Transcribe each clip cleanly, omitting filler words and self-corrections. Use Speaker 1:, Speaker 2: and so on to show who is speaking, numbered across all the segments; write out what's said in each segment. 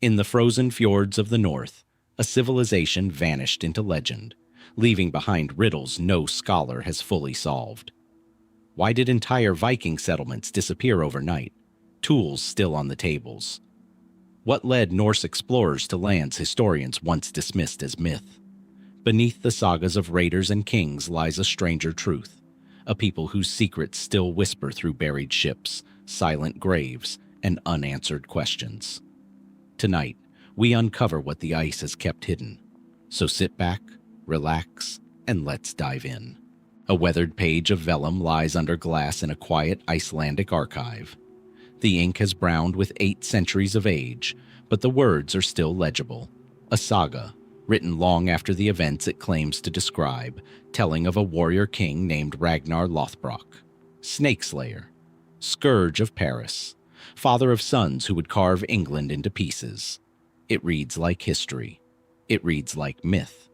Speaker 1: In the frozen fjords of the north, a civilization vanished into legend, leaving behind riddles no scholar has fully solved. Why did entire Viking settlements disappear overnight, tools still on the tables? What led Norse explorers to lands historians once dismissed as myth? Beneath the sagas of raiders and kings lies a stranger truth, a people whose secrets still whisper through buried ships, silent graves, and unanswered questions. Tonight, we uncover what the ice has kept hidden. So sit back, relax, and let's dive in. A weathered page of vellum lies under glass in a quiet Icelandic archive. The ink has browned with 8 centuries of age, but the words are still legible. A saga, written long after the events it claims to describe, telling of a warrior king named Ragnar Lothbrok, snake slayer, scourge of Paris, father of sons who would carve England into pieces. It reads like history. It reads like myth.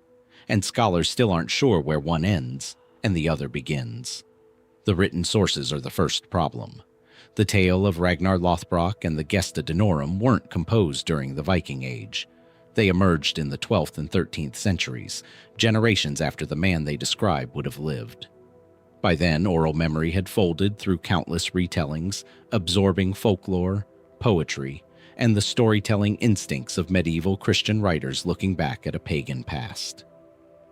Speaker 1: And scholars still aren't sure where one ends and the other begins. The written sources are the first problem. The tale of Ragnar Lothbrok and the Gesta Danorum weren't composed during the Viking Age. They emerged in the 12th and 13th centuries, generations after the man they describe would have lived. By then, oral memory had folded through countless retellings, absorbing folklore, poetry, and the storytelling instincts of medieval Christian writers looking back at a pagan past.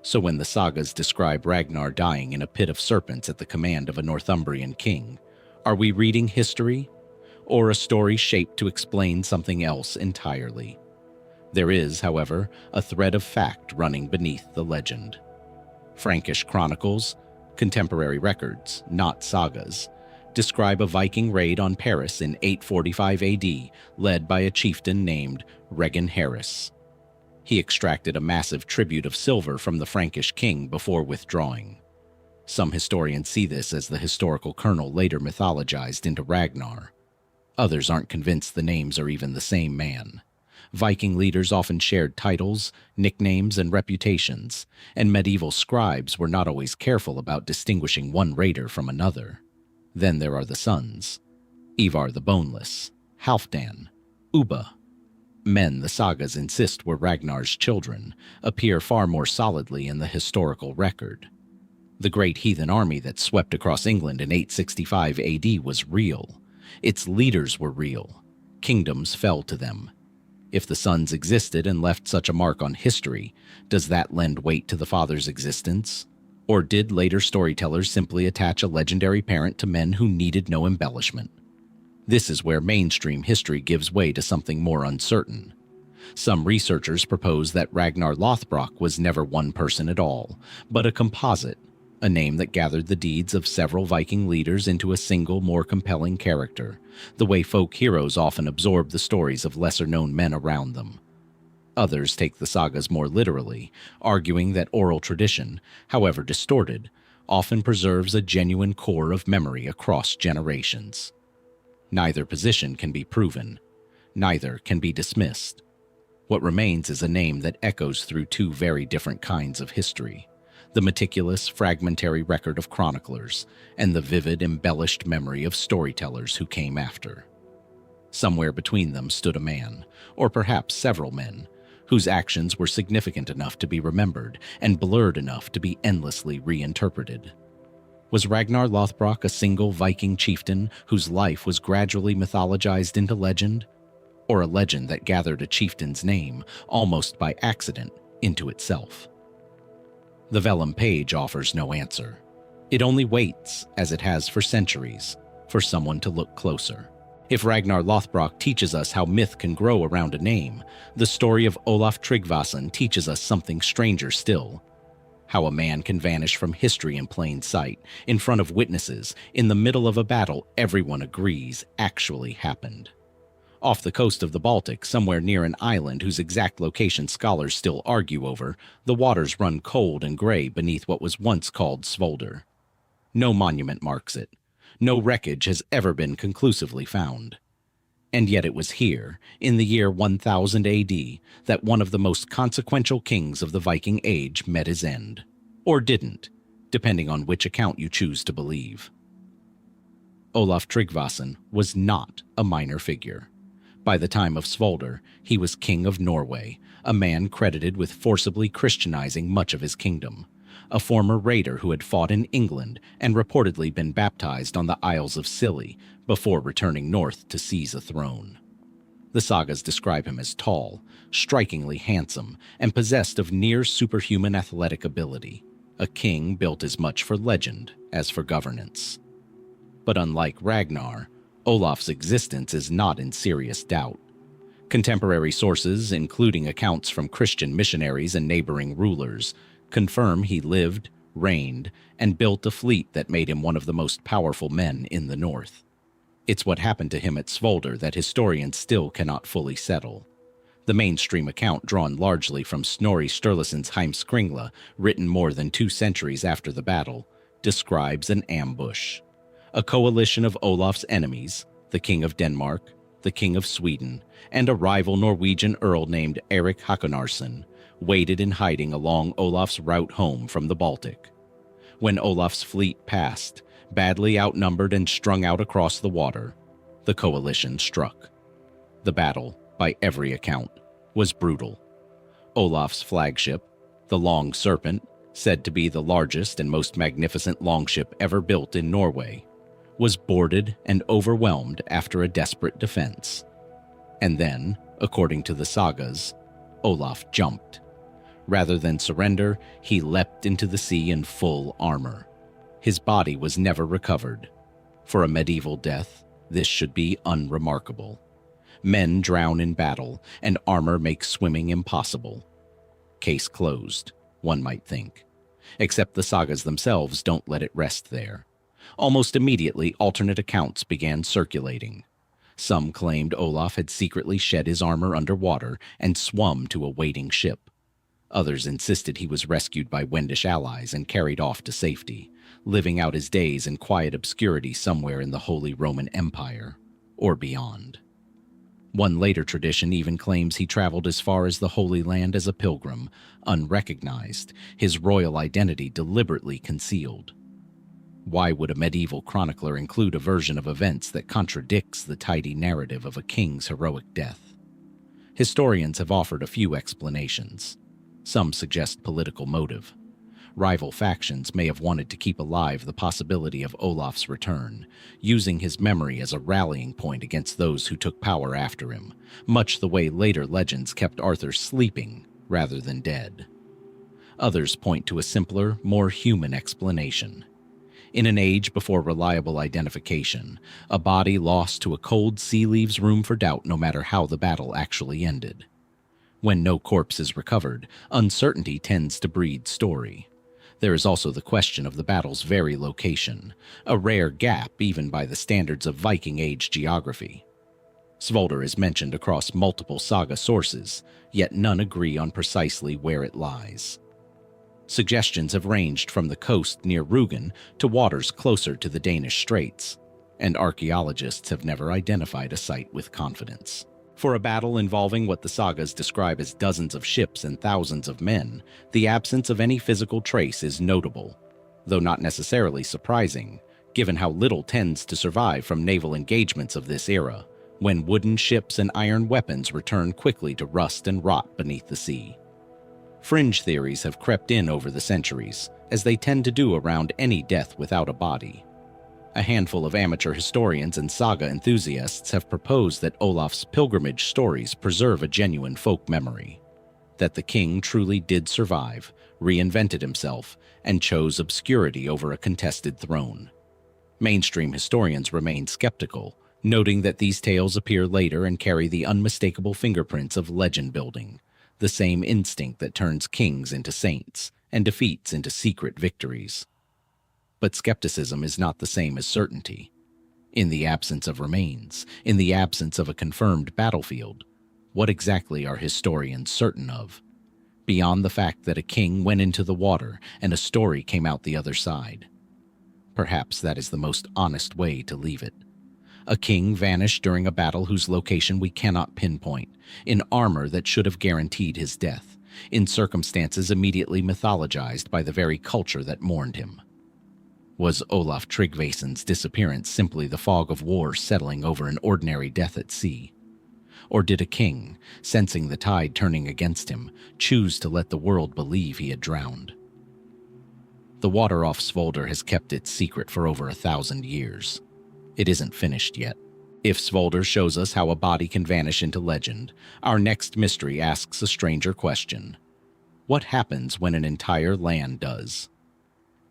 Speaker 1: So when the sagas describe Ragnar dying in a pit of serpents at the command of a Northumbrian king, are we reading history, or a story shaped to explain something else entirely? There is, however, a thread of fact running beneath the legend. Frankish chronicles, contemporary records, not sagas, describe a Viking raid on Paris in 845 AD led by a chieftain named Ragnar. He extracted a massive tribute of silver from the Frankish king before withdrawing. Some historians see this as the historical kernel later mythologized into Ragnar. Others aren't convinced the names are even the same man. Viking leaders often shared titles, nicknames, and reputations, and medieval scribes were not always careful about distinguishing one raider from another. Then there are the sons. Ivar the Boneless, Halfdan, Ubba. Men the sagas insist were Ragnar's children appear far more solidly in the historical record. The great heathen army that swept across England in 865 AD was real. Its leaders were real. Kingdoms fell to them. If the sons existed and left such a mark on history, does that lend weight to the father's existence? Or did later storytellers simply attach a legendary parent to men who needed no embellishment? This is where mainstream history gives way to something more uncertain. Some researchers propose that Ragnar Lothbrok was never one person at all, but a composite, a name that gathered the deeds of several Viking leaders into a single, more compelling character, the way folk heroes often absorb the stories of lesser-known men around them. Others take the sagas more literally, arguing that oral tradition, however distorted, often preserves a genuine core of memory across generations. Neither position can be proven. Neither can be dismissed. What remains is a name that echoes through 2 very different kinds of history: the meticulous, fragmentary record of chroniclers, and the vivid, embellished memory of storytellers who came after. Somewhere between them stood a man, or perhaps several men, whose actions were significant enough to be remembered and blurred enough to be endlessly reinterpreted. Was Ragnar Lothbrok a single Viking chieftain whose life was gradually mythologized into legend? Or a legend that gathered a chieftain's name, almost by accident, into itself? The vellum page offers no answer. It only waits, as it has for centuries, for someone to look closer. If Ragnar Lothbrok teaches us how myth can grow around a name, the story of Olaf Tryggvason teaches us something stranger still: how a man can vanish from history in plain sight, in front of witnesses, in the middle of a battle everyone agrees actually happened. Off the coast of the Baltic, somewhere near an island whose exact location scholars still argue over, the waters run cold and gray beneath what was once called Svolder. No monument marks it. No wreckage has ever been conclusively found. And yet it was here, in the year 1000 AD, that one of the most consequential kings of the Viking Age met his end. Or didn't, depending on which account you choose to believe. Olaf Tryggvason was not a minor figure. By the time of Svolder, he was king of Norway, a man credited with forcibly Christianizing much of his kingdom, a former raider who had fought in England and reportedly been baptized on the Isles of Scilly before returning north to seize a throne. The sagas describe him as tall, strikingly handsome, and possessed of near-superhuman athletic ability, a king built as much for legend as for governance. But unlike Ragnar, Olaf's existence is not in serious doubt. Contemporary sources, including accounts from Christian missionaries and neighboring rulers, confirm he lived, reigned, and built a fleet that made him one of the most powerful men in the north. It's what happened to him at Svolder that historians still cannot fully settle. The mainstream account, drawn largely from Snorri Sturluson's Heimskringla, written more than 2 centuries after the battle, describes an ambush. A coalition of Olaf's enemies, the King of Denmark, the King of Sweden, and a rival Norwegian earl named Eirik Haakonarson, waited in hiding along Olaf's route home from the Baltic. When Olaf's fleet passed, badly outnumbered and strung out across the water, the coalition struck. The battle, by every account, was brutal. Olaf's flagship, the Long Serpent, said to be the largest and most magnificent longship ever built in Norway, was boarded and overwhelmed after a desperate defense. And then, according to the sagas, Olaf jumped. Rather than surrender, he leapt into the sea in full armor. His body was never recovered. For a medieval death, this should be unremarkable. Men drown in battle, and armor makes swimming impossible. Case closed, one might think. Except the sagas themselves don't let it rest there. Almost immediately, alternate accounts began circulating. Some claimed Olaf had secretly shed his armor underwater and swum to a waiting ship. Others insisted he was rescued by Wendish allies and carried off to safety, living out his days in quiet obscurity somewhere in the Holy Roman Empire, or beyond. One later tradition even claims he traveled as far as the Holy Land as a pilgrim, unrecognized, his royal identity deliberately concealed. Why would a medieval chronicler include a version of events that contradicts the tidy narrative of a king's heroic death? Historians have offered a few explanations. Some suggest political motive. Rival factions may have wanted to keep alive the possibility of Olaf's return, using his memory as a rallying point against those who took power after him, much the way later legends kept Arthur sleeping rather than dead. Others point to a simpler, more human explanation. In an age before reliable identification, a body lost to a cold sea leaves room for doubt no matter how the battle actually ended. When no corpse is recovered, uncertainty tends to breed story. There is also the question of the battle's very location, a rare gap even by the standards of Viking Age geography. Svolder is mentioned across multiple saga sources, yet none agree on precisely where it lies. Suggestions have ranged from the coast near Rügen to waters closer to the Danish Straits, and archaeologists have never identified a site with confidence. For a battle involving what the sagas describe as dozens of ships and thousands of men, the absence of any physical trace is notable, though not necessarily surprising, given how little tends to survive from naval engagements of this era, when wooden ships and iron weapons return quickly to rust and rot beneath the sea. Fringe theories have crept in over the centuries, as they tend to do around any death without a body. A handful of amateur historians and saga enthusiasts have proposed that Olaf's pilgrimage stories preserve a genuine folk memory, that the king truly did survive, reinvented himself, and chose obscurity over a contested throne. Mainstream historians remain skeptical, noting that these tales appear later and carry the unmistakable fingerprints of legend building, the same instinct that turns kings into saints and defeats into secret victories. But skepticism is not the same as certainty. In the absence of remains, in the absence of a confirmed battlefield, what exactly are historians certain of? Beyond the fact that a king went into the water and a story came out the other side. Perhaps that is the most honest way to leave it. A king vanished during a battle whose location we cannot pinpoint, in armor that should have guaranteed his death, in circumstances immediately mythologized by the very culture that mourned him. Was Olaf Tryggvason's disappearance simply the fog of war settling over an ordinary death at sea? Or did a king, sensing the tide turning against him, choose to let the world believe he had drowned? The water off Svolder has kept its secret for over 1,000 years. It isn't finished yet. If Svolder shows us how a body can vanish into legend, our next mystery asks a stranger question. What happens when an entire land does?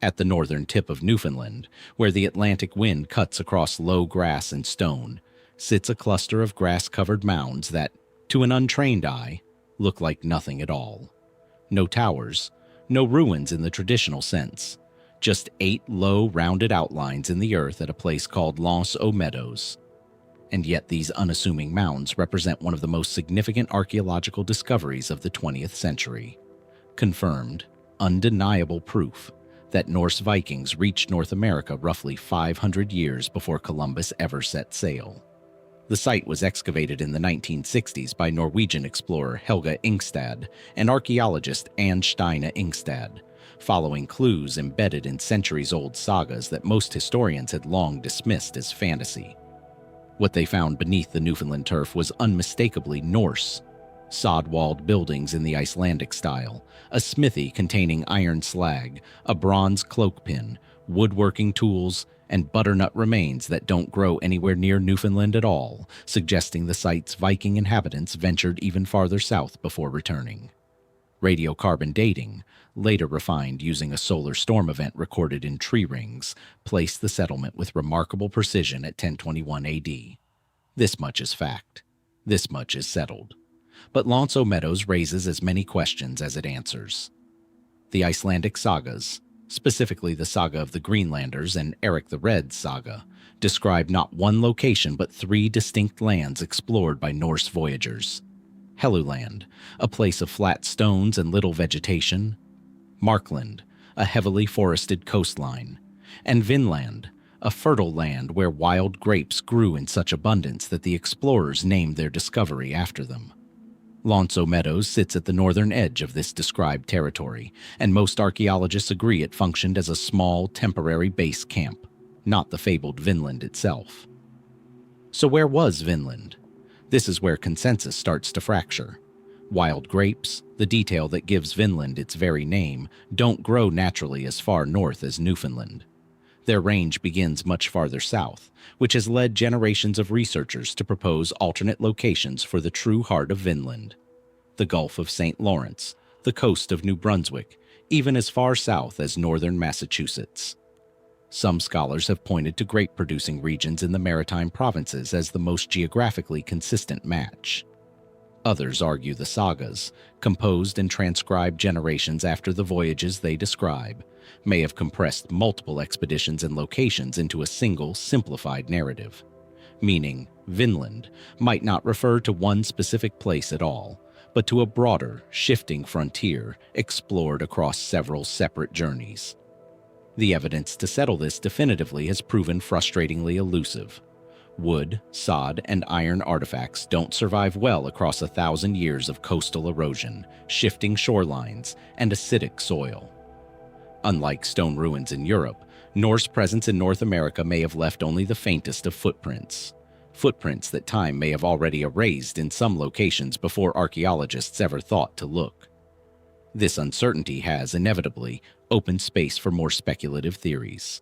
Speaker 1: At the northern tip of Newfoundland, where the Atlantic wind cuts across low grass and stone, sits a cluster of grass-covered mounds that, to an untrained eye, look like nothing at all. No towers, no ruins in the traditional sense, just 8 low, rounded outlines in the earth at a place called L'Anse-aux-Meadows. And yet these unassuming mounds represent one of the most significant archaeological discoveries of the 20th century. Confirmed, undeniable proof that Norse Vikings reached North America roughly 500 years before Columbus ever set sail. The site was excavated in the 1960s by Norwegian explorer Helga Ingstad and archaeologist Anne Steine Ingstad, following clues embedded in centuries-old sagas that most historians had long dismissed as fantasy. What they found beneath the Newfoundland turf was unmistakably Norse. Sod-walled buildings in the Icelandic style, a smithy containing iron slag, a bronze cloak pin, woodworking tools, and butternut remains that don't grow anywhere near Newfoundland at all, suggesting the site's Viking inhabitants ventured even farther south before returning. Radiocarbon dating, later refined using a solar storm event recorded in tree rings, placed the settlement with remarkable precision at 1021 AD. This much is fact. This much is settled. But L'Anse-aux-Meadows raises as many questions as it answers. The Icelandic sagas, specifically the saga of the Greenlanders and Eric the Red's saga, describe not one location but 3 distinct lands explored by Norse voyagers. Helluland, a place of flat stones and little vegetation. Markland, a heavily forested coastline. And Vinland, a fertile land where wild grapes grew in such abundance that the explorers named their discovery after them. L'Anse-aux-Meadows sits at the northern edge of this described territory, and most archaeologists agree it functioned as a small, temporary base camp, not the fabled Vinland itself. So where was Vinland? This is where consensus starts to fracture. Wild grapes, the detail that gives Vinland its very name, don't grow naturally as far north as Newfoundland. Their range begins much farther south, which has led generations of researchers to propose alternate locations for the true heart of Vinland. The Gulf of St. Lawrence, the coast of New Brunswick, even as far south as northern Massachusetts. Some scholars have pointed to grape-producing regions in the maritime provinces as the most geographically consistent match. Others argue the sagas, composed and transcribed generations after the voyages they describe, may have compressed multiple expeditions and locations into a single, simplified narrative. Meaning, Vinland might not refer to one specific place at all, but to a broader, shifting frontier explored across several separate journeys. The evidence to settle this definitively has proven frustratingly elusive. Wood, sod, and iron artifacts don't survive well across 1,000 years of coastal erosion, shifting shorelines, and acidic soil. Unlike stone ruins in Europe, Norse presence in North America may have left only the faintest of footprints. Footprints that time may have already erased in some locations before archaeologists ever thought to look. This uncertainty has, inevitably, opened space for more speculative theories.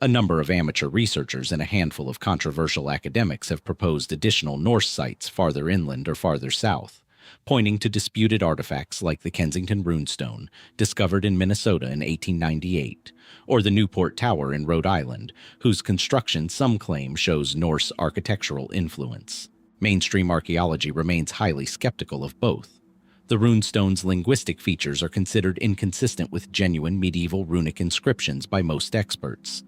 Speaker 1: A number of amateur researchers and a handful of controversial academics have proposed additional Norse sites farther inland or farther south, pointing to disputed artifacts like the Kensington Runestone, discovered in Minnesota in 1898, or the Newport Tower in Rhode Island, whose construction some claim shows Norse architectural influence. Mainstream archaeology remains highly skeptical of both. The runestone's linguistic features are considered inconsistent with genuine medieval runic inscriptions by most experts,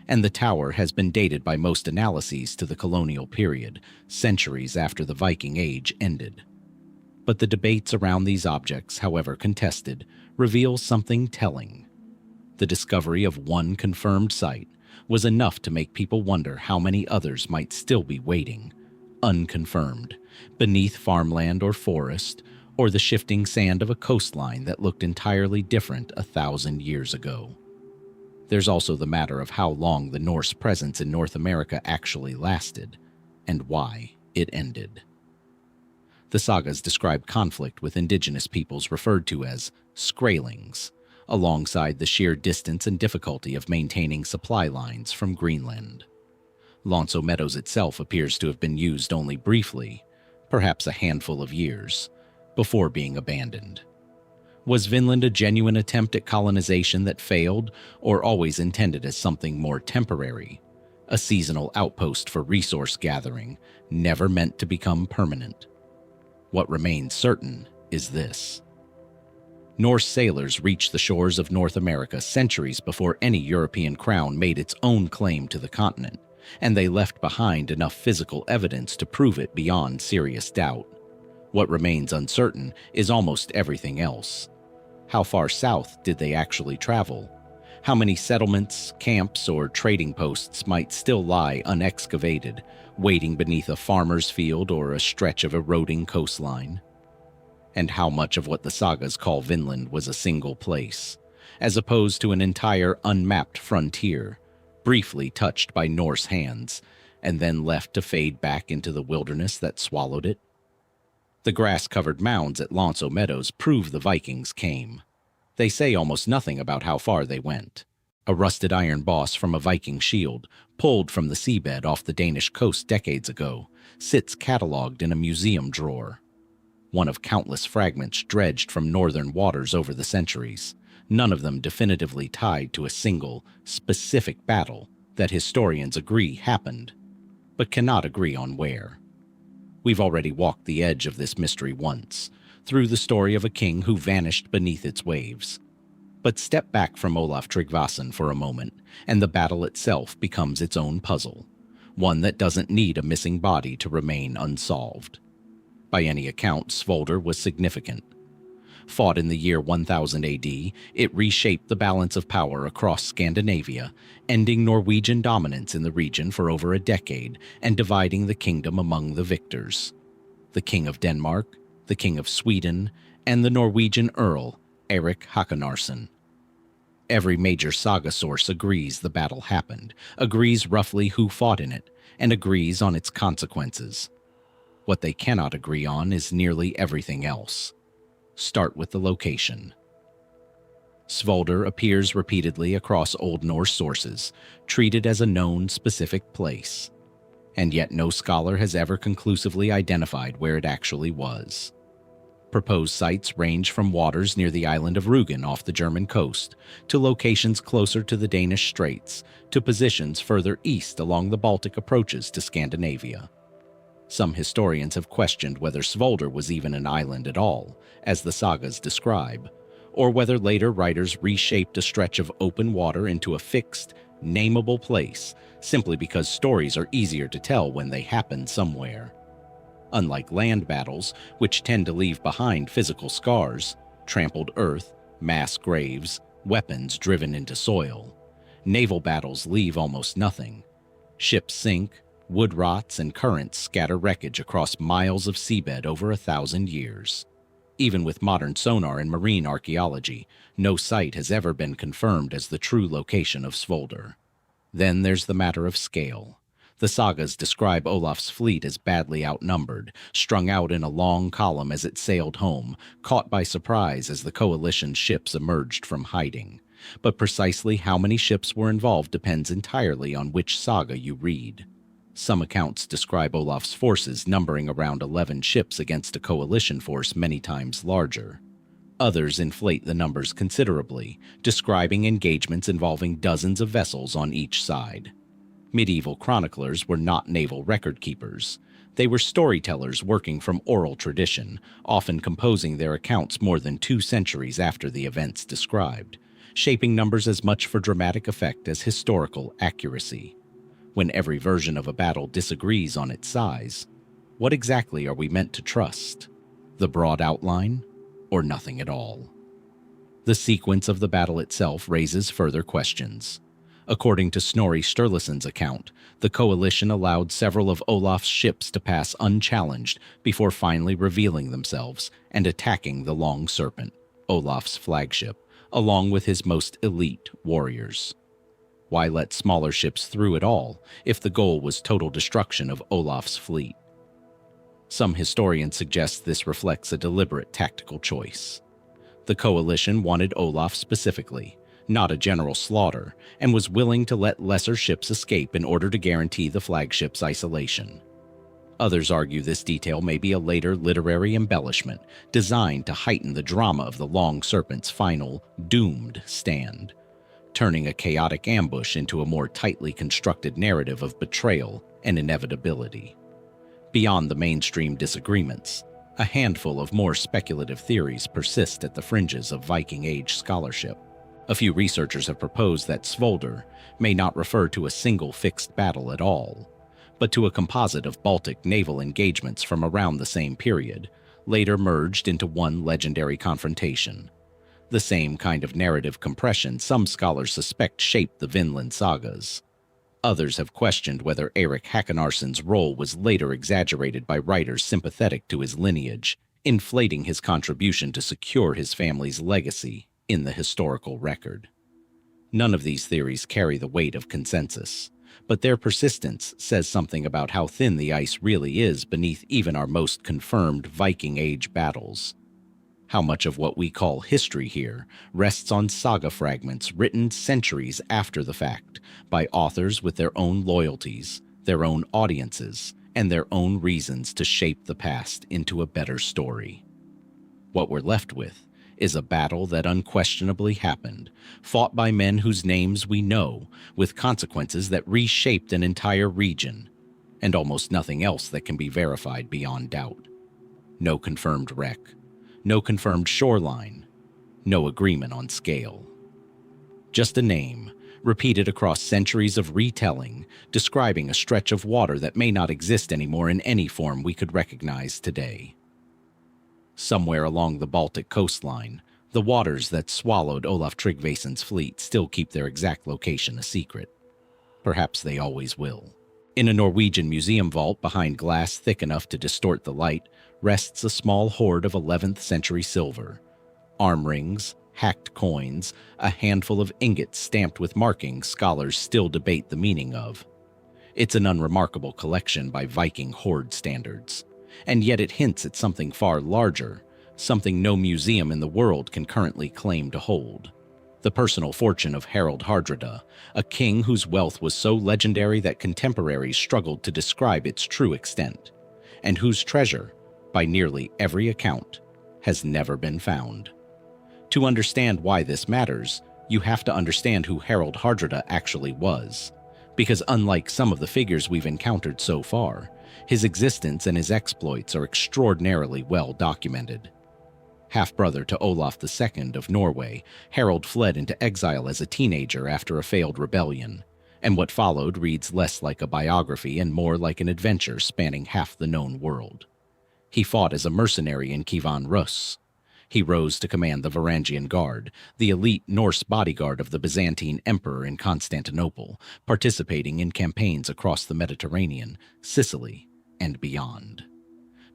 Speaker 1: and the tower has been dated by most analyses to the colonial period, centuries after the Viking Age ended. But the debates around these objects, however contested, reveal something telling. The discovery of one confirmed site was enough to make people wonder how many others might still be waiting, unconfirmed, beneath farmland or forest, or the shifting sand of a coastline that looked entirely different 1,000 years ago. There's also the matter of how long the Norse presence in North America actually lasted, and why it ended. The sagas describe conflict with indigenous peoples referred to as Skraelings, alongside the sheer distance and difficulty of maintaining supply lines from Greenland. Lonso Meadows itself appears to have been used only briefly, perhaps a handful of years, before being abandoned. Was Vinland a genuine attempt at colonization that failed, or always intended as something more temporary? A seasonal outpost for resource gathering, never meant to become permanent? What remains certain is this. Norse sailors reached the shores of North America centuries before any European crown made its own claim to the continent, and they left behind enough physical evidence to prove it beyond serious doubt. What remains uncertain is almost everything else. How far south did they actually travel? How many settlements, camps, or trading posts might still lie unexcavated, waiting beneath a farmer's field or a stretch of eroding coastline? And how much of what the sagas call Vinland was a single place, as opposed to an entire unmapped frontier, briefly touched by Norse hands, and then left to fade back into the wilderness that swallowed it? The grass-covered mounds at Lonso Meadows prove the Vikings came. They say almost nothing about how far they went. A rusted iron boss from a Viking shield, pulled from the seabed off the Danish coast decades ago, sits catalogued in a museum drawer. One of countless fragments dredged from northern waters over the centuries, none of them definitively tied to a single, specific battle that historians agree happened, but cannot agree on where. We've already walked the edge of this mystery once, through the story of a king who vanished beneath its waves. But step back from Olaf Tryggvason for a moment, and the battle itself becomes its own puzzle, one that doesn't need a missing body to remain unsolved. By any account, Svolder was significant. Fought in the year 1000 AD, it reshaped the balance of power across Scandinavia, ending Norwegian dominance in the region for over a decade and dividing the kingdom among the victors. The King of Denmark, the King of Sweden, and the Norwegian Earl, Eirik Hakarsson. Every major saga source agrees the battle happened, agrees roughly who fought in it, and agrees on its consequences. What they cannot agree on is nearly everything else. Start with the location. Svolder appears repeatedly across Old Norse sources, treated as a known specific place. And yet no scholar has ever conclusively identified where it actually was. Proposed sites range from waters near the island of Rügen off the German coast, to locations closer to the Danish Straits, to positions further east along the Baltic approaches to Scandinavia. Some historians have questioned whether Svolder was even an island at all, as the sagas describe, or whether later writers reshaped a stretch of open water into a fixed, nameable place, simply because stories are easier to tell when they happen somewhere. Unlike land battles, which tend to leave behind physical scars, trampled earth, mass graves, weapons driven into soil, naval battles leave almost nothing. Ships sink, wood rots and currents scatter wreckage across miles of seabed over 1,000 years. Even with modern sonar and marine archaeology, no site has ever been confirmed as the true location of Svolder. Then there's the matter of scale. The sagas describe Olaf's fleet as badly outnumbered, strung out in a long column as it sailed home, caught by surprise as the coalition's ships emerged from hiding. But precisely how many ships were involved depends entirely on which saga you read. Some accounts describe Olaf's forces numbering around 11 ships against a coalition force many times larger. Others inflate the numbers considerably, describing engagements involving dozens of vessels on each side. Medieval chroniclers were not naval record keepers. They were storytellers working from oral tradition, often composing their accounts more than 2 centuries after the events described, shaping numbers as much for dramatic effect as historical accuracy. When every version of a battle disagrees on its size, what exactly are we meant to trust? The broad outline, or nothing at all? The sequence of the battle itself raises further questions. According to Snorri Sturluson's account, the coalition allowed several of Olaf's ships to pass unchallenged before finally revealing themselves and attacking the Long Serpent, Olaf's flagship, along with his most elite warriors. Why let smaller ships through at all if the goal was total destruction of Olaf's fleet? Some historians suggest this reflects a deliberate tactical choice. The coalition wanted Olaf specifically, not a general slaughter, and was willing to let lesser ships escape in order to guarantee the flagship's isolation. Others argue this detail may be a later literary embellishment designed to heighten the drama of the Long Serpent's final, doomed stand, turning a chaotic ambush into a more tightly constructed narrative of betrayal and inevitability. Beyond the mainstream disagreements, a handful of more speculative theories persist at the fringes of Viking Age scholarship. A few researchers have proposed that Svolder may not refer to a single fixed battle at all, but to a composite of Baltic naval engagements from around the same period, later merged into one legendary confrontation. The same kind of narrative compression some scholars suspect shaped the Vinland sagas. Others have questioned whether Eirik Hakonarsson's role was later exaggerated by writers sympathetic to his lineage, inflating his contribution to secure his family's legacy in the historical record. None of these theories carry the weight of consensus, but their persistence says something about how thin the ice really is beneath even our most confirmed Viking Age battles. How much of what we call history here rests on saga fragments written centuries after the fact by authors with their own loyalties, their own audiences, and their own reasons to shape the past into a better story. What we're left with is a battle that unquestionably happened, fought by men whose names we know, with consequences that reshaped an entire region, and almost nothing else that can be verified beyond doubt. No confirmed wreck, no confirmed shoreline, no agreement on scale. Just a name, repeated across centuries of retelling, describing a stretch of water that may not exist anymore in any form we could recognize today. Somewhere along the Baltic coastline, the waters that swallowed Olaf Tryggvason's fleet still keep their exact location a secret. Perhaps they always will. In a Norwegian museum vault behind glass thick enough to distort the light rests a small hoard of 11th century silver. Arm rings, hacked coins, a handful of ingots stamped with markings scholars still debate the meaning of. It's an unremarkable collection by Viking hoard standards, and yet it hints at something far larger, something no museum in the world can currently claim to hold. The personal fortune of Harald Hardrada, a king whose wealth was so legendary that contemporaries struggled to describe its true extent, and whose treasure, by nearly every account, has never been found. To understand why this matters, you have to understand who Harald Hardrada actually was, because unlike some of the figures we've encountered so far, his existence and his exploits are extraordinarily well documented. Half-brother to Olaf II of Norway, Harald fled into exile as a teenager after a failed rebellion, and what followed reads less like a biography and more like an adventure spanning half the known world. He fought as a mercenary in Kievan Rus. He rose to command the Varangian Guard, the elite Norse bodyguard of the Byzantine Emperor in Constantinople, participating in campaigns across the Mediterranean, Sicily, and beyond.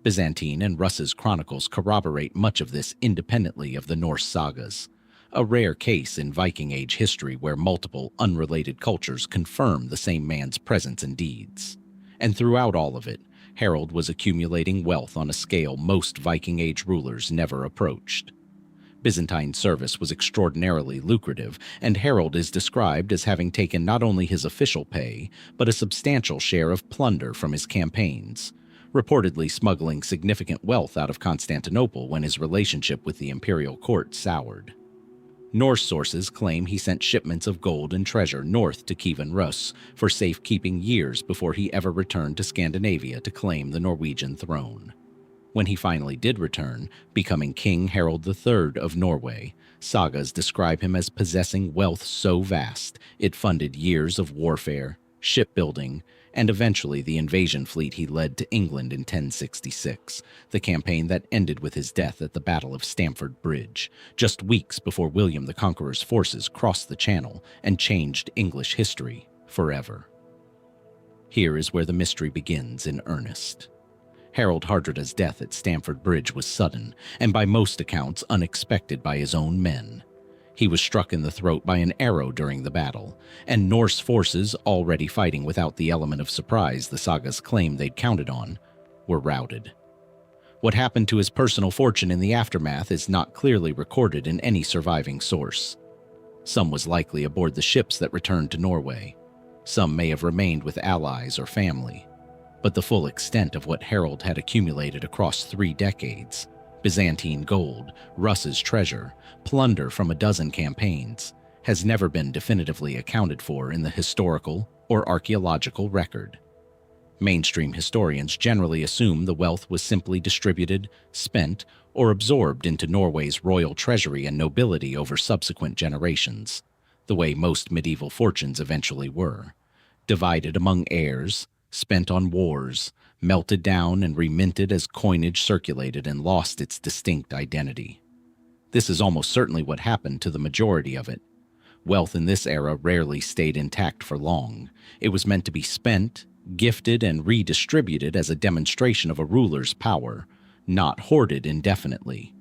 Speaker 1: Byzantine and Rus's chronicles corroborate much of this independently of the Norse sagas, a rare case in Viking Age history where multiple unrelated cultures confirm the same man's presence and deeds. And throughout all of it, Harald was accumulating wealth on a scale most Viking Age rulers never approached. Byzantine service was extraordinarily lucrative, and Harald is described as having taken not only his official pay, but a substantial share of plunder from his campaigns, reportedly smuggling significant wealth out of Constantinople when his relationship with the imperial court soured. Norse sources claim he sent shipments of gold and treasure north to Kievan Rus for safekeeping years before he ever returned to Scandinavia to claim the Norwegian throne. When he finally did return, becoming King Harald III of Norway, sagas describe him as possessing wealth so vast it funded years of warfare, shipbuilding, and eventually the invasion fleet he led to England in 1066, the campaign that ended with his death at the Battle of Stamford Bridge, just weeks before William the Conqueror's forces crossed the Channel and changed English history forever. Here is where the mystery begins in earnest. Harald Hardrada's death at Stamford Bridge was sudden, and by most accounts unexpected by his own men. He was struck in the throat by an arrow during the battle, and Norse forces, already fighting without the element of surprise the sagas claim they'd counted on, were routed. What happened to his personal fortune in the aftermath is not clearly recorded in any surviving source. Some was likely aboard the ships that returned to Norway. Some may have remained with allies or family. But the full extent of what Harald had accumulated across 3 decades, Byzantine gold, Russ's treasure, plunder from a dozen campaigns, has never been definitively accounted for in the historical or archaeological record. Mainstream historians generally assume the wealth was simply distributed, spent, or absorbed into Norway's royal treasury and nobility over subsequent generations, the way most medieval fortunes eventually were, divided among heirs, spent on wars, melted down and reminted as coinage circulated and lost its distinct identity. This is almost certainly what happened to the majority of it. Wealth in this era rarely stayed intact for long. It was meant to be spent, gifted, and redistributed as a demonstration of a ruler's power, not hoarded indefinitely.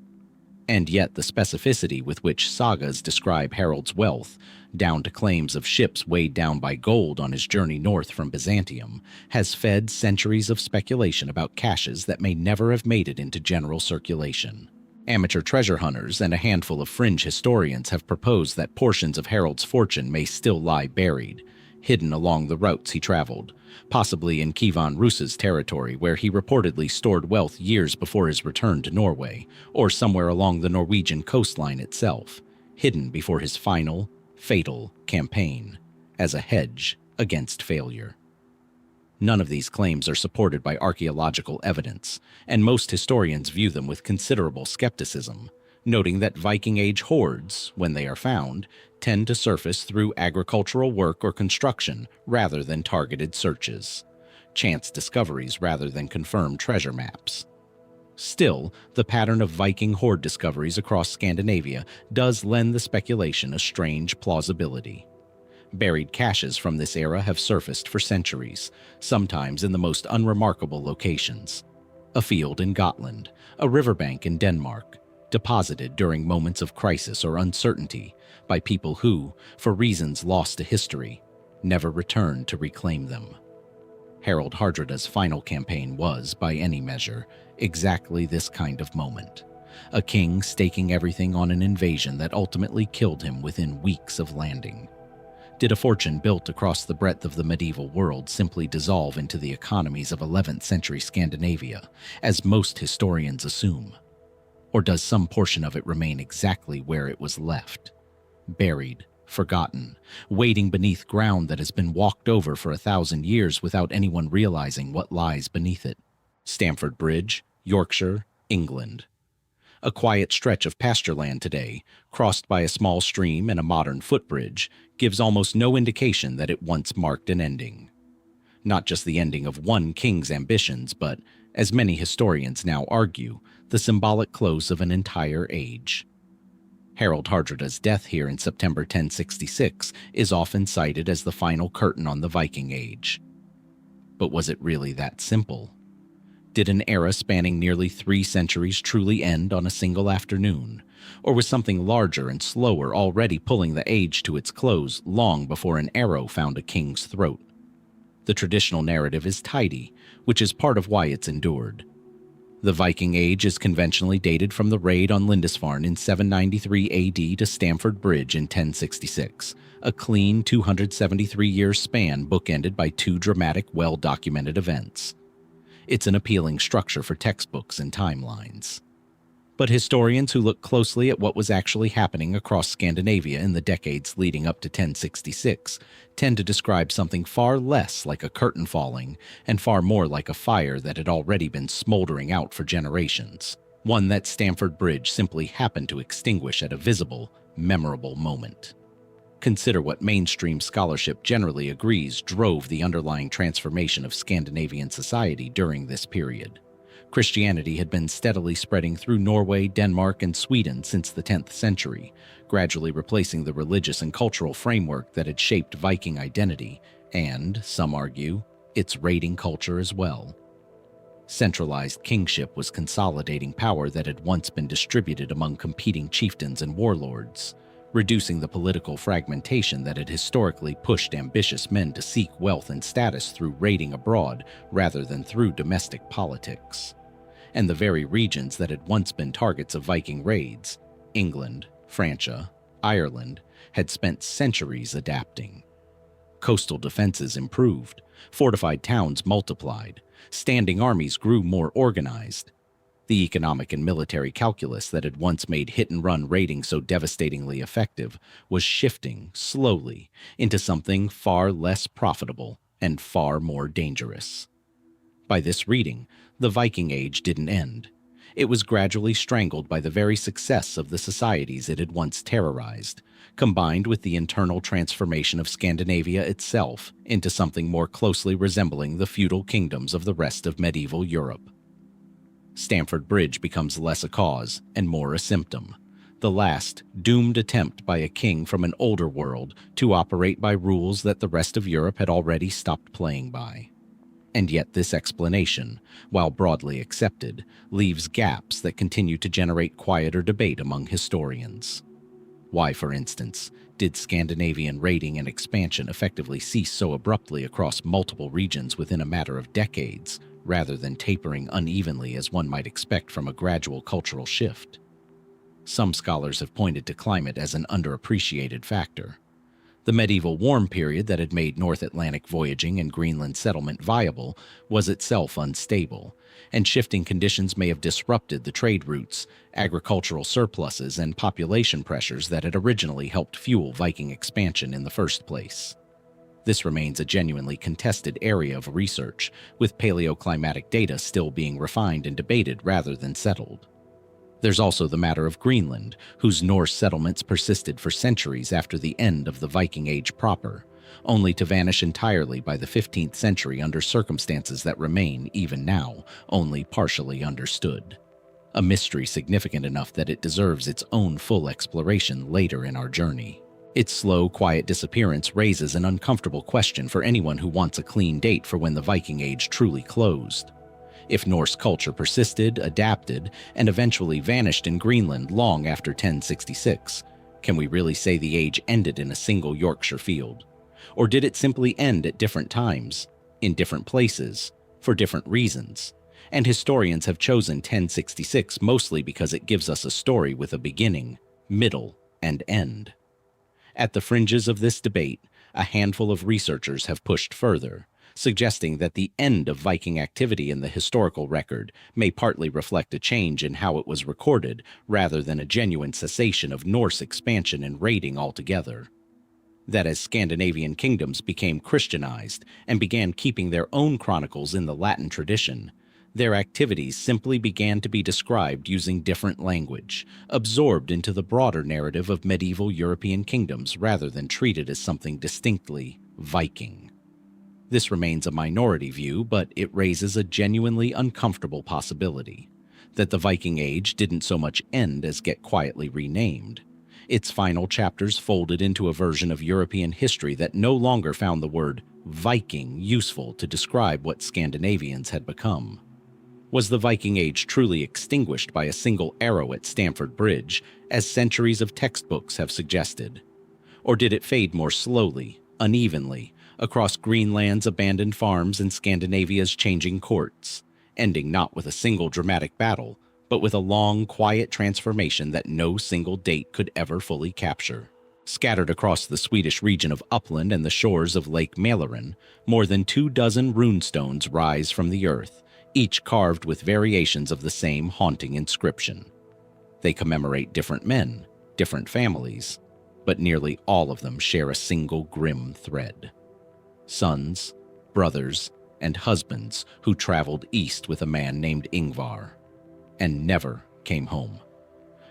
Speaker 1: And yet the specificity with which sagas describe Harald's wealth, down to claims of ships weighed down by gold on his journey north from Byzantium, has fed centuries of speculation about caches that may never have made it into general circulation. Amateur treasure hunters and a handful of fringe historians have proposed that portions of Harald's fortune may still lie buried, hidden along the routes he traveled, possibly in Kievan Rús's territory where he reportedly stored wealth years before his return to Norway, or somewhere along the Norwegian coastline itself, hidden before his final, fatal campaign, as a hedge against failure. None of these claims are supported by archaeological evidence, and most historians view them with considerable skepticism, noting that Viking Age hoards, when they are found, tend to surface through agricultural work or construction rather than targeted searches, chance discoveries rather than confirmed treasure maps. Still, the pattern of Viking hoard discoveries across Scandinavia does lend the speculation a strange plausibility. Buried caches from this era have surfaced for centuries, sometimes in the most unremarkable locations. A field in Gotland, a riverbank in Denmark, deposited during moments of crisis or uncertainty by people who, for reasons lost to history, never returned to reclaim them. Harald Hardrada's final campaign was, by any measure, exactly this kind of moment. A king staking everything on an invasion that ultimately killed him within weeks of landing. Did a fortune built across the breadth of the medieval world simply dissolve into the economies of 11th century Scandinavia, as most historians assume? Or does some portion of it remain exactly where it was left? Buried, forgotten, waiting beneath ground that has been walked over for 1,000 years without anyone realizing what lies beneath it. Stamford Bridge, Yorkshire, England. A quiet stretch of pasture land today, crossed by a small stream and a modern footbridge, gives almost no indication that it once marked an ending. Not just the ending of one king's ambitions, but, as many historians now argue, the symbolic close of an entire age. Harald Hardrada's death here in September 1066 is often cited as the final curtain on the Viking Age. But was it really that simple? Did an era spanning nearly 3 centuries truly end on a single afternoon? Or was something larger and slower already pulling the age to its close long before an arrow found a king's throat? The traditional narrative is tidy, which is part of why it's endured. The Viking Age is conventionally dated from the raid on Lindisfarne in 793 AD to Stamford Bridge in 1066, a clean 273-year span bookended by 2 dramatic, well-documented events. It's an appealing structure for textbooks and timelines. But historians who look closely at what was actually happening across Scandinavia in the decades leading up to 1066 tend to describe something far less like a curtain falling and far more like a fire that had already been smoldering out for generations, one that Stamford Bridge simply happened to extinguish at a visible, memorable moment. Consider what mainstream scholarship generally agrees drove the underlying transformation of Scandinavian society during this period. Christianity had been steadily spreading through Norway, Denmark, and Sweden since the 10th century, gradually replacing the religious and cultural framework that had shaped Viking identity and, some argue, its raiding culture as well. Centralized kingship was consolidating power that had once been distributed among competing chieftains and warlords, reducing the political fragmentation that had historically pushed ambitious men to seek wealth and status through raiding abroad rather than through domestic politics. and the very regions that had once been targets of Viking raids, England, Francia, Ireland, had spent centuries adapting. Coastal defenses improved, fortified towns multiplied, standing armies grew more organized. The economic and military calculus that had once made hit-and-run raiding so devastatingly effective was shifting, slowly, into something far less profitable and far more dangerous. By this reading, the Viking Age didn't end. It was gradually strangled by the very success of the societies it had once terrorized, combined with the internal transformation of Scandinavia itself into something more closely resembling the feudal kingdoms of the rest of medieval Europe. Stamford Bridge becomes less a cause and more a symptom, the last doomed attempt by a king from an older world to operate by rules that the rest of Europe had already stopped playing by. And yet this explanation, while broadly accepted, leaves gaps that continue to generate quieter debate among historians. Why, for instance, did Scandinavian raiding and expansion effectively cease so abruptly across multiple regions within a matter of decades, rather than tapering unevenly as one might expect from a gradual cultural shift? Some scholars have pointed to climate as an underappreciated factor. The medieval warm period that had made North Atlantic voyaging and Greenland settlement viable was itself unstable, and shifting conditions may have disrupted the trade routes, agricultural surpluses, and population pressures that had originally helped fuel Viking expansion in the first place. This remains a genuinely contested area of research, with paleoclimatic data still being refined and debated rather than settled. There's also the matter of Greenland, whose Norse settlements persisted for centuries after the end of the Viking Age proper, only to vanish entirely by the 15th century under circumstances that remain, even now, only partially understood. A mystery significant enough that it deserves its own full exploration later in our journey. Its slow, quiet disappearance raises an uncomfortable question for anyone who wants a clean date for when the Viking Age truly closed. If Norse culture persisted, adapted, and eventually vanished in Greenland long after 1066, can we really say the age ended in a single Yorkshire field? Or did it simply end at different times, in different places, for different reasons? And historians have chosen 1066 mostly because it gives us a story with a beginning, middle, and end. At the fringes of this debate, a handful of researchers have pushed further, suggesting that the end of Viking activity in the historical record may partly reflect a change in how it was recorded rather than a genuine cessation of Norse expansion and raiding altogether. That as Scandinavian kingdoms became Christianized and began keeping their own chronicles in the Latin tradition, their activities simply began to be described using different language, absorbed into the broader narrative of medieval European kingdoms rather than treated as something distinctly Viking. This remains a minority view, but it raises a genuinely uncomfortable possibility that the Viking Age didn't so much end as get quietly renamed. Its final chapters folded into a version of European history that no longer found the word Viking useful to describe what Scandinavians had become. Was the Viking Age truly extinguished by a single arrow at Stamford Bridge, as centuries of textbooks have suggested? Or did it fade more slowly, unevenly, across Greenland's abandoned farms and Scandinavia's changing courts, ending not with a single dramatic battle, but with a long, quiet transformation that no single date could ever fully capture? Scattered across the Swedish region of Uppland and the shores of Lake Mälaren, more than 24 runestones rise from the earth, each carved with variations of the same haunting inscription. They commemorate different men, different families, but nearly all of them share a single grim thread. Sons, brothers, and husbands who traveled east with a man named Ingvar, and never came home.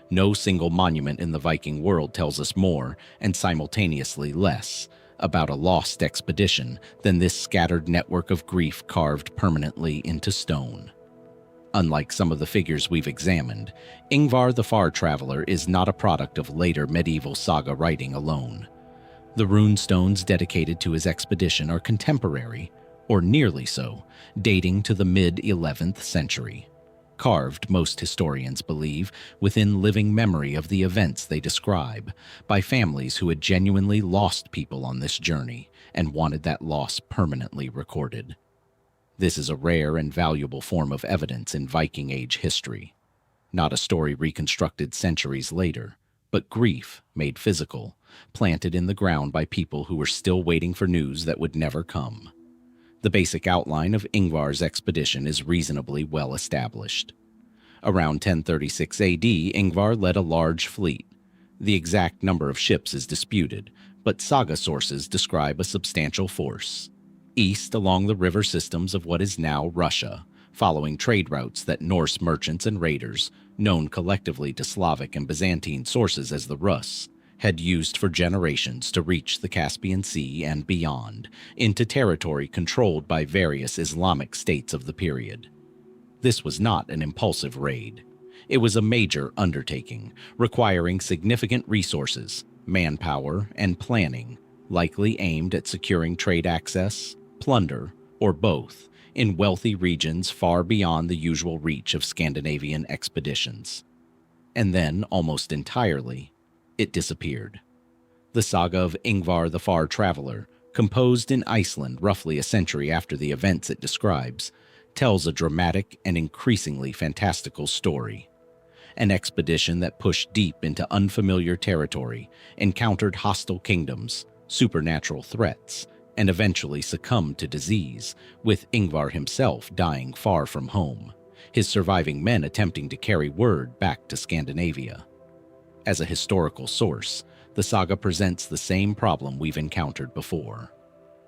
Speaker 1: No single monument in the Viking world tells us more, and simultaneously less, about a lost expedition than this scattered network of grief carved permanently into stone. Unlike some of the figures we've examined, Ingvar the Far Traveler is not a product of later medieval saga writing alone. The runestones dedicated to his expedition are contemporary, or nearly so, dating to the mid-11th century. Carved, most historians believe, within living memory of the events they describe, by families who had genuinely lost people on this journey and wanted that loss permanently recorded. This is a rare and valuable form of evidence in Viking Age history. Not a story reconstructed centuries later, but grief made physical, planted in the ground by people who were still waiting for news that would never come. The basic outline of Ingvar's expedition is reasonably well established. Around 1036 AD, Ingvar led a large fleet. The exact number of ships is disputed, but saga sources describe a substantial force. East along the river systems of what is now Russia, following trade routes that Norse merchants and raiders, known collectively to Slavic and Byzantine sources as the Rus, had used for generations to reach the Caspian Sea and beyond, into territory controlled by various Islamic states of the period. This was not an impulsive raid. It was a major undertaking, requiring significant resources, manpower, and planning, likely aimed at securing trade access, plunder, or both, in wealthy regions far beyond the usual reach of Scandinavian expeditions. And then, almost entirely, it disappeared. The saga of Ingvar the Far Traveler, composed in Iceland roughly a century after the events it describes, tells a dramatic and increasingly fantastical story. An expedition that pushed deep into unfamiliar territory, encountered hostile kingdoms, supernatural threats, and eventually succumbed to disease, with Ingvar himself dying far from home, his surviving men attempting to carry word back to Scandinavia. As a historical source, the saga presents the same problem we've encountered before.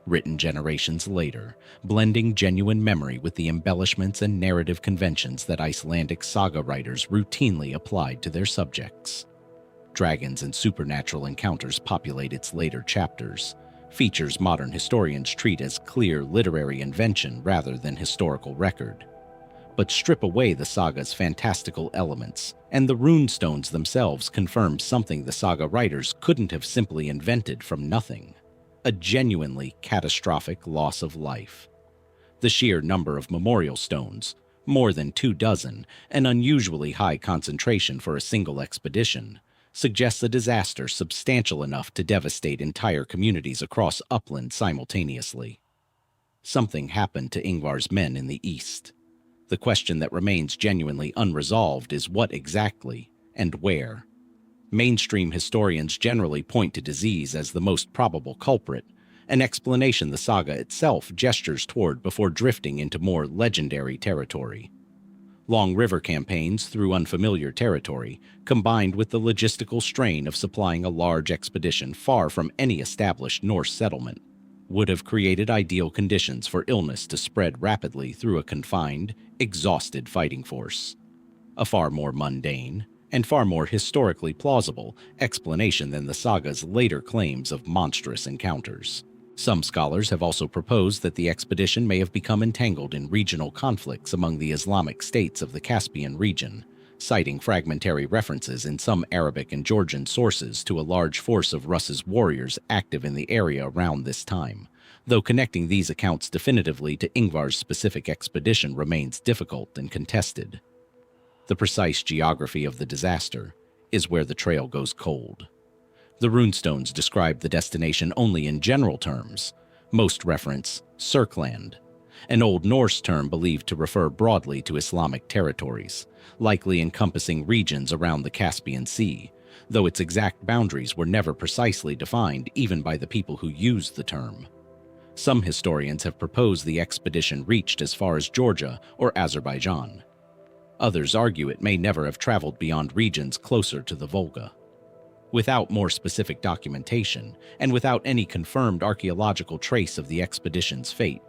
Speaker 1: Written generations later, blending genuine memory with the embellishments and narrative conventions that Icelandic saga writers routinely applied to their subjects. Dragons and supernatural encounters populate its later chapters, features modern historians treat as clear literary invention rather than historical record. But strip away the saga's fantastical elements, and the runestones themselves confirm something the saga writers couldn't have simply invented from nothing: a genuinely catastrophic loss of life. The sheer number of memorial stones, more than 24, an unusually high concentration for a single expedition, suggests a disaster substantial enough to devastate entire communities across upland simultaneously. Something happened to Ingvar's men in the east. The question that remains genuinely unresolved is what exactly, and where. Mainstream historians generally point to disease as the most probable culprit, an explanation the saga itself gestures toward before drifting into more legendary territory. Long river campaigns through unfamiliar territory, combined with the logistical strain of supplying a large expedition far from any established Norse settlement, would have created ideal conditions for illness to spread rapidly through a confined, exhausted fighting force. A far more mundane, and far more historically plausible explanation than the saga's later claims of monstrous encounters. Some scholars have also proposed that the expedition may have become entangled in regional conflicts among the Islamic states of the Caspian region, citing fragmentary references in some Arabic and Georgian sources to a large force of Rus's warriors active in the area around this time, though connecting these accounts definitively to Ingvar's specific expedition remains difficult and contested. The precise geography of the disaster is where the trail goes cold. The runestones describe the destination only in general terms. Most reference Sörkland, an Old Norse term believed to refer broadly to Islamic territories, likely encompassing regions around the Caspian Sea, though its exact boundaries were never precisely defined even by the people who used the term. Some historians have proposed the expedition reached as far as Georgia or Azerbaijan. Others argue it may never have traveled beyond regions closer to the Volga. Without more specific documentation, and without any confirmed archaeological trace of the expedition's fate,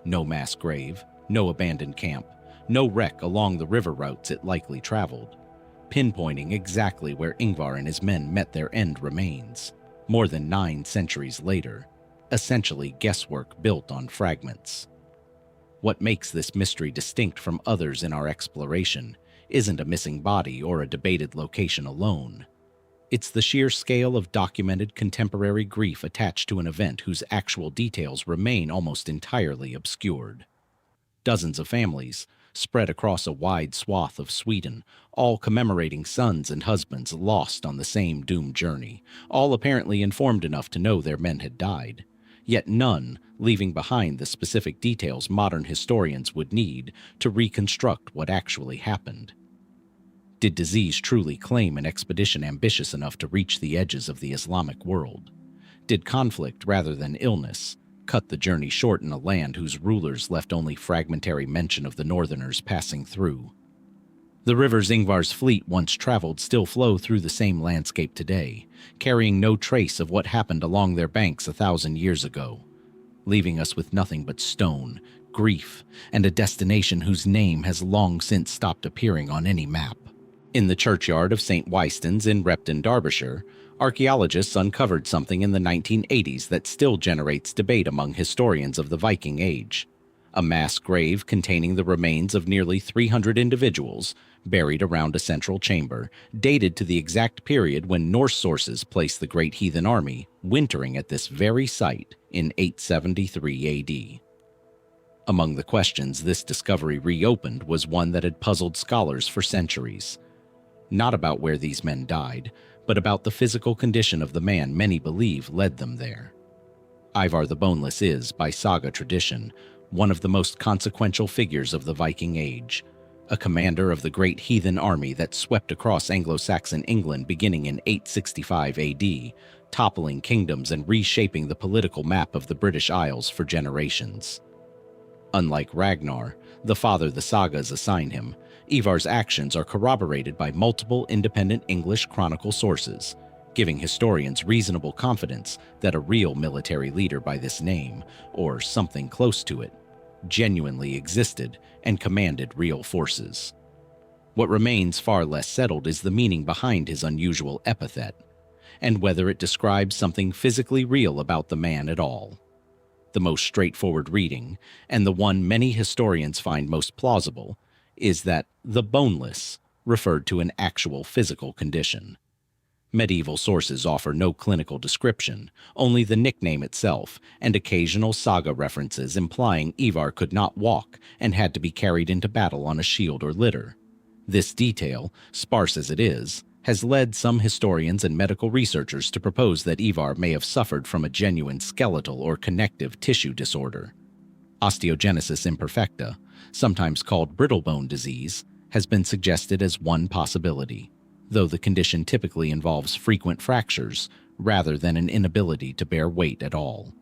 Speaker 1: no mass grave, no abandoned camp, no wreck along the river routes it likely traveled, pinpointing exactly where Ingvar and his men met their end remains, more than 9 centuries later, essentially guesswork built on fragments. What makes this mystery distinct from others in our exploration isn't a missing body or a debated location alone. It's the sheer scale of documented contemporary grief attached to an event whose actual details remain almost entirely obscured. Dozens of families, spread across a wide swath of Sweden, all commemorating sons and husbands lost on the same doomed journey, all apparently informed enough to know their men had died, yet none leaving behind the specific details modern historians would need to reconstruct what actually happened. Did disease truly claim an expedition ambitious enough to reach the edges of the Islamic world? Did conflict rather than illness cut the journey short in a land whose rulers left only fragmentary mention of the northerners passing through? The rivers Ingvar's fleet once traveled still flow through the same landscape today, carrying no trace of what happened along their banks 1,000 years ago, leaving us with nothing but stone, grief, and a destination whose name has long since stopped appearing on any map. In the churchyard of St. Weistons in Repton, Derbyshire, archaeologists uncovered something in the 1980s that still generates debate among historians of the Viking Age. A mass grave containing the remains of nearly 300 individuals, buried around a central chamber, dated to the exact period when Norse sources place the great heathen army wintering at this very site in 873 AD. Among the questions this discovery reopened was one that had puzzled scholars for centuries. Not about where these men died, but about the physical condition of the man many believe led them there. Ivar the Boneless is, by saga tradition, one of the most consequential figures of the Viking Age, a commander of the great heathen army that swept across Anglo-Saxon England beginning in 865 AD, toppling kingdoms and reshaping the political map of the British Isles for generations. Unlike Ragnar, the father the sagas assign him, Ivar's actions are corroborated by multiple independent English chronicle sources, giving historians reasonable confidence that a real military leader by this name, or something close to it, genuinely existed and commanded real forces. What remains far less settled is the meaning behind his unusual epithet, and whether it describes something physically real about the man at all. The most straightforward reading, and the one many historians find most plausible, is that the boneless referred to an actual physical condition. Medieval sources offer no clinical description, only the nickname itself, and occasional saga references implying Ivar could not walk and had to be carried into battle on a shield or litter. This detail, sparse as it is, has led some historians and medical researchers to propose that Ivar may have suffered from a genuine skeletal or connective tissue disorder. Osteogenesis imperfecta, sometimes called brittle bone disease, has been suggested as one possibility, though the condition typically involves frequent fractures rather than an inability to bear weight at all.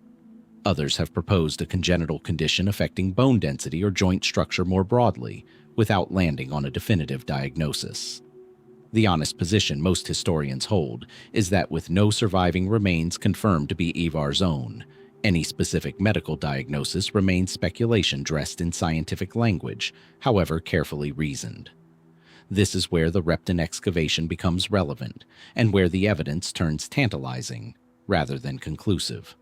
Speaker 1: Others have proposed a congenital condition affecting bone density or joint structure more broadly, without landing on a definitive diagnosis. The honest position most historians hold is that with no surviving remains confirmed to be Ivar's own, any specific medical diagnosis remains speculation dressed in scientific language, however carefully reasoned. This is where the Repton excavation becomes relevant, and where the evidence turns tantalizing, rather than conclusive.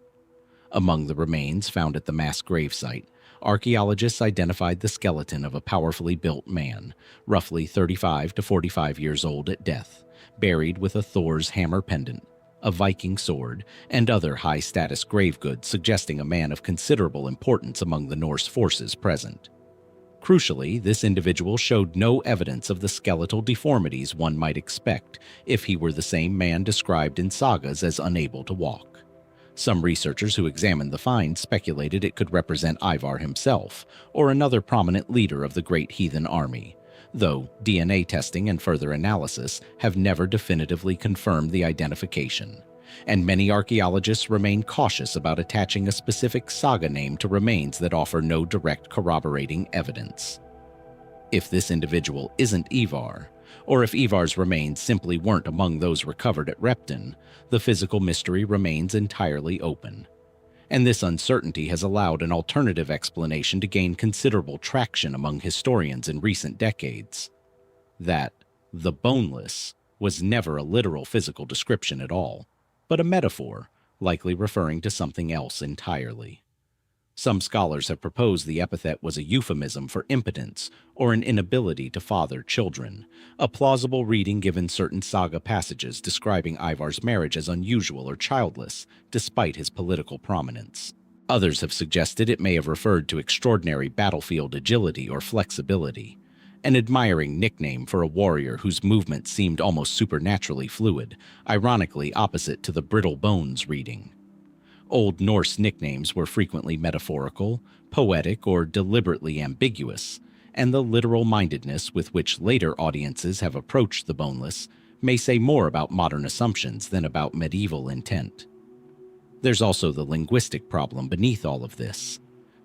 Speaker 1: Among the remains found at the mass gravesite, archaeologists identified the skeleton of a powerfully built man, roughly 35 to 45 years old at death, buried with a Thor's hammer pendant, a Viking sword, and other high-status grave goods suggesting a man of considerable importance among the Norse forces present. Crucially, this individual showed no evidence of the skeletal deformities one might expect if he were the same man described in sagas as unable to walk. Some researchers who examined the find speculated it could represent Ivar himself, or another prominent leader of the great heathen army, though DNA testing and further analysis have never definitively confirmed the identification, and many archaeologists remain cautious about attaching a specific saga name to remains that offer no direct corroborating evidence. If this individual isn't Ivar, or if Ivar's remains simply weren't among those recovered at Repton, the physical mystery remains entirely open. And this uncertainty has allowed an alternative explanation to gain considerable traction among historians in recent decades. That the boneless was never a literal physical description at all, but a metaphor, likely referring to something else entirely. Some scholars have proposed the epithet was a euphemism for impotence or an inability to father children, a plausible reading given certain saga passages describing Ivar's marriage as unusual or childless, despite his political prominence. Others have suggested it may have referred to extraordinary battlefield agility or flexibility, an admiring nickname for a warrior whose movements seemed almost supernaturally fluid, ironically opposite to the brittle bones reading. Old Norse nicknames were frequently metaphorical, poetic, or deliberately ambiguous, and the literal-mindedness with which later audiences have approached the Boneless may say more about modern assumptions than about medieval intent. There's also the linguistic problem beneath all of this.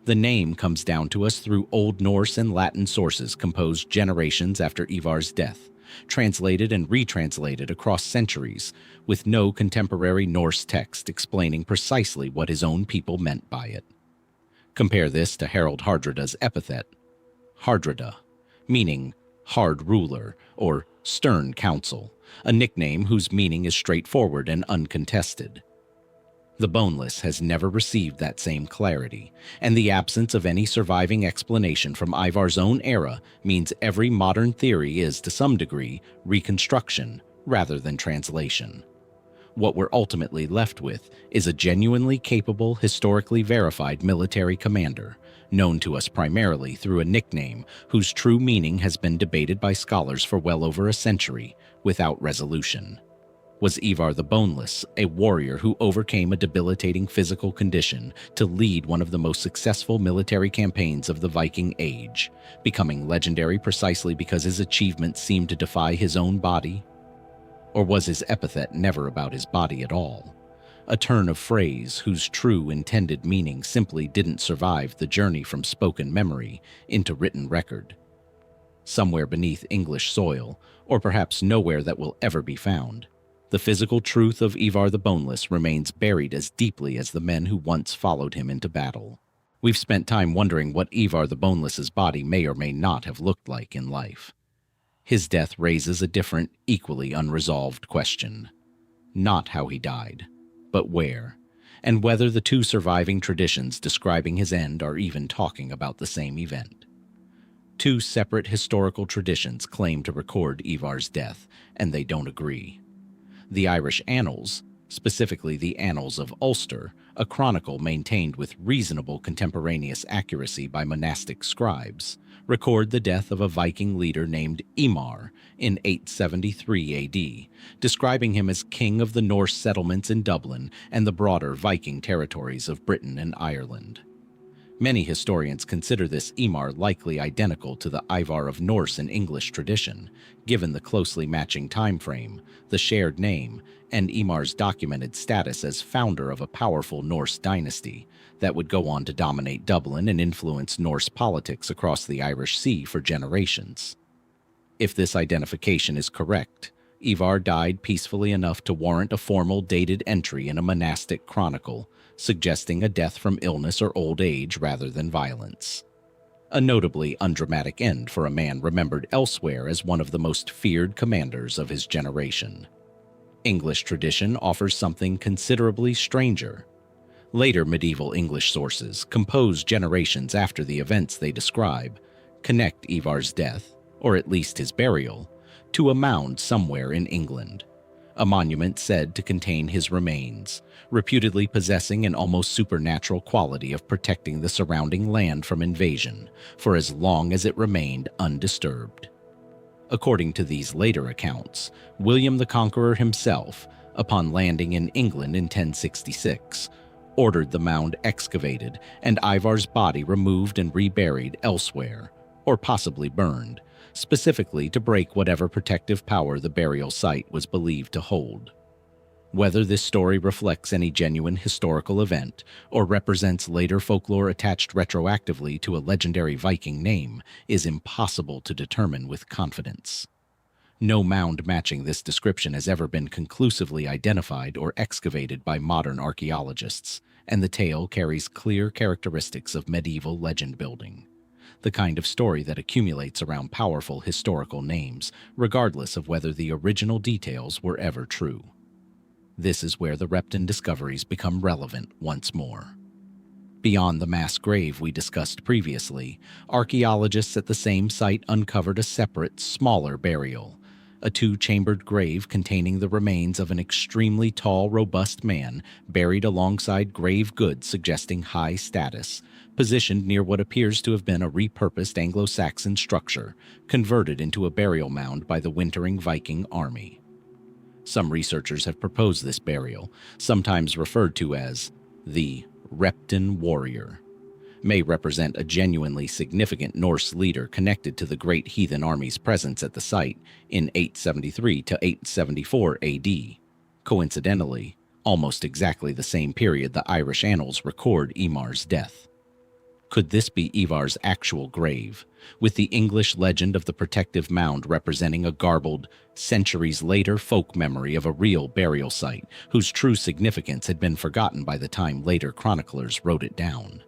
Speaker 1: The name comes down to us through Old Norse and Latin sources composed generations after Ivar's death, translated and retranslated across centuries, with no contemporary Norse text explaining precisely what his own people meant by it. Compare this to Harald Hardrada's epithet, Hardrada, meaning hard ruler or stern counsel, a nickname whose meaning is straightforward and uncontested. The Boneless has never received that same clarity, and the absence of any surviving explanation from Ivar's own era means every modern theory is, to some degree, reconstruction rather than translation. What we're ultimately left with is a genuinely capable, historically verified military commander, known to us primarily through a nickname whose true meaning has been debated by scholars for well over a century, without resolution. Was Ivar the Boneless a warrior who overcame a debilitating physical condition to lead one of the most successful military campaigns of the Viking Age, becoming legendary precisely because his achievements seemed to defy his own body? Or was his epithet never about his body at all? A turn of phrase whose true intended meaning simply didn't survive the journey from spoken memory into written record. Somewhere beneath English soil, or perhaps nowhere that will ever be found, the physical truth of Ivar the Boneless remains buried as deeply as the men who once followed him into battle. We've spent time wondering what Ivar the Boneless's body may or may not have looked like in life. His death raises a different, equally unresolved question. Not how he died, but where, and whether the two surviving traditions describing his end are even talking about the same event. Two separate historical traditions claim to record Ivar's death, and they don't agree. The Irish Annals, specifically the Annals of Ulster, a chronicle maintained with reasonable contemporaneous accuracy by monastic scribes, record the death of a Viking leader named Ingvar in 873 AD, describing him as king of the Norse settlements in Dublin and the broader Viking territories of Britain and Ireland. Many historians consider this Ingvar likely identical to the Ivar of Norse and English tradition, given the closely matching time frame, the shared name, and Ingvar's documented status as founder of a powerful Norse dynasty that would go on to dominate Dublin and influence Norse politics across the Irish Sea for generations. If this identification is correct, Ivar died peacefully enough to warrant a formal dated entry in a monastic chronicle, suggesting a death from illness or old age rather than violence. A notably undramatic end for a man remembered elsewhere as one of the most feared commanders of his generation. English tradition offers something considerably stranger. Later medieval English sources, composed generations after the events they describe, connect Ivar's death, or at least his burial, to a mound somewhere in England, a monument said to contain his remains, reputedly possessing an almost supernatural quality of protecting the surrounding land from invasion for as long as it remained undisturbed. According to these later accounts, William the Conqueror himself, upon landing in England in 1066, ordered the mound excavated and Ivar's body removed and reburied elsewhere, or possibly burned, specifically to break whatever protective power the burial site was believed to hold. Whether this story reflects any genuine historical event or represents later folklore attached retroactively to a legendary Viking name is impossible to determine with confidence. No mound matching this description has ever been conclusively identified or excavated by modern archaeologists, and the tale carries clear characteristics of medieval legend building, the kind of story that accumulates around powerful historical names, regardless of whether the original details were ever true. This is where the Repton discoveries become relevant once more. Beyond the mass grave we discussed previously, archaeologists at the same site uncovered a separate, smaller burial, a two-chambered grave containing the remains of an extremely tall, robust man buried alongside grave goods suggesting high status, positioned near what appears to have been a repurposed Anglo-Saxon structure, converted into a burial mound by the wintering Viking army. Some researchers have proposed this burial, sometimes referred to as the Repton warrior, may represent a genuinely significant Norse leader connected to the great heathen army's presence at the site in 873 to 874 AD. Coincidentally, almost exactly the same period the Irish annals record Imar's death. Could this be Ivar's actual grave, with the English legend of the protective mound representing a garbled, centuries-later folk memory of a real burial site whose true significance had been forgotten by the time later chroniclers wrote it down?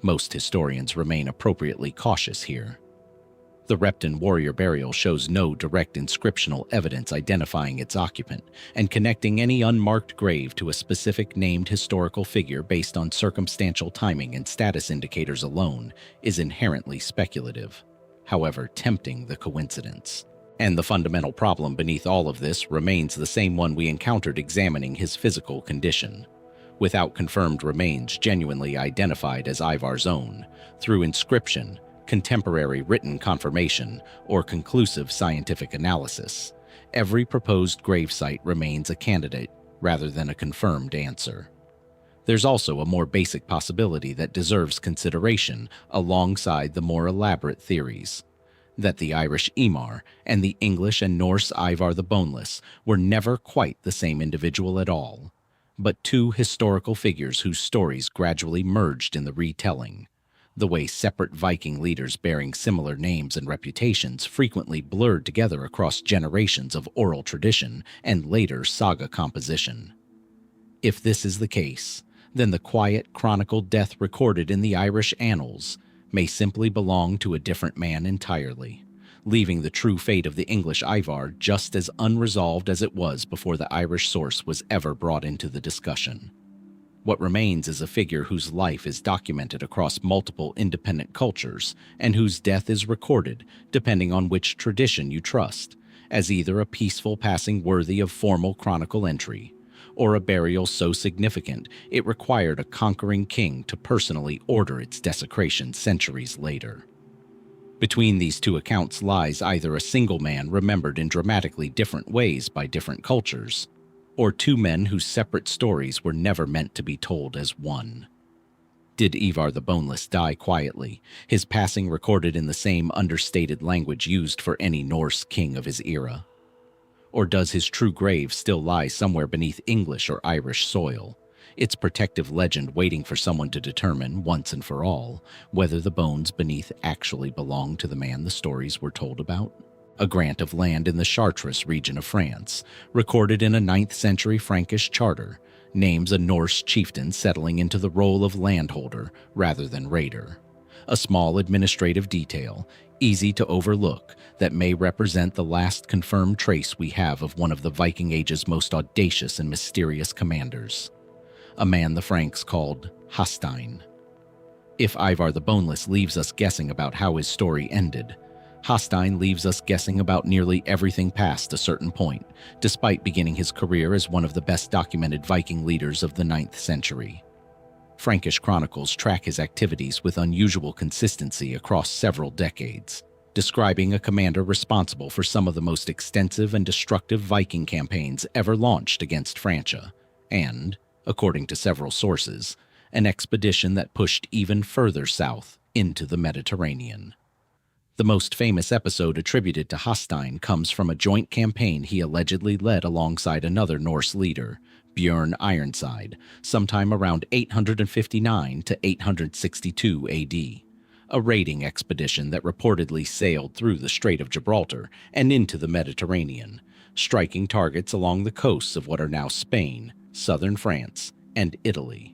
Speaker 1: Most historians remain appropriately cautious here. The Repton warrior burial shows no direct inscriptional evidence identifying its occupant, and connecting any unmarked grave to a specific named historical figure based on circumstantial timing and status indicators alone is inherently speculative, however tempting the coincidence. And the fundamental problem beneath all of this remains the same one we encountered examining his physical condition. Without confirmed remains genuinely identified as Ivar's own, through inscription, contemporary written confirmation, or conclusive scientific analysis, every proposed gravesite remains a candidate rather than a confirmed answer. There's also a more basic possibility that deserves consideration alongside the more elaborate theories: that the Irish Imar and the English and Norse Ivar the Boneless were never quite the same individual at all, but two historical figures whose stories gradually merged in the retelling, the way separate Viking leaders bearing similar names and reputations frequently blurred together across generations of oral tradition and later saga composition. If this is the case, then the quiet, chronicled death recorded in the Irish annals may simply belong to a different man entirely, leaving the true fate of the English Ivar just as unresolved as it was before the Irish source was ever brought into the discussion. What remains is a figure whose life is documented across multiple independent cultures and whose death is recorded, depending on which tradition you trust, as either a peaceful passing worthy of formal chronicle entry, or a burial so significant it required a conquering king to personally order its desecration centuries later. Between these two accounts lies either a single man remembered in dramatically different ways by different cultures, or two men whose separate stories were never meant to be told as one. Did Ivar the Boneless die quietly, his passing recorded in the same understated language used for any Norse king of his era? Or does his true grave still lie somewhere beneath English or Irish soil, its protective legend waiting for someone to determine, once and for all, whether the bones beneath actually belong to the man the stories were told about? A grant of land in the Chartres region of France, recorded in a 9th century Frankish charter, names a Norse chieftain settling into the role of landholder rather than raider. A small administrative detail, easy to overlook, that may represent the last confirmed trace we have of one of the Viking Age's most audacious and mysterious commanders, a man the Franks called Hastein. If Ivar the Boneless leaves us guessing about how his story ended, Hastein leaves us guessing about nearly everything past a certain point, despite beginning his career as one of the best documented Viking leaders of the 9th century. Frankish chronicles track his activities with unusual consistency across several decades, describing a commander responsible for some of the most extensive and destructive Viking campaigns ever launched against Francia, and, according to several sources, an expedition that pushed even further south into the Mediterranean. The most famous episode attributed to Hastein comes from a joint campaign he allegedly led alongside another Norse leader, Björn Ironside, sometime around 859 to 862 AD, a raiding expedition that reportedly sailed through the Strait of Gibraltar and into the Mediterranean, striking targets along the coasts of what are now Spain, southern France, and Italy.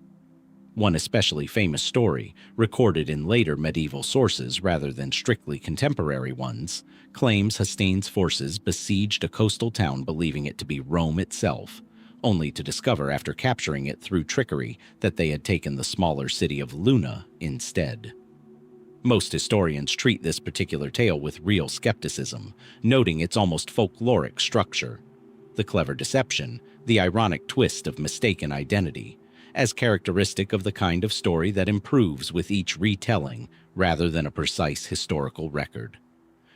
Speaker 1: One especially famous story, recorded in later medieval sources rather than strictly contemporary ones, claims Hastein's forces besieged a coastal town believing it to be Rome itself, only to discover after capturing it through trickery that they had taken the smaller city of Luna instead. Most historians treat this particular tale with real skepticism, noting its almost folkloric structure, the clever deception, the ironic twist of mistaken identity, as characteristic of the kind of story that improves with each retelling rather than a precise historical record.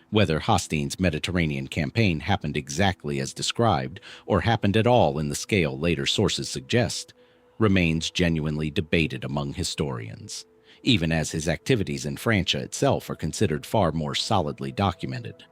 Speaker 1: Whether Hastein's Mediterranean campaign happened exactly as described or happened at all in the scale later sources suggest remains genuinely debated among historians, even as his activities in Francia itself are considered far more solidly documented.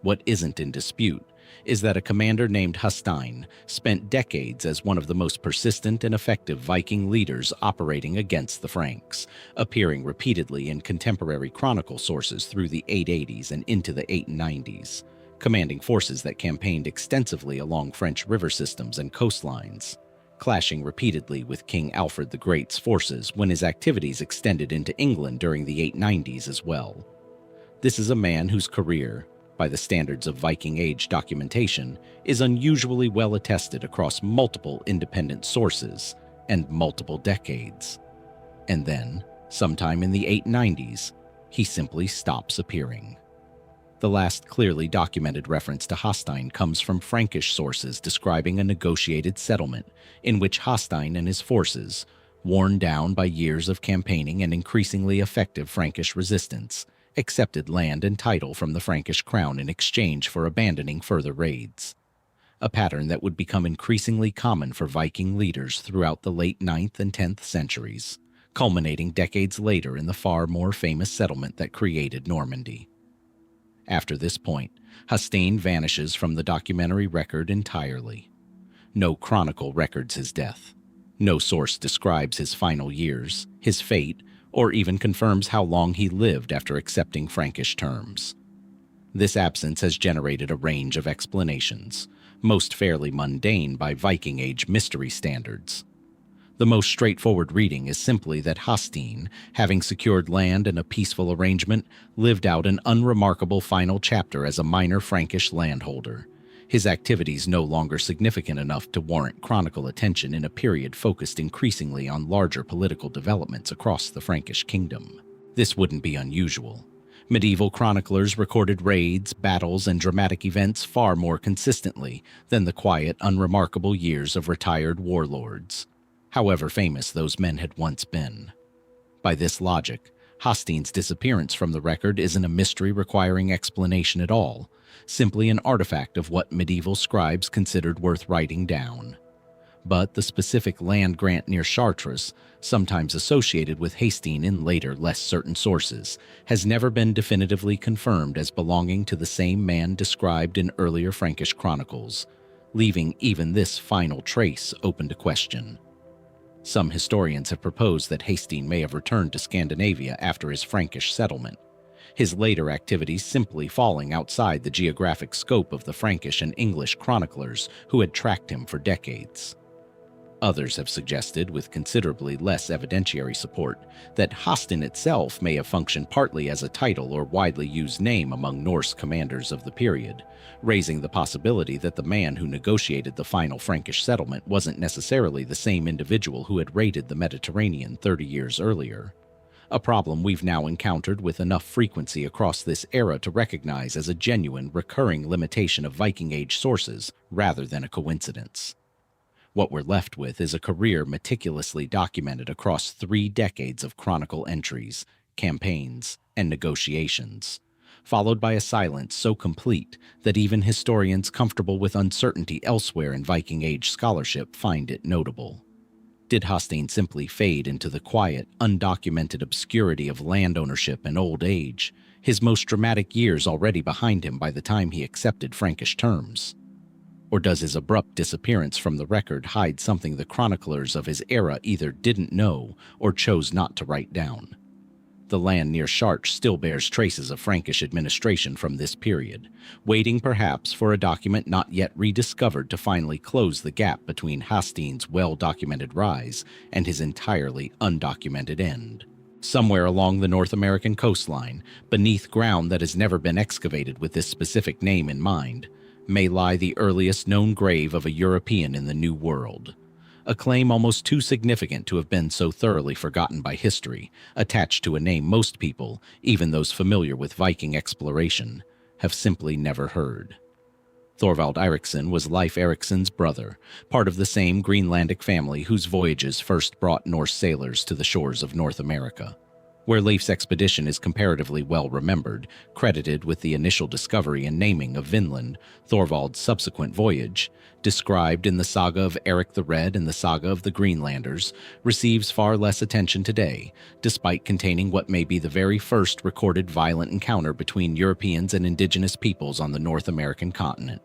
Speaker 1: What isn't in dispute is that a commander named Hastein spent decades as one of the most persistent and effective Viking leaders operating against the Franks, appearing repeatedly in contemporary chronicle sources through the 880s and into the 890s, commanding forces that campaigned extensively along French river systems and coastlines, clashing repeatedly with King Alfred the Great's forces when his activities extended into England during the 890s as well. This is a man whose career, by the standards of Viking Age documentation, is unusually well attested across multiple independent sources and multiple decades. And then, sometime in the 890s, he simply stops appearing. The last clearly documented reference to Hastein comes from Frankish sources describing a negotiated settlement in which Hastein and his forces, worn down by years of campaigning and increasingly effective Frankish resistance, accepted land and title from the Frankish crown in exchange for abandoning further raids, a pattern that would become increasingly common for Viking leaders throughout the late 9th and 10th centuries, culminating decades later in the far more famous settlement that created Normandy. After this point, Hastein vanishes from the documentary record entirely. No chronicle records his death. No source describes his final years, his fate, or even confirms how long he lived after accepting Frankish terms. This absence has generated a range of explanations, most fairly mundane by Viking Age mystery standards. The most straightforward reading is simply that Hastein, having secured land and a peaceful arrangement, lived out an unremarkable final chapter as a minor Frankish landholder, his activities no longer significant enough to warrant chronicle attention in a period focused increasingly on larger political developments across the Frankish kingdom. This wouldn't be unusual. Medieval chroniclers recorded raids, battles, and dramatic events far more consistently than the quiet, unremarkable years of retired warlords, however famous those men had once been. By this logic, Hastein's disappearance from the record isn't a mystery requiring explanation at all, simply an artifact of what medieval scribes considered worth writing down. But the specific land grant near Chartres, sometimes associated with Hastein in later, less certain sources, has never been definitively confirmed as belonging to the same man described in earlier Frankish chronicles, leaving even this final trace open to question. Some historians have proposed that Hastein may have returned to Scandinavia after his Frankish settlement, his later activities simply falling outside the geographic scope of the Frankish and English chroniclers who had tracked him for decades. Others have suggested, with considerably less evidentiary support, that Hastein itself may have functioned partly as a title or widely used name among Norse commanders of the period, raising the possibility that the man who negotiated the final Frankish settlement wasn't necessarily the same individual who had raided the Mediterranean 30 years earlier, a problem we've now encountered with enough frequency across this era to recognize as a genuine, recurring limitation of Viking Age sources rather than a coincidence. What we're left with is a career meticulously documented across 3 decades of chronicle entries, campaigns, and negotiations, followed by a silence so complete that even historians comfortable with uncertainty elsewhere in Viking Age scholarship find it notable. Did Hastein simply fade into the quiet, undocumented obscurity of land ownership and old age, his most dramatic years already behind him by the time he accepted Frankish terms? Or does his abrupt disappearance from the record hide something the chroniclers of his era either didn't know or chose not to write down? The land near Chartres still bears traces of Frankish administration from this period, waiting perhaps for a document not yet rediscovered to finally close the gap between Hastein's well-documented rise and his entirely undocumented end. Somewhere along the North American coastline, beneath ground that has never been excavated with this specific name in mind, may lie the earliest known grave of a European in the New World, a claim almost too significant to have been so thoroughly forgotten by history, attached to a name most people, even those familiar with Viking exploration, have simply never heard. Thorvald Eiriksson was Leif Eriksson's brother, part of the same Greenlandic family whose voyages first brought Norse sailors to the shores of North America. where Leif's expedition is comparatively well remembered, credited with the initial discovery and naming of Vinland, Thorvald's subsequent voyage, described in the saga of Eric the Red and the saga of the Greenlanders, receives far less attention today, despite containing what may be the very first recorded violent encounter between Europeans and indigenous peoples on the North American continent.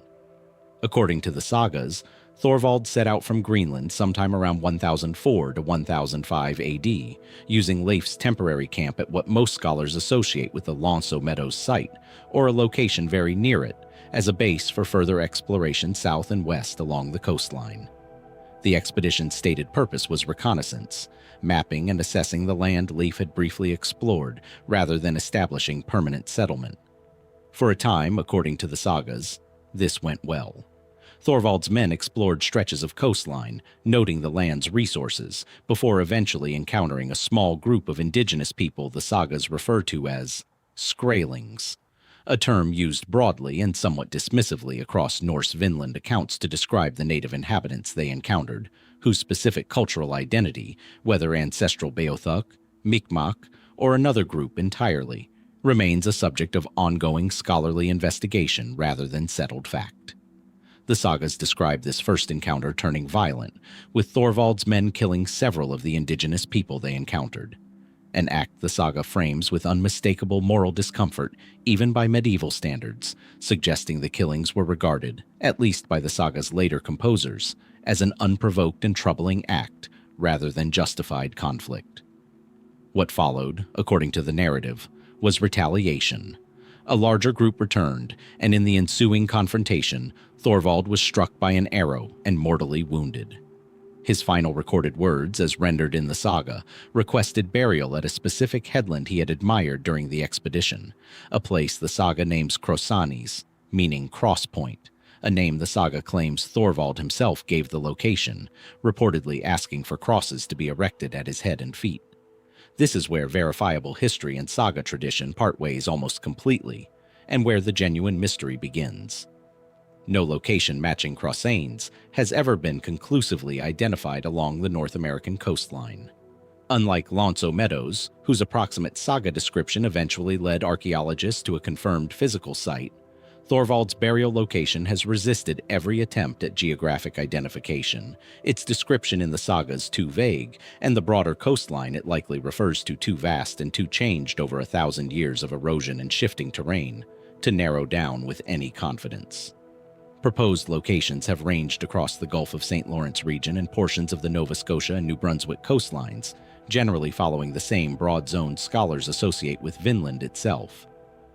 Speaker 1: According to the sagas, Thorvald set out from Greenland sometime around 1004 to 1005 AD, using Leif's temporary camp at what most scholars associate with the Lonso Meadows site, or a location very near it, as a base for further exploration south and west along the coastline. The expedition's stated purpose was reconnaissance, mapping and assessing the land Leif had briefly explored, rather than establishing permanent settlement. For a time, according to the sagas, this went well. Thorvald's men explored stretches of coastline, noting the land's resources, before eventually encountering a small group of indigenous people the sagas refer to as Skraelings, a term used broadly and somewhat dismissively across Norse Vinland accounts to describe the native inhabitants they encountered, whose specific cultural identity, whether ancestral Beothuk, Mi'kmaq, or another group entirely, remains a subject of ongoing scholarly investigation rather than settled fact. The sagas describe this first encounter turning violent, with Thorvald's men killing several of the indigenous people they encountered, an act the saga frames with unmistakable moral discomfort, even by medieval standards, suggesting the killings were regarded, at least by the saga's later composers, as an unprovoked and troubling act rather than justified conflict. What followed, according to the narrative, was retaliation. A larger group returned, and in the ensuing confrontation, Thorvald was struck by an arrow and mortally wounded. His final recorded words, as rendered in the saga, requested burial at a specific headland he had admired during the expedition, a place the saga names Krosanis, meaning cross point, a name the saga claims Thorvald himself gave the location, reportedly asking for crosses to be erected at his head and feet. This is where verifiable history and saga tradition part ways almost completely, and where the genuine mystery begins. No location matching Krosanes has ever been conclusively identified along the North American coastline. Unlike Lonso Meadows, whose approximate saga description eventually led archaeologists to a confirmed physical site, Thorvald's burial location has resisted every attempt at geographic identification, its description in the sagas too vague, and the broader coastline it likely refers to too vast and too changed over 1,000 years of erosion and shifting terrain, to narrow down with any confidence. Proposed locations have ranged across the Gulf of St. Lawrence region and portions of the Nova Scotia and New Brunswick coastlines, generally following the same broad zone scholars associate with Vinland itself.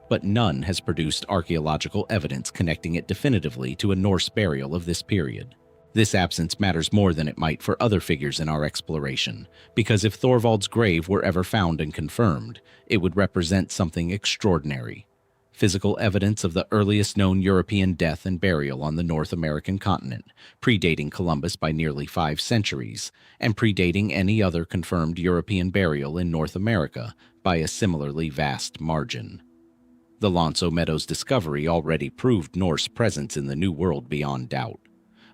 Speaker 1: But none has produced archaeological evidence connecting it definitively to a Norse burial of this period. This absence matters more than it might for other figures in our exploration, because if Thorvald's grave were ever found and confirmed, it would represent something extraordinary. Physical evidence of the earliest known European death and burial on the North American continent, predating Columbus by nearly 5 centuries, and predating any other confirmed European burial in North America by a similarly vast margin. The Lonso Meadows discovery already proved Norse presence in the New World beyond doubt.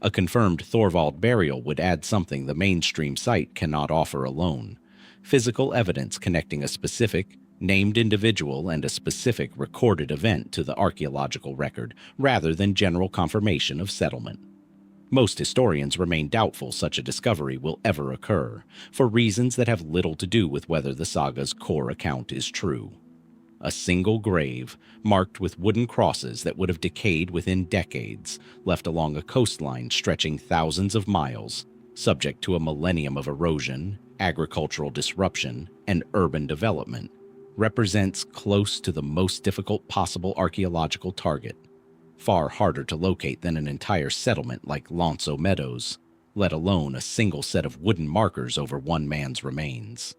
Speaker 1: A confirmed Thorvald burial would add something the mainstream site cannot offer alone: physical evidence connecting a specific, named individual and a specific recorded event to the archaeological record, rather than general confirmation of settlement. Most historians remain doubtful such a discovery will ever occur, for reasons that have little to do with whether the saga's core account is true. A single grave, marked with wooden crosses that would have decayed within decades, left along a coastline stretching thousands of miles, subject to a millennium of erosion, agricultural disruption, and urban development, represents close to the most difficult possible archaeological target, far harder to locate than an entire settlement like Lonso Meadows, let alone a single set of wooden markers over one man's remains.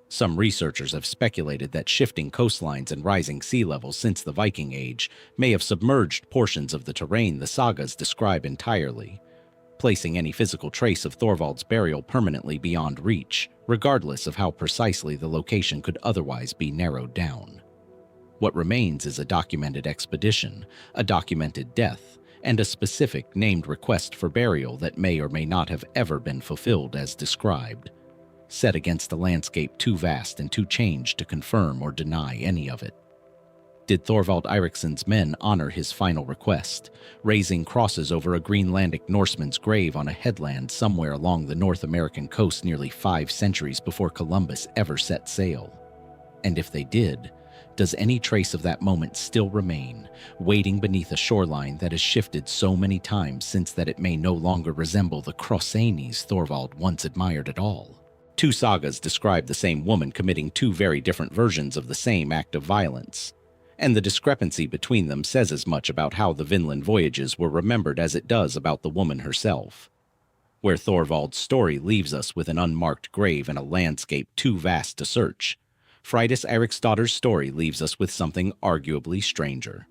Speaker 1: Some researchers have speculated that shifting coastlines and rising sea levels since the Viking Age may have submerged portions of the terrain the sagas describe entirely, placing any physical trace of Thorvald's burial permanently beyond reach, regardless of how precisely the location could otherwise be narrowed down. What remains is a documented expedition, a documented death, and a specific named request for burial that may or may not have ever been fulfilled as described. set against a landscape too vast and too changed to confirm or deny any of it. Did Thorvald Eiriksson's men honor his final request, raising crosses over a Greenlandic Norseman's grave on a headland somewhere along the North American coast nearly 5 centuries before Columbus ever set sail? And if they did, does any trace of that moment still remain, waiting beneath a shoreline that has shifted so many times since that it may no longer resemble the Crossanes Thorvald once admired at all? 2 sagas describe the same woman committing 2 very different versions of the same act of violence, and the discrepancy between them says as much about how the Vinland voyages were remembered as it does about the woman herself. Where Thorvald's story leaves us with an unmarked grave and a landscape too vast to search, Freydís Eiríksdóttir's story leaves us with something arguably stranger.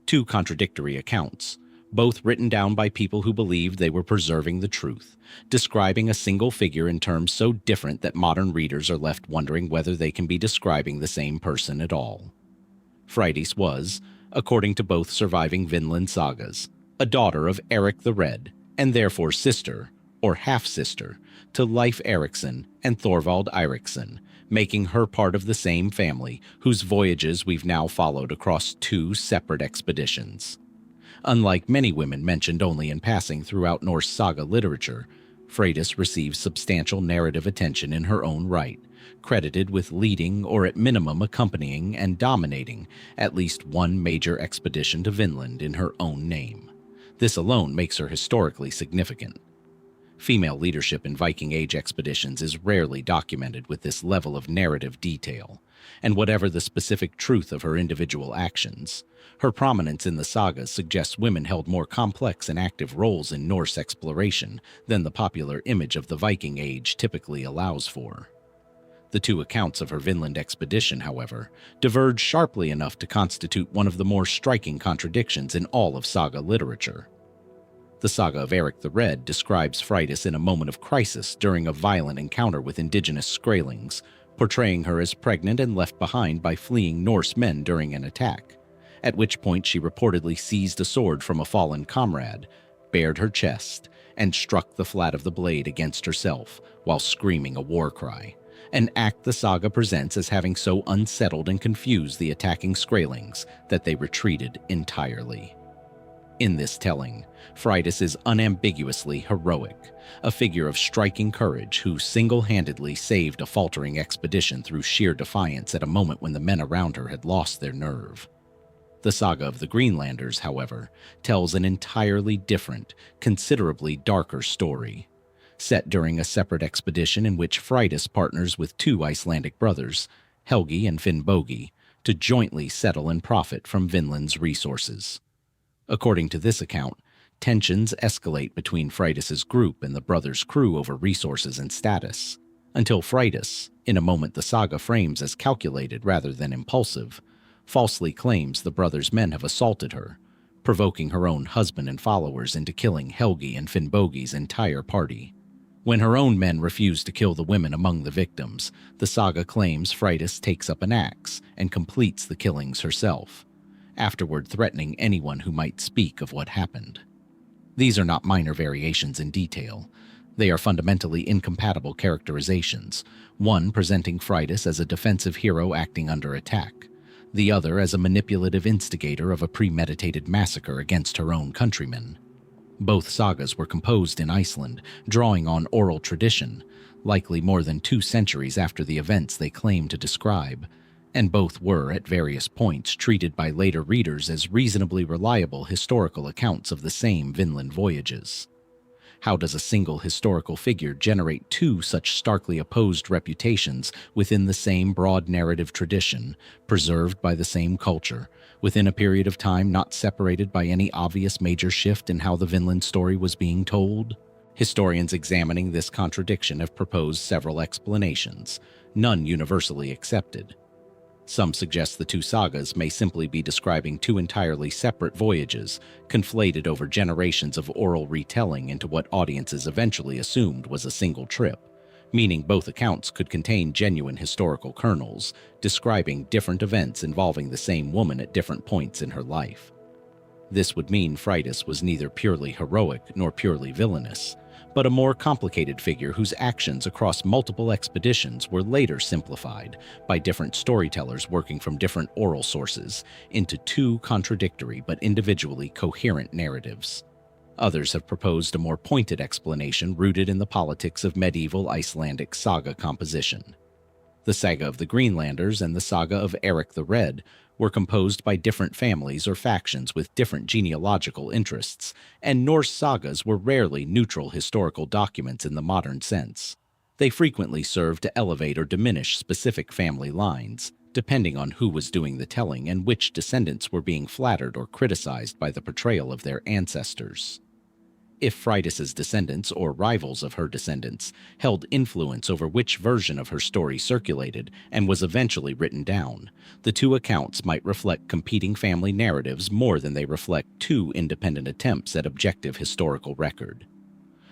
Speaker 1: 2 contradictory accounts, both written down by people who believed they were preserving the truth, describing a single figure in terms so different that modern readers are left wondering whether they can be describing the same person at all. Freydís was, according to both surviving Vinland sagas, a daughter of Eirik the Red, and therefore sister, or half-sister, to Leif Eiriksson and Thorvald Eiriksson, making her part of the same family whose voyages we've now followed across 2 separate expeditions. Unlike many women mentioned only in passing throughout Norse saga literature, Freydís receives substantial narrative attention in her own right, credited with leading or at minimum accompanying and dominating at least one major expedition to Vinland in her own name. This alone makes her historically significant. Female leadership in Viking Age expeditions is rarely documented with this level of narrative detail, and whatever the specific truth of her individual actions, her prominence in the sagas suggests women held more complex and active roles in Norse exploration than the popular image of the Viking Age typically allows for. The 2 accounts of her Vinland expedition, however, diverge sharply enough to constitute one of the more striking contradictions in all of saga literature. The saga of Eirik the Red describes Freydís in a moment of crisis during a violent encounter with indigenous Skrælings, portraying her as pregnant and left behind by fleeing Norse men during an attack, at which point she reportedly seized a sword from a fallen comrade, bared her chest, and struck the flat of the blade against herself while screaming a war cry, an act the saga presents as having so unsettled and confused the attacking Skrælings that they retreated entirely. In this telling, Freydís is unambiguously heroic, a figure of striking courage who single-handedly saved a faltering expedition through sheer defiance at a moment when the men around her had lost their nerve. The saga of the Greenlanders, however, tells an entirely different, considerably darker story. Set during a separate expedition in which Freydís partners with 2 Icelandic brothers, Helgi and Finnbogi, to jointly settle and profit from Vinland's resources. According to this account, tensions escalate between Freydís's group and the brothers' crew over resources and status, until Freydís, in a moment the saga frames as calculated rather than impulsive, falsely claims the brothers' men have assaulted her, provoking her own husband and followers into killing Helgi and Finnbogi's entire party. When her own men refuse to kill the women among the victims, the saga claims Freydís takes up an axe and completes the killings herself, afterward threatening anyone who might speak of what happened. These are not minor variations in detail. They are fundamentally incompatible characterizations, one presenting Freydís as a defensive hero acting under attack, the other as a manipulative instigator of a premeditated massacre against her own countrymen. Both sagas were composed in Iceland, drawing on oral tradition, likely more than 2 centuries after the events they claim to describe, and both were, at various points, treated by later readers as reasonably reliable historical accounts of the same Vinland voyages. How does a single historical figure generate 2 such starkly opposed reputations within the same broad narrative tradition, preserved by the same culture, within a period of time not separated by any obvious major shift in how the Vinland story was being told? Historians examining this contradiction have proposed several explanations, none universally accepted. Some suggest the 2 sagas may simply be describing 2 entirely separate voyages, conflated over generations of oral retelling into what audiences eventually assumed was a single trip, meaning both accounts could contain genuine historical kernels, describing different events involving the same woman at different points in her life. This would mean Freydís was neither purely heroic nor purely villainous, but a more complicated figure whose actions across multiple expeditions were later simplified by different storytellers working from different oral sources into two contradictory but individually coherent narratives. Others have proposed a more pointed explanation rooted in the politics of medieval Icelandic saga composition. The Saga of the Greenlanders and the Saga of Eirik the Red were composed by different families or factions with different genealogical interests, and Norse sagas were rarely neutral historical documents in the modern sense. They frequently served to elevate or diminish specific family lines, depending on who was doing the telling and which descendants were being flattered or criticized by the portrayal of their ancestors. If Freydís's descendants, or rivals of her descendants, held influence over which version of her story circulated and was eventually written down, the two accounts might reflect competing family narratives more than they reflect two independent attempts at objective historical record.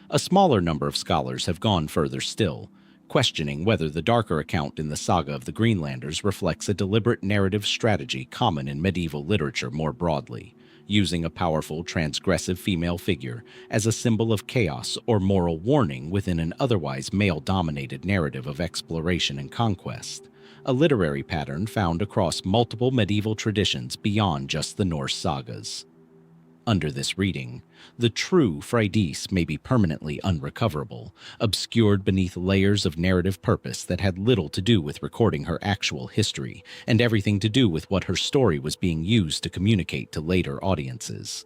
Speaker 1: A smaller number of scholars have gone further still, questioning whether the darker account in the Saga of the Greenlanders reflects a deliberate narrative strategy common in medieval literature more broadly, using a powerful, transgressive female figure as a symbol of chaos or moral warning within an otherwise male-dominated narrative of exploration and conquest, a literary pattern found across multiple medieval traditions beyond just the Norse sagas. Under this reading, the true Freydís may be permanently unrecoverable, obscured beneath layers of narrative purpose that had little to do with recording her actual history and everything to do with what her story was being used to communicate to later audiences.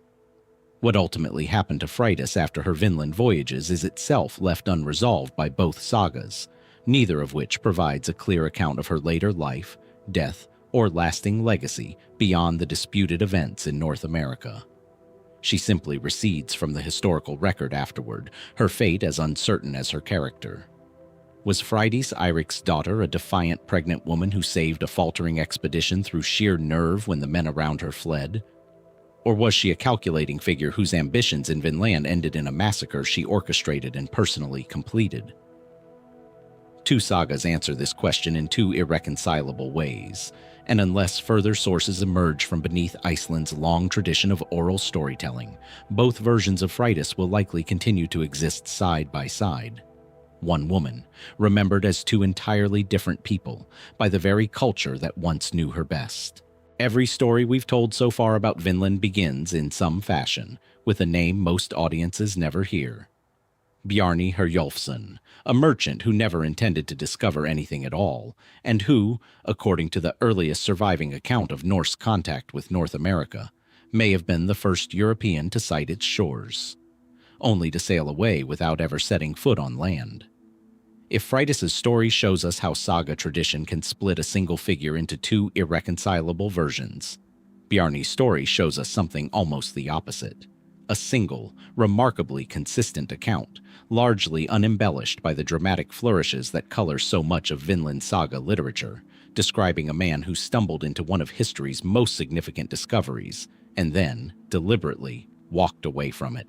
Speaker 1: What ultimately happened to Freydís after her Vinland voyages is itself left unresolved by both sagas, neither of which provides a clear account of her later life, death, or lasting legacy beyond the disputed events in North America. She simply recedes from the historical record afterward, her fate as uncertain as her character. Was Freydís Eiríksdóttir a defiant pregnant woman who saved a faltering expedition through sheer nerve when the men around her fled? Or was she a calculating figure whose ambitions in Vinland ended in a massacre she orchestrated and personally completed? Two sagas answer this question in two irreconcilable ways, and unless further sources emerge from beneath Iceland's long tradition of oral storytelling, both versions of Freydís will likely continue to exist side by side. One woman, remembered as two entirely different people by the very culture that once knew her best. Every story we've told so far about Vinland begins, in some fashion, with a name most audiences never hear. Bjarni Herjólfsson, a merchant who never intended to discover anything at all, and who, according to the earliest surviving account of Norse contact with North America, may have been the first European to sight its shores, only to sail away without ever setting foot on land. If Freydís's story shows us how saga tradition can split a single figure into two irreconcilable versions, Bjarni's story shows us something almost the opposite. A single, remarkably consistent account, largely unembellished by the dramatic flourishes that color so much of Vinland saga literature, describing a man who stumbled into one of history's most significant discoveries, and then, deliberately, walked away from it.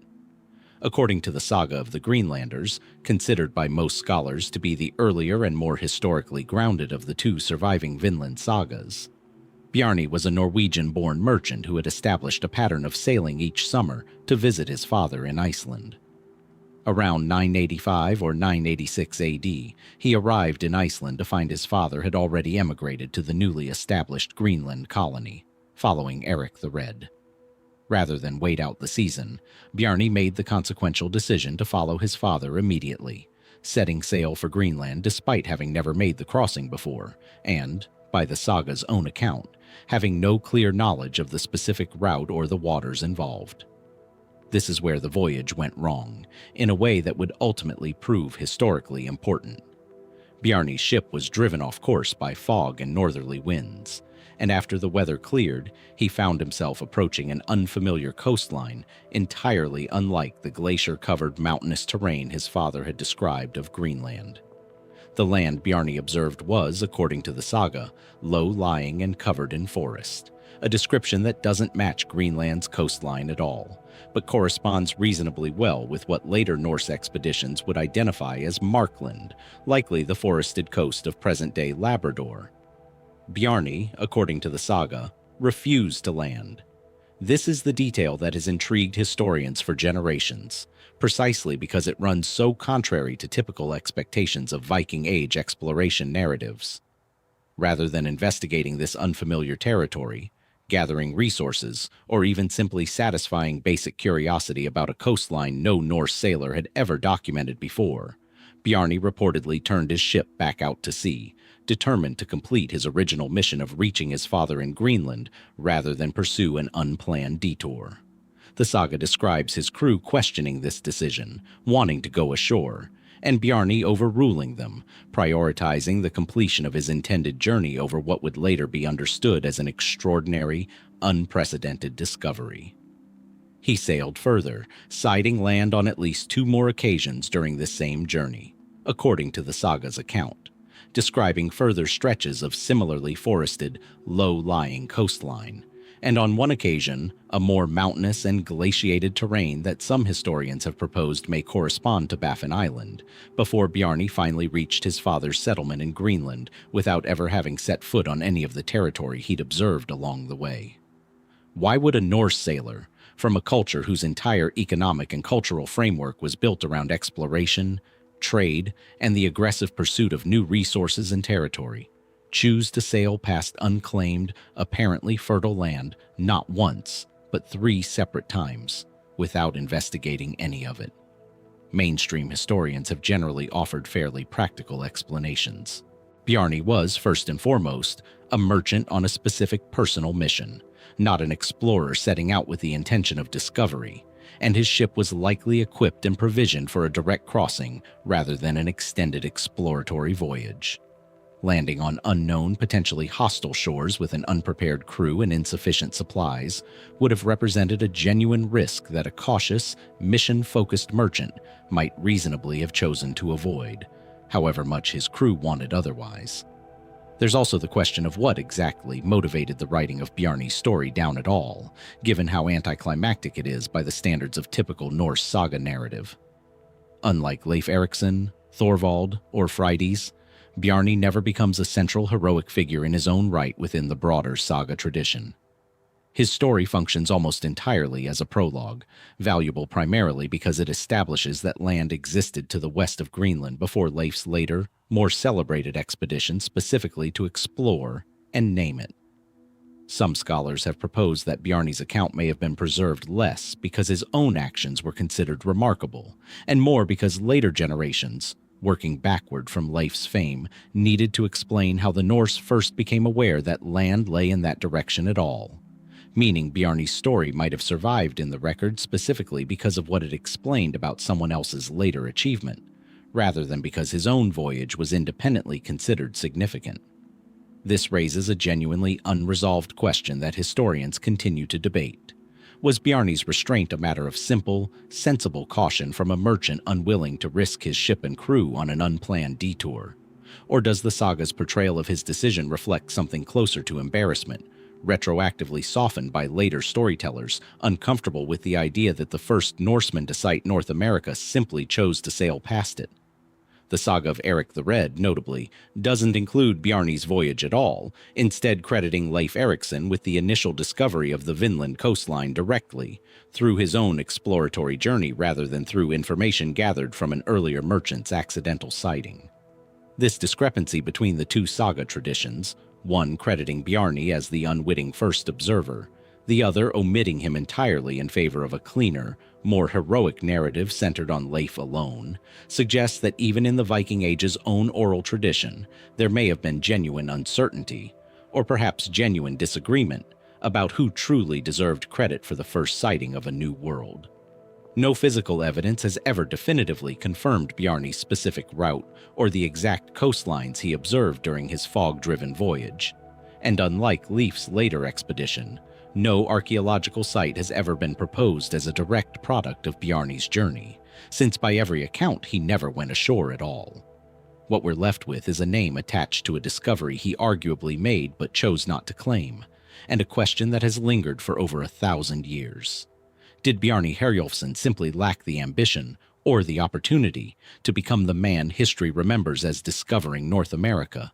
Speaker 1: According to the Saga of the Greenlanders, considered by most scholars to be the earlier and more historically grounded of the two surviving Vinland sagas, Bjarni was a Norwegian-born merchant who had established a pattern of sailing each summer to visit his father in Iceland. Around 985 or 986 AD, he arrived in Iceland to find his father had already emigrated to the newly established Greenland colony, following Eirik the Red. Rather than wait out the season, Bjarni made the consequential decision to follow his father immediately, setting sail for Greenland despite having never made the crossing before, and, by the saga's own account, having no clear knowledge of the specific route or the waters involved. This is where the voyage went wrong, in a way that would ultimately prove historically important. Bjarni's ship was driven off course by fog and northerly winds, and after the weather cleared, he found himself approaching an unfamiliar coastline entirely unlike the glacier-covered mountainous terrain his father had described of Greenland. The land Bjarni observed was, according to the saga, low-lying and covered in forest, a description that doesn't match Greenland's coastline at all, but corresponds reasonably well with what later Norse expeditions would identify as Markland, likely the forested coast of present-day Labrador. Bjarni, according to the saga, refused to land. This is the detail that has intrigued historians for generations, precisely because it runs so contrary to typical expectations of Viking Age exploration narratives. Rather than investigating this unfamiliar territory, gathering resources, or even simply satisfying basic curiosity about a coastline no Norse sailor had ever documented before, Bjarni reportedly turned his ship back out to sea, determined to complete his original mission of reaching his father in Greenland rather than pursue an unplanned detour. The saga describes his crew questioning this decision, wanting to go ashore, and Bjarni overruling them, prioritizing the completion of his intended journey over what would later be understood as an extraordinary, unprecedented discovery. He sailed further, sighting land on at least 2 more occasions during this same journey, according to the saga's account, describing further stretches of similarly forested, low-lying coastline, and on one occasion, a more mountainous and glaciated terrain that some historians have proposed may correspond to Baffin Island, before Bjarni finally reached his father's settlement in Greenland without ever having set foot on any of the territory he'd observed along the way. Why would a Norse sailor, from a culture whose entire economic and cultural framework was built around exploration, trade, and the aggressive pursuit of new resources and territory, choose to sail past unclaimed, apparently fertile land not once, but 3 separate times, without investigating any of it? Mainstream historians have generally offered fairly practical explanations. Bjarni was, first and foremost, a merchant on a specific personal mission, not an explorer setting out with the intention of discovery, and his ship was likely equipped and provisioned for a direct crossing rather than an extended exploratory voyage. Landing on unknown, potentially hostile shores with an unprepared crew and insufficient supplies would have represented a genuine risk that a cautious, mission-focused merchant might reasonably have chosen to avoid, however much his crew wanted otherwise. There's also the question of what exactly motivated the writing of Bjarni's story down at all, given how anticlimactic it is by the standards of typical Norse saga narrative. Unlike Leif Eiriksson, Thorvald, or Freydís, Bjarni never becomes a central heroic figure in his own right within the broader saga tradition. His story functions almost entirely as a prologue, valuable primarily because it establishes that land existed to the west of Greenland before Leif's later, more celebrated expedition specifically to explore and name it. Some scholars have proposed that Bjarni's account may have been preserved less because his own actions were considered remarkable, and more because later generations, working backward from Leif's fame, needed to explain how the Norse first became aware that land lay in that direction at all, meaning Bjarni's story might have survived in the record specifically because of what it explained about someone else's later achievement, rather than because his own voyage was independently considered significant. This raises a genuinely unresolved question that historians continue to debate. Was Bjarni's restraint a matter of simple, sensible caution from a merchant unwilling to risk his ship and crew on an unplanned detour? Or does the saga's portrayal of his decision reflect something closer to embarrassment, retroactively softened by later storytellers uncomfortable with the idea that the first Norseman to sight North America simply chose to sail past it? The saga of Eric the Red, notably, doesn't include Bjarni's voyage at all, instead crediting Leif Eriksson with the initial discovery of the Vinland coastline directly, through his own exploratory journey rather than through information gathered from an earlier merchant's accidental sighting. This discrepancy between the two saga traditions, one crediting Bjarni as the unwitting first observer, the other omitting him entirely in favor of a cleaner, more heroic narrative centered on Leif alone, suggests that even in the Viking Age's own oral tradition, there may have been genuine uncertainty, or perhaps genuine disagreement, about who truly deserved credit for the first sighting of a new world. No physical evidence has ever definitively confirmed Bjarni's specific route or the exact coastlines he observed during his fog-driven voyage, and unlike Leif's later expedition, no archaeological site has ever been proposed as a direct product of Bjarni's journey, since by every account he never went ashore at all. What we're left with is a name attached to a discovery he arguably made but chose not to claim, and a question that has lingered for over 1,000 years. Did Bjarni Herjólfsson simply lack the ambition or the opportunity to become the man history remembers as discovering North America?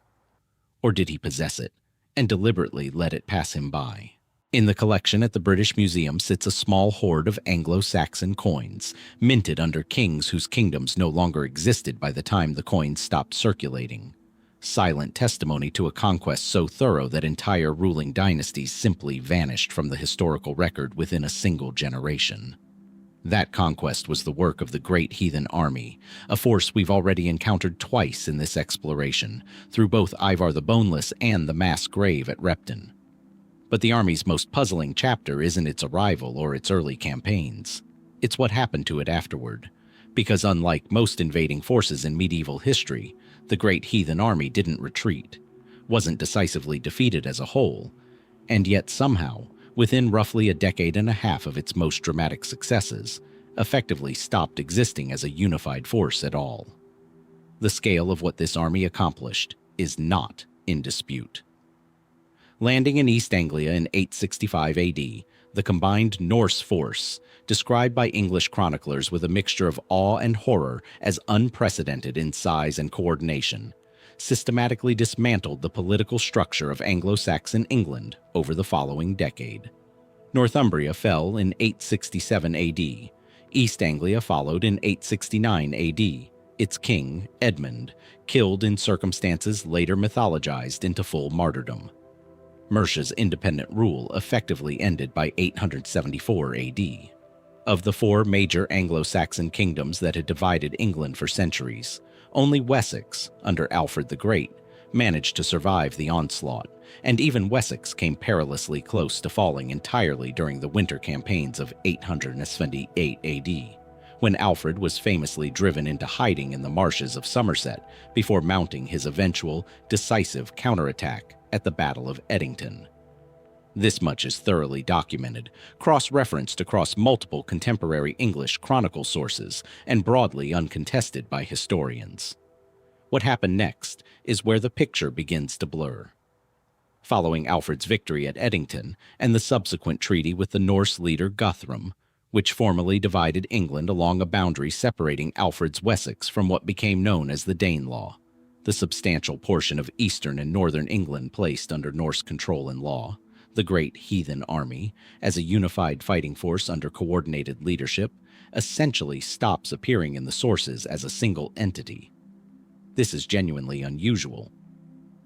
Speaker 1: Or did he possess it and deliberately let it pass him by? In the collection at the British Museum sits a small hoard of Anglo-Saxon coins, minted under kings whose kingdoms no longer existed by the time the coins stopped circulating. Silent testimony to a conquest so thorough that entire ruling dynasties simply vanished from the historical record within a single generation. That conquest was the work of the great heathen army, a force we've already encountered twice in this exploration, through both Ivar the Boneless and the mass grave at Repton. But the army's most puzzling chapter isn't its arrival or its early campaigns. It's what happened to it afterward. Because unlike most invading forces in medieval history, the great heathen army didn't retreat, wasn't decisively defeated as a whole, and yet somehow, within roughly a decade and a half of its most dramatic successes, effectively stopped existing as a unified force at all. The scale of what this army accomplished is not in dispute. Landing in East Anglia in 865 AD, the combined Norse force, described by English chroniclers with a mixture of awe and horror as unprecedented in size and coordination, systematically dismantled the political structure of Anglo-Saxon England over the following decade. Northumbria fell in 867 AD. East Anglia followed in 869 AD. Its king, Edmund, killed in circumstances later mythologized into full martyrdom. Mercia's independent rule effectively ended by 874 AD. Of the four major Anglo-Saxon kingdoms that had divided England for centuries, only Wessex, under Alfred the Great, managed to survive the onslaught, and even Wessex came perilously close to falling entirely during the winter campaigns of 878 AD, when Alfred was famously driven into hiding in the marshes of Somerset before mounting his eventual, decisive counterattack at the Battle of Edington. This much is thoroughly documented, cross-referenced across multiple contemporary English chronicle sources, and broadly uncontested by historians. What happened next is where the picture begins to blur. Following Alfred's victory at Edington and the subsequent treaty with the Norse leader Guthrum, which formally divided England along a boundary separating Alfred's Wessex from what became known as the Danelaw, the substantial portion of eastern and northern England placed under Norse control and law, the great heathen army, as a unified fighting force under coordinated leadership, essentially stops appearing in the sources as a single entity. This is genuinely unusual.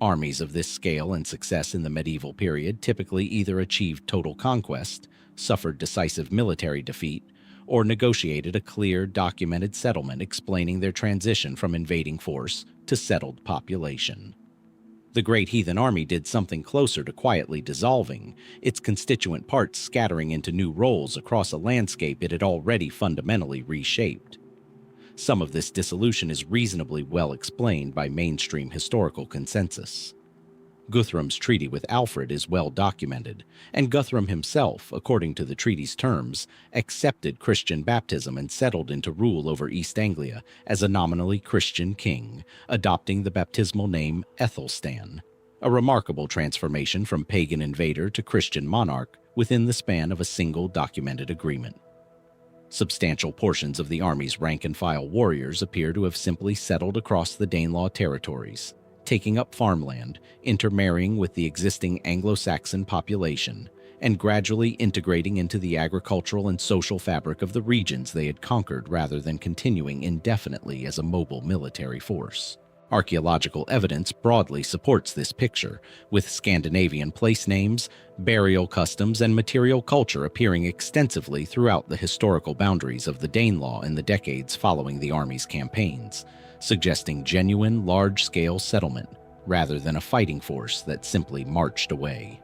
Speaker 1: Armies of this scale and success in the medieval period typically either achieved total conquest, suffered decisive military defeat, or negotiated a clear, documented settlement explaining their transition from invading force to settled population. The great heathen army did something closer to quietly dissolving, its constituent parts scattering into new roles across a landscape it had already fundamentally reshaped. Some of this dissolution is reasonably well explained by mainstream historical consensus. Guthrum's treaty with Alfred is well documented, and Guthrum himself, according to the treaty's terms, accepted Christian baptism and settled into rule over East Anglia as a nominally Christian king, adopting the baptismal name Ethelstan, a remarkable transformation from pagan invader to Christian monarch within the span of a single documented agreement. Substantial portions of the army's rank-and-file warriors appear to have simply settled across the Danelaw territories, taking up farmland, intermarrying with the existing Anglo-Saxon population, and gradually integrating into the agricultural and social fabric of the regions they had conquered rather than continuing indefinitely as a mobile military force. Archaeological evidence broadly supports this picture, with Scandinavian place names, burial customs, and material culture appearing extensively throughout the historical boundaries of the Danelaw in the decades following the army's campaigns, suggesting genuine large-scale settlement rather than a fighting force that simply marched away.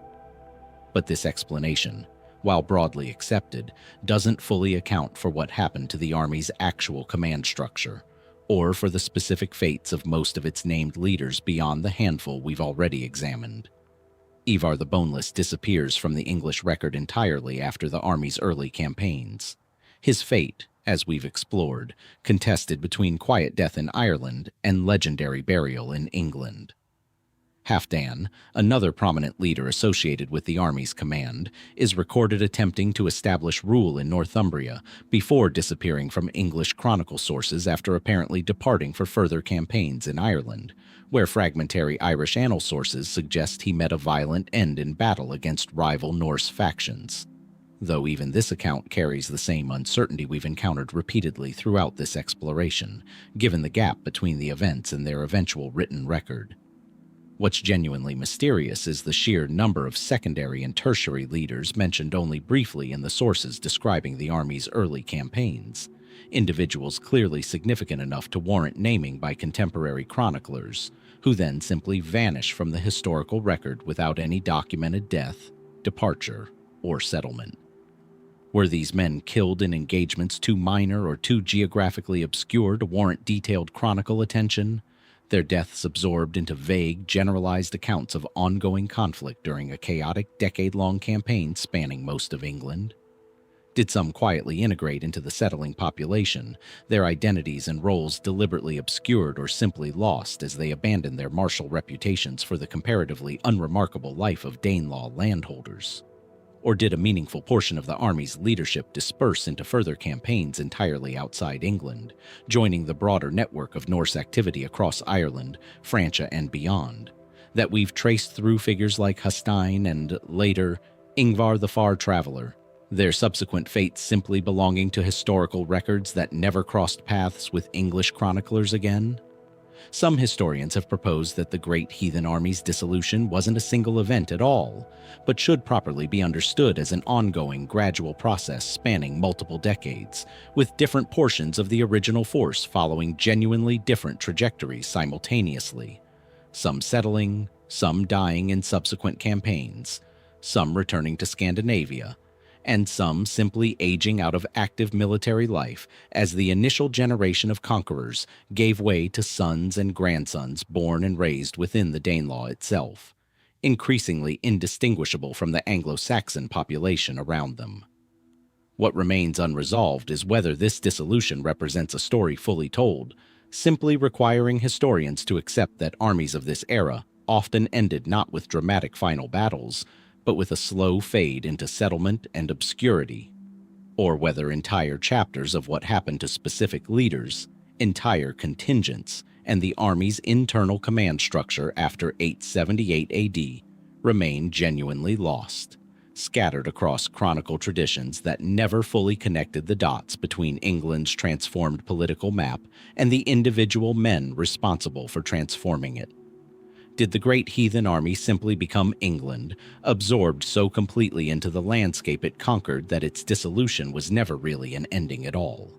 Speaker 1: But this explanation, while broadly accepted, doesn't fully account for what happened to the army's actual command structure, or for the specific fates of most of its named leaders beyond the handful we've already examined. Ivar the Boneless disappears from the English record entirely after the army's early campaigns. His fate, as we've explored, contested between quiet death in Ireland and legendary burial in England. Halfdan, another prominent leader associated with the army's command, is recorded attempting to establish rule in Northumbria before disappearing from English chronicle sources after apparently departing for further campaigns in Ireland, where fragmentary Irish annal sources suggest he met a violent end in battle against rival Norse factions. Though even this account carries the same uncertainty we've encountered repeatedly throughout this exploration, given the gap between the events and their eventual written record. What's genuinely mysterious is the sheer number of secondary and tertiary leaders mentioned only briefly in the sources describing the army's early campaigns, individuals clearly significant enough to warrant naming by contemporary chroniclers, who then simply vanish from the historical record without any documented death, departure, or settlement. Were these men killed in engagements too minor or too geographically obscure to warrant detailed chronicle attention? Their deaths absorbed into vague, generalized accounts of ongoing conflict during a chaotic, decade-long campaign spanning most of England? Did some quietly integrate into the settling population, their identities and roles deliberately obscured or simply lost as they abandoned their martial reputations for the comparatively unremarkable life of Danelaw landholders? Or did a meaningful portion of the army's leadership disperse into further campaigns entirely outside England, joining the broader network of Norse activity across Ireland, Francia, and beyond, that we've traced through figures like Hastein and, later, Ingvar the Far Traveler, their subsequent fates simply belonging to historical records that never crossed paths with English chroniclers again? Some historians have proposed that the Great Heathen Army's dissolution wasn't a single event at all, but should properly be understood as an ongoing, gradual process spanning multiple decades, with different portions of the original force following genuinely different trajectories simultaneously. Some settling, some dying in subsequent campaigns, some returning to Scandinavia, and some simply aging out of active military life as the initial generation of conquerors gave way to sons and grandsons born and raised within the Danelaw itself, increasingly indistinguishable from the Anglo-Saxon population around them. What remains unresolved is whether this dissolution represents a story fully told, simply requiring historians to accept that armies of this era often ended not with dramatic final battles, but with a slow fade into settlement and obscurity, or whether entire chapters of what happened to specific leaders, entire contingents, and the army's internal command structure after 878 AD remain genuinely lost, scattered across chronicle traditions that never fully connected the dots between England's transformed political map and the individual men responsible for transforming it. Did the Great Heathen Army simply become England, absorbed so completely into the landscape it conquered that its dissolution was never really an ending at all,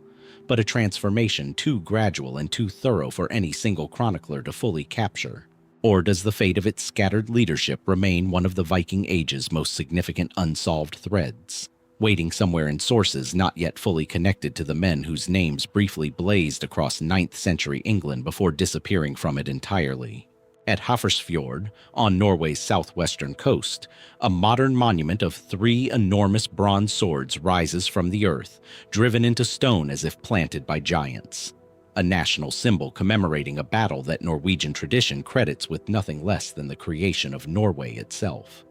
Speaker 1: but a transformation too gradual and too thorough for any single chronicler to fully capture? Or does the fate of its scattered leadership remain one of the Viking Age's most significant unsolved threads, waiting somewhere in sources not yet fully connected to the men whose names briefly blazed across 9th century England before disappearing from it entirely? At Hafrsfjord, on Norway's southwestern coast, a modern monument of 3 enormous bronze swords rises from the earth, driven into stone as if planted by giants. A national symbol commemorating a battle that Norwegian tradition credits with nothing less than the creation of Norway itself.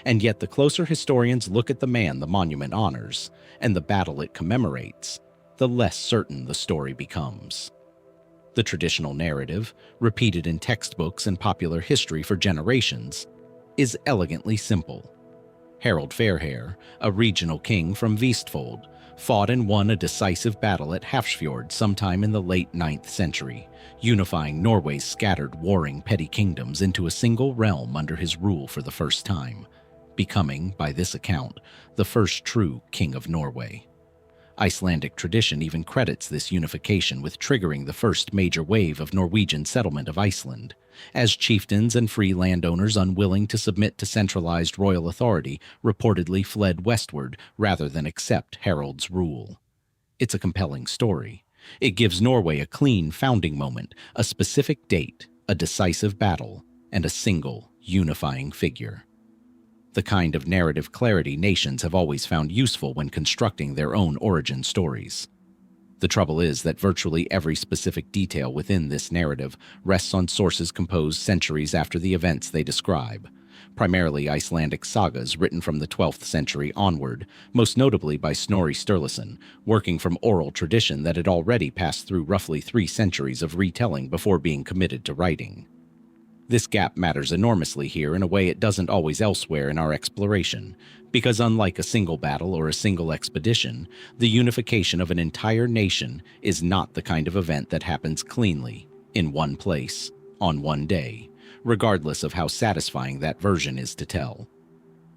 Speaker 1: And yet the closer historians look at the man the monument honors, and the battle it commemorates, the less certain the story becomes. The traditional narrative, repeated in textbooks and popular history for generations, is elegantly simple. Harald Fairhair, a regional king from Vestfold, fought and won a decisive battle at Hafrsfjord sometime in the late 9th century, unifying Norway's scattered warring petty kingdoms into a single realm under his rule for the first time, becoming, by this account, the first true king of Norway. Icelandic tradition even credits this unification with triggering the first major wave of Norwegian settlement of Iceland, as chieftains and free landowners unwilling to submit to centralized royal authority reportedly fled westward rather than accept Harald's rule. It's a compelling story. It gives Norway a clean founding moment, a specific date, a decisive battle, and a single unifying figure. The kind of narrative clarity nations have always found useful when constructing their own origin stories. The trouble is that virtually every specific detail within this narrative rests on sources composed centuries after the events they describe, primarily Icelandic sagas written from the 12th century onward, most notably by Snorri Sturluson, working from oral tradition that had already passed through roughly 3 centuries of retelling before being committed to writing. This gap matters enormously here in a way it doesn't always elsewhere in our exploration, because unlike a single battle or a single expedition, the unification of an entire nation is not the kind of event that happens cleanly, in one place, on one day, regardless of how satisfying that version is to tell.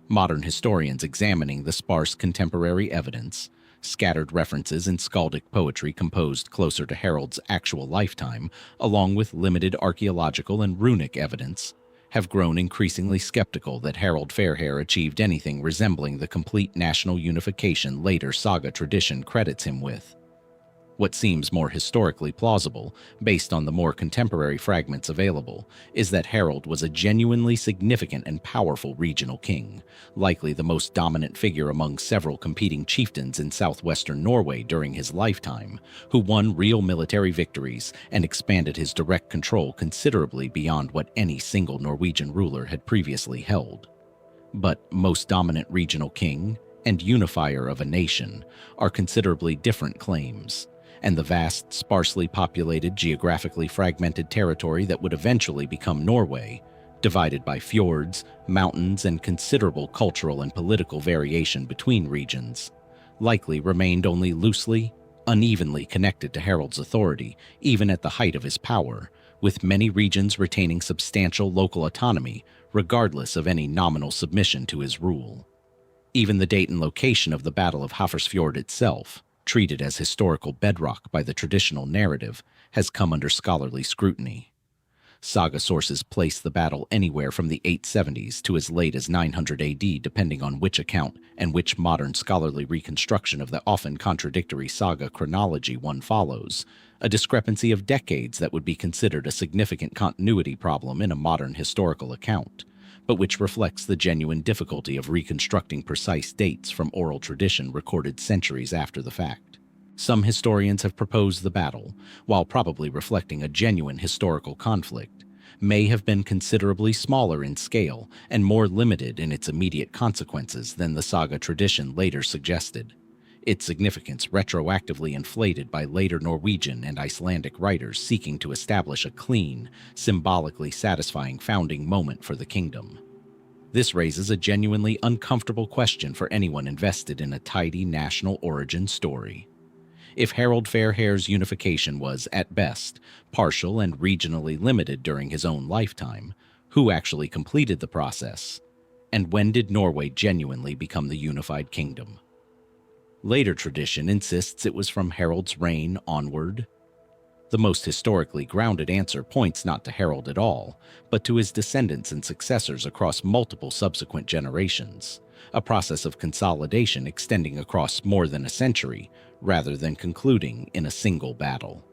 Speaker 1: Modern historians examining the sparse contemporary evidence, scattered references in skaldic poetry composed closer to Harald's actual lifetime, along with limited archaeological and runic evidence, have grown increasingly skeptical that Harald Fairhair achieved anything resembling the complete national unification later saga tradition credits him with. What seems more historically plausible, based on the more contemporary fragments available, is that Harald was a genuinely significant and powerful regional king, likely the most dominant figure among several competing chieftains in southwestern Norway during his lifetime, who won real military victories and expanded his direct control considerably beyond what any single Norwegian ruler had previously held. But most dominant regional king and unifier of a nation are considerably different claims, and the vast, sparsely populated, geographically fragmented territory that would eventually become Norway, divided by fjords, mountains, and considerable cultural and political variation between regions, likely remained only loosely, unevenly connected to Harald's authority, even at the height of his power, with many regions retaining substantial local autonomy, regardless of any nominal submission to his rule. Even the date and location of the Battle of Hafrsfjord itself, treated as historical bedrock by the traditional narrative, has come under scholarly scrutiny. Saga sources place the battle anywhere from the 870s to as late as 900 AD, depending on which account and which modern scholarly reconstruction of the often contradictory saga chronology one follows, a discrepancy of decades that would be considered a significant continuity problem in a modern historical account, but which reflects the genuine difficulty of reconstructing precise dates from oral tradition recorded centuries after the fact. Some historians have proposed the battle, while probably reflecting a genuine historical conflict, may have been considerably smaller in scale and more limited in its immediate consequences than the saga tradition later suggested, its significance retroactively inflated by later Norwegian and Icelandic writers seeking to establish a clean, symbolically satisfying founding moment for the kingdom. This raises a genuinely uncomfortable question for anyone invested in a tidy national origin story. If Harald Fairhair's unification was, at best, partial and regionally limited during his own lifetime, who actually completed the process? And when did Norway genuinely become the unified kingdom? Later tradition insists it was from Harald's reign onward. The most historically grounded answer points not to Harald at all, but to his descendants and successors across multiple subsequent generations, a process of consolidation extending across more than a century, rather than concluding in a single battle.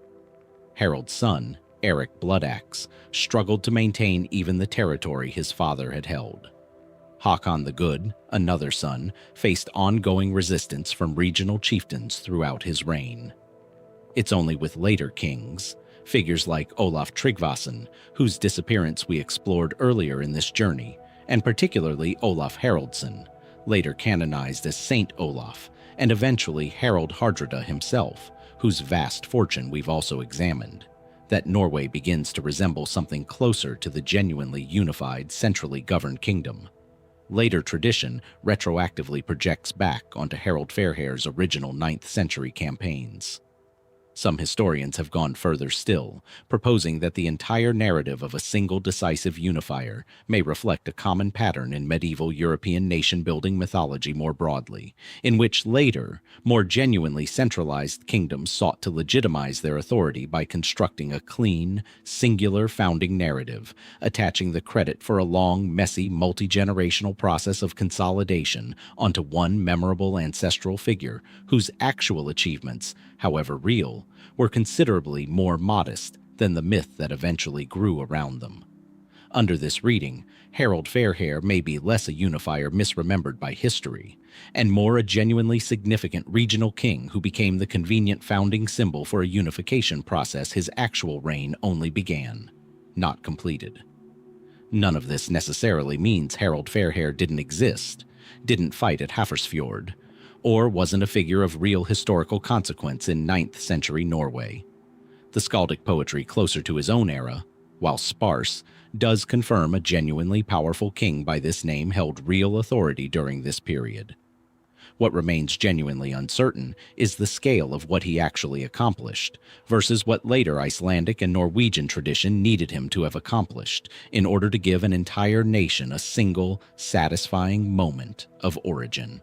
Speaker 1: Harald's son, Eric Bloodaxe, struggled to maintain even the territory his father had held. Håkon the Good, another son, faced ongoing resistance from regional chieftains throughout his reign. It's only with later kings, figures like Olaf Tryggvason, whose disappearance we explored earlier in this journey, and particularly Olaf Haraldsson, later canonized as Saint Olaf, and eventually Harald Hardrada himself, whose vast fortune we've also examined, that Norway begins to resemble something closer to the genuinely unified, centrally governed kingdom. Later tradition retroactively projects back onto Harald Fairhair's original 9th century campaigns. Some historians have gone further still, proposing that the entire narrative of a single decisive unifier may reflect a common pattern in medieval European nation-building mythology more broadly, in which later, more genuinely centralized kingdoms sought to legitimize their authority by constructing a clean, singular founding narrative, attaching the credit for a long, messy, multi-generational process of consolidation onto one memorable ancestral figure whose actual achievements, however real, were considerably more modest than the myth that eventually grew around them. Under this reading, Harald Fairhair may be less a unifier misremembered by history, and more a genuinely significant regional king who became the convenient founding symbol for a unification process his actual reign only began, not completed. None of this necessarily means Harald Fairhair didn't exist, didn't fight at Hafrsfjord, or wasn't a figure of real historical consequence in 9th century Norway. The skaldic poetry closer to his own era, while sparse, does confirm a genuinely powerful king by this name held real authority during this period. What remains genuinely uncertain is the scale of what he actually accomplished, versus what later Icelandic and Norwegian tradition needed him to have accomplished in order to give an entire nation a single, satisfying moment of origin.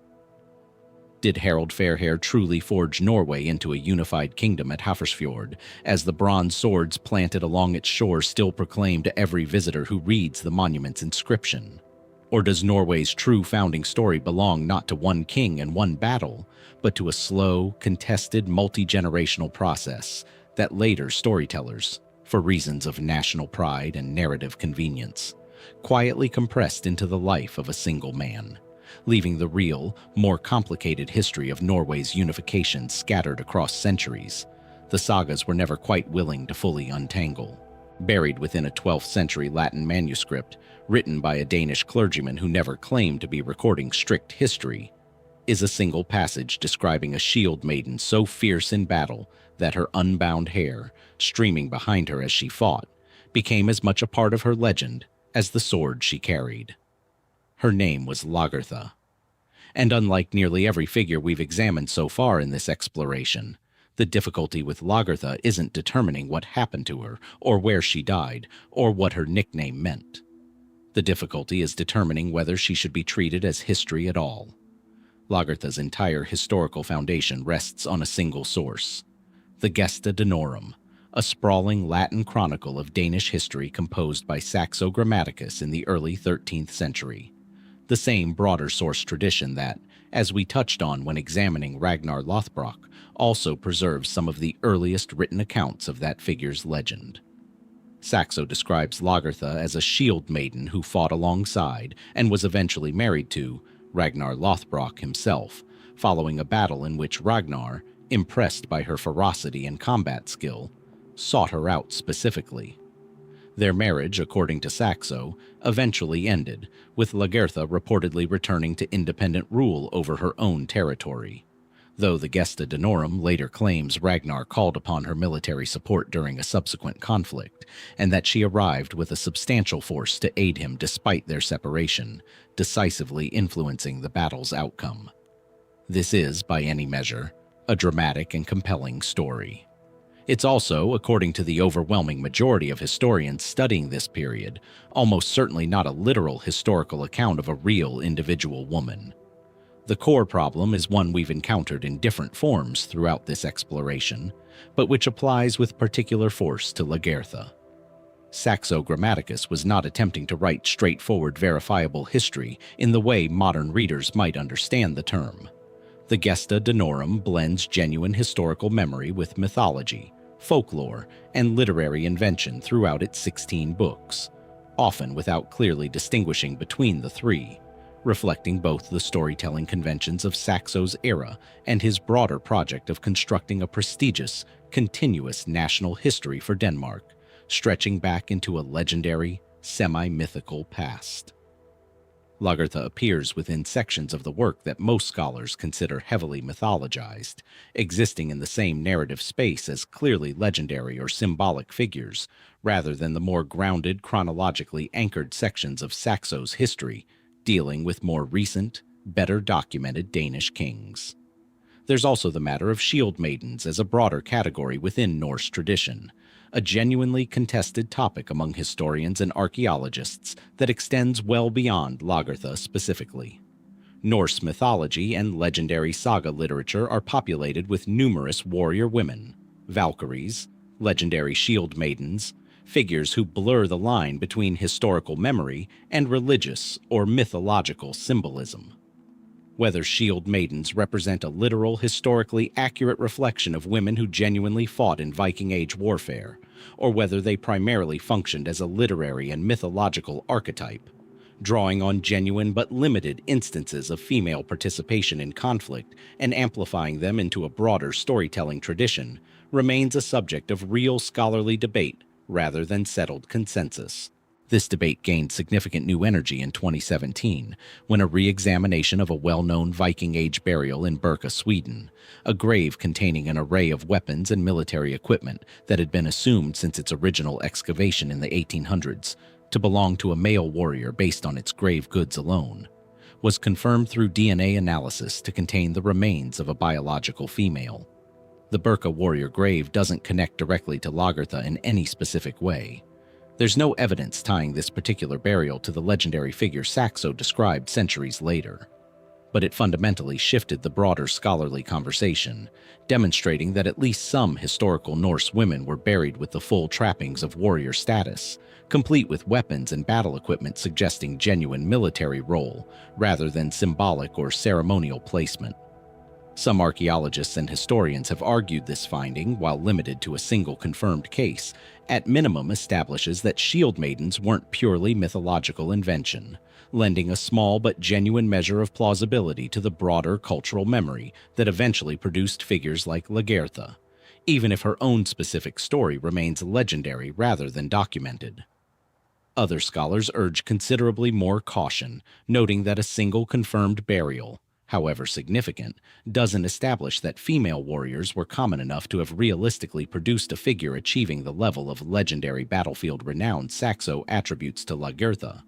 Speaker 1: Did Harald Fairhair truly forge Norway into a unified kingdom at Hafrsfjord, as the bronze swords planted along its shore still proclaim to every visitor who reads the monument's inscription? Or does Norway's true founding story belong not to one king and one battle, but to a slow, contested, multi-generational process that later storytellers, for reasons of national pride and narrative convenience, quietly compressed into the life of a single man, leaving the real, more complicated history of Norway's unification scattered across centuries? The sagas were never quite willing to fully untangle. Buried within a 12th century Latin manuscript, written by a Danish clergyman who never claimed to be recording strict history, is a single passage describing a shield maiden so fierce in battle that her unbound hair, streaming behind her as she fought, became as much a part of her legend as the sword she carried. Her name was Lagertha. And unlike nearly every figure we've examined so far in this exploration, the difficulty with Lagertha isn't determining what happened to her, or where she died, or what her nickname meant. The difficulty is determining whether she should be treated as history at all. Lagertha's entire historical foundation rests on a single source, the Gesta Danorum, a sprawling Latin chronicle of Danish history composed by Saxo Grammaticus in the early 13th century. The same broader source tradition that, as we touched on when examining Ragnar Lothbrok, also preserves some of the earliest written accounts of that figure's legend. Saxo describes Lagertha as a shield maiden who fought alongside and was eventually married to Ragnar Lothbrok himself, following a battle in which Ragnar, impressed by her ferocity and combat skill, sought her out specifically. Their marriage, according to Saxo, eventually ended, with Lagertha reportedly returning to independent rule over her own territory, though the Gesta Danorum later claims Ragnar called upon her military support during a subsequent conflict, and that she arrived with a substantial force to aid him despite their separation, decisively influencing the battle's outcome. This is, by any measure, a dramatic and compelling story. It's also, according to the overwhelming majority of historians studying this period, almost certainly not a literal historical account of a real individual woman. The core problem is one we've encountered in different forms throughout this exploration, but which applies with particular force to Lagertha. Saxo Grammaticus was not attempting to write straightforward verifiable history in the way modern readers might understand the term. The Gesta Danorum blends genuine historical memory with mythology, folklore, and literary invention throughout its 16 books, often without clearly distinguishing between the three, reflecting both the storytelling conventions of Saxo's era and his broader project of constructing a prestigious, continuous national history for Denmark, stretching back into a legendary, semi-mythical past. Lagertha appears within sections of the work that most scholars consider heavily mythologized, existing in the same narrative space as clearly legendary or symbolic figures, rather than the more grounded, chronologically anchored sections of Saxo's history, dealing with more recent, better documented Danish kings. There's also the matter of shield maidens as a broader category within Norse tradition, a genuinely contested topic among historians and archaeologists that extends well beyond Lagertha specifically. Norse mythology and legendary saga literature are populated with numerous warrior women, Valkyries, legendary shield maidens, figures who blur the line between historical memory and religious or mythological symbolism. Whether shield maidens represent a literal, historically accurate reflection of women who genuinely fought in Viking Age warfare, or whether they primarily functioned as a literary and mythological archetype, drawing on genuine but limited instances of female participation in conflict and amplifying them into a broader storytelling tradition, remains a subject of real scholarly debate rather than settled consensus. This debate gained significant new energy in 2017 when a re-examination of a well-known Viking Age burial in Birka, Sweden, a grave containing an array of weapons and military equipment that had been assumed since its original excavation in the 1800s to belong to a male warrior based on its grave goods alone, was confirmed through DNA analysis to contain the remains of a biological female. The Birka warrior grave doesn't connect directly to Lagertha in any specific way. There's no evidence tying this particular burial to the legendary figure Saxo described centuries later, but it fundamentally shifted the broader scholarly conversation, demonstrating that at least some historical Norse women were buried with the full trappings of warrior status, complete with weapons and battle equipment suggesting genuine military role rather than symbolic or ceremonial placement. Some archaeologists and historians have argued this finding, while limited to a single confirmed case, at minimum establishes that shield maidens weren't purely mythological invention, lending a small but genuine measure of plausibility to the broader cultural memory that eventually produced figures like Lagertha, even if her own specific story remains legendary rather than documented. Other scholars urge considerably more caution, noting that a single confirmed burial, however significant, doesn't establish that female warriors were common enough to have realistically produced a figure achieving the level of legendary battlefield renown Saxo attributes to Lagertha,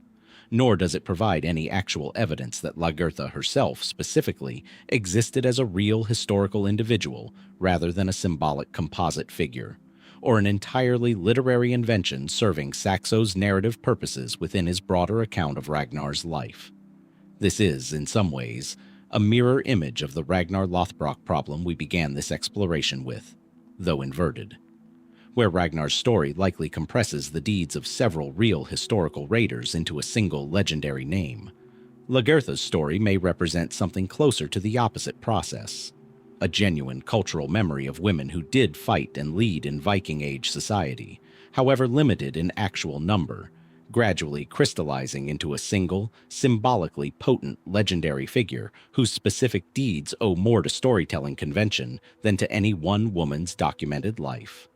Speaker 1: nor does it provide any actual evidence that Lagertha herself, specifically, existed as a real historical individual rather than a symbolic composite figure, or an entirely literary invention serving Saxo's narrative purposes within his broader account of Ragnar's life. This is, in some ways, a mirror image of the Ragnar Lothbrok problem we began this exploration with, though inverted, where Ragnar's story likely compresses the deeds of several real historical raiders into a single legendary name. Lagertha's story may represent something closer to the opposite process, a genuine cultural memory of women who did fight and lead in Viking Age society, however limited in actual number, gradually crystallizing into a single, symbolically potent legendary figure whose specific deeds owe more to storytelling convention than to any one woman's documented life.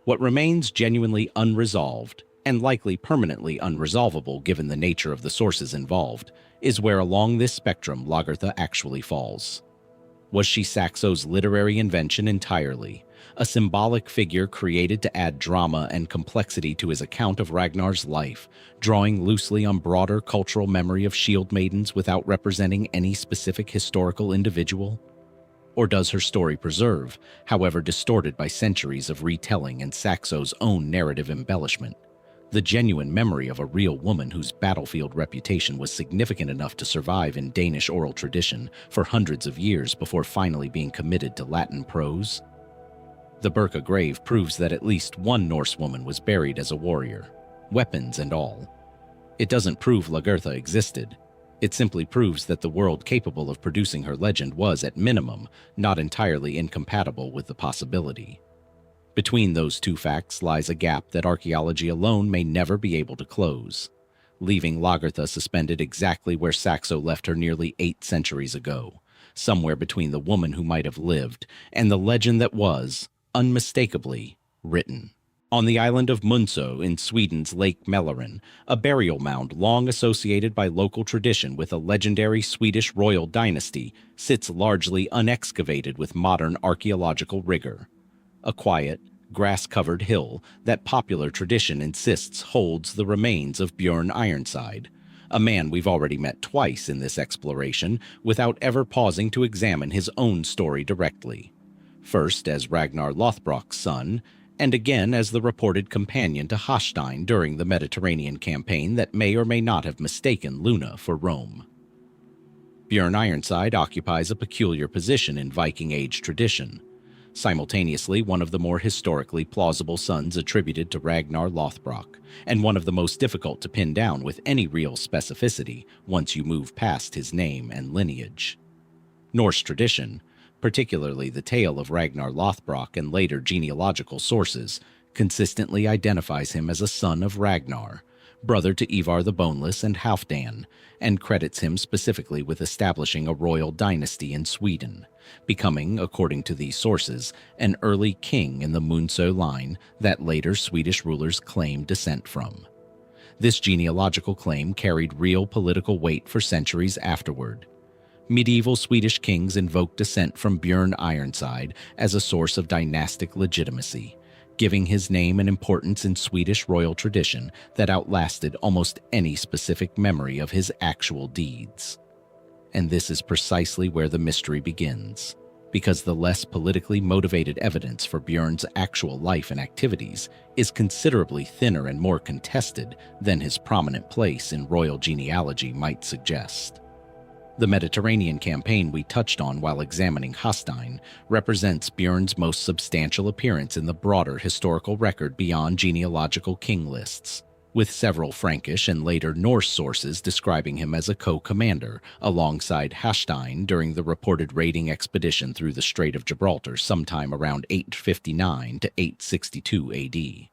Speaker 1: What remains genuinely unresolved, and likely permanently unresolvable given the nature of the sources involved, is where along this spectrum Lagertha actually falls. Was she Saxo's literary invention entirely, a symbolic figure created to add drama and complexity to his account of Ragnar's life, drawing loosely on broader cultural memory of shield maidens without representing any specific historical individual? Or does her story preserve, however distorted by centuries of retelling and Saxo's own narrative embellishment, the genuine memory of a real woman whose battlefield reputation was significant enough to survive in Danish oral tradition for hundreds of years before finally being committed to Latin prose? The Birka grave proves that at least one Norse woman was buried as a warrior, weapons and all. It doesn't prove Lagertha existed. It simply proves that the world capable of producing her legend was, at minimum, not entirely incompatible with the possibility. Between those two facts lies a gap that archaeology alone may never be able to close, leaving Lagertha suspended exactly where Saxo left her nearly 8 centuries ago, somewhere between the woman who might have lived and the legend that was, unmistakably, written. On the island of Munso in Sweden's Lake Mälaren, a burial mound long associated by local tradition with a legendary Swedish royal dynasty sits largely unexcavated with modern archaeological rigor. A quiet, grass-covered hill that popular tradition insists holds the remains of Björn Ironside, a man we've already met twice in this exploration without ever pausing to examine his own story directly. First as Ragnar Lothbrok's son, and again as the reported companion to Hastein during the Mediterranean campaign that may or may not have mistaken Luna for Rome. Björn Ironside occupies a peculiar position in Viking Age tradition. simultaneously one of the more historically plausible sons attributed to Ragnar Lothbrok, and one of the most difficult to pin down with any real specificity once you move past his name and lineage. Norse tradition, particularly the tale of Ragnar Lothbrok and later genealogical sources, consistently identifies him as a son of Ragnar, brother to Ivar the Boneless and Halfdan, and credits him specifically with establishing a royal dynasty in Sweden, becoming, according to these sources, an early king in the Munso line that later Swedish rulers claimed descent from. This genealogical claim carried real political weight for centuries afterward. Medieval Swedish kings invoked descent from Björn Ironside as a source of dynastic legitimacy, giving his name an importance in Swedish royal tradition that outlasted almost any specific memory of his actual deeds. And this is precisely where the mystery begins, because the less politically motivated evidence for Björn's actual life and activities is considerably thinner and more contested than his prominent place in royal genealogy might suggest. The Mediterranean campaign we touched on while examining Hastein represents Björn's most substantial appearance in the broader historical record beyond genealogical king lists, with several Frankish and later Norse sources describing him as a co-commander alongside Hastein during the reported raiding expedition through the Strait of Gibraltar sometime around 859 to 862 AD.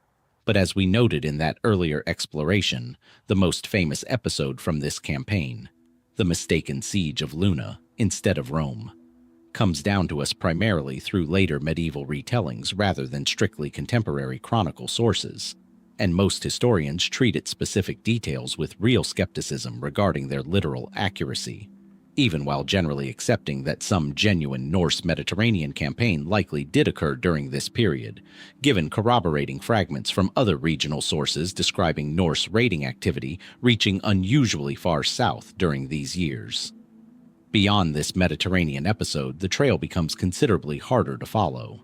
Speaker 1: But as we noted in that earlier exploration, the most famous episode from this campaign, the mistaken siege of Luna instead of Rome, comes down to us primarily through later medieval retellings rather than strictly contemporary chronicle sources, and most historians treat its specific details with real skepticism regarding their literal accuracy, even while generally accepting that some genuine Norse Mediterranean campaign likely did occur during this period, given corroborating fragments from other regional sources describing Norse raiding activity reaching unusually far south during these years. Beyond this Mediterranean episode, the trail becomes considerably harder to follow.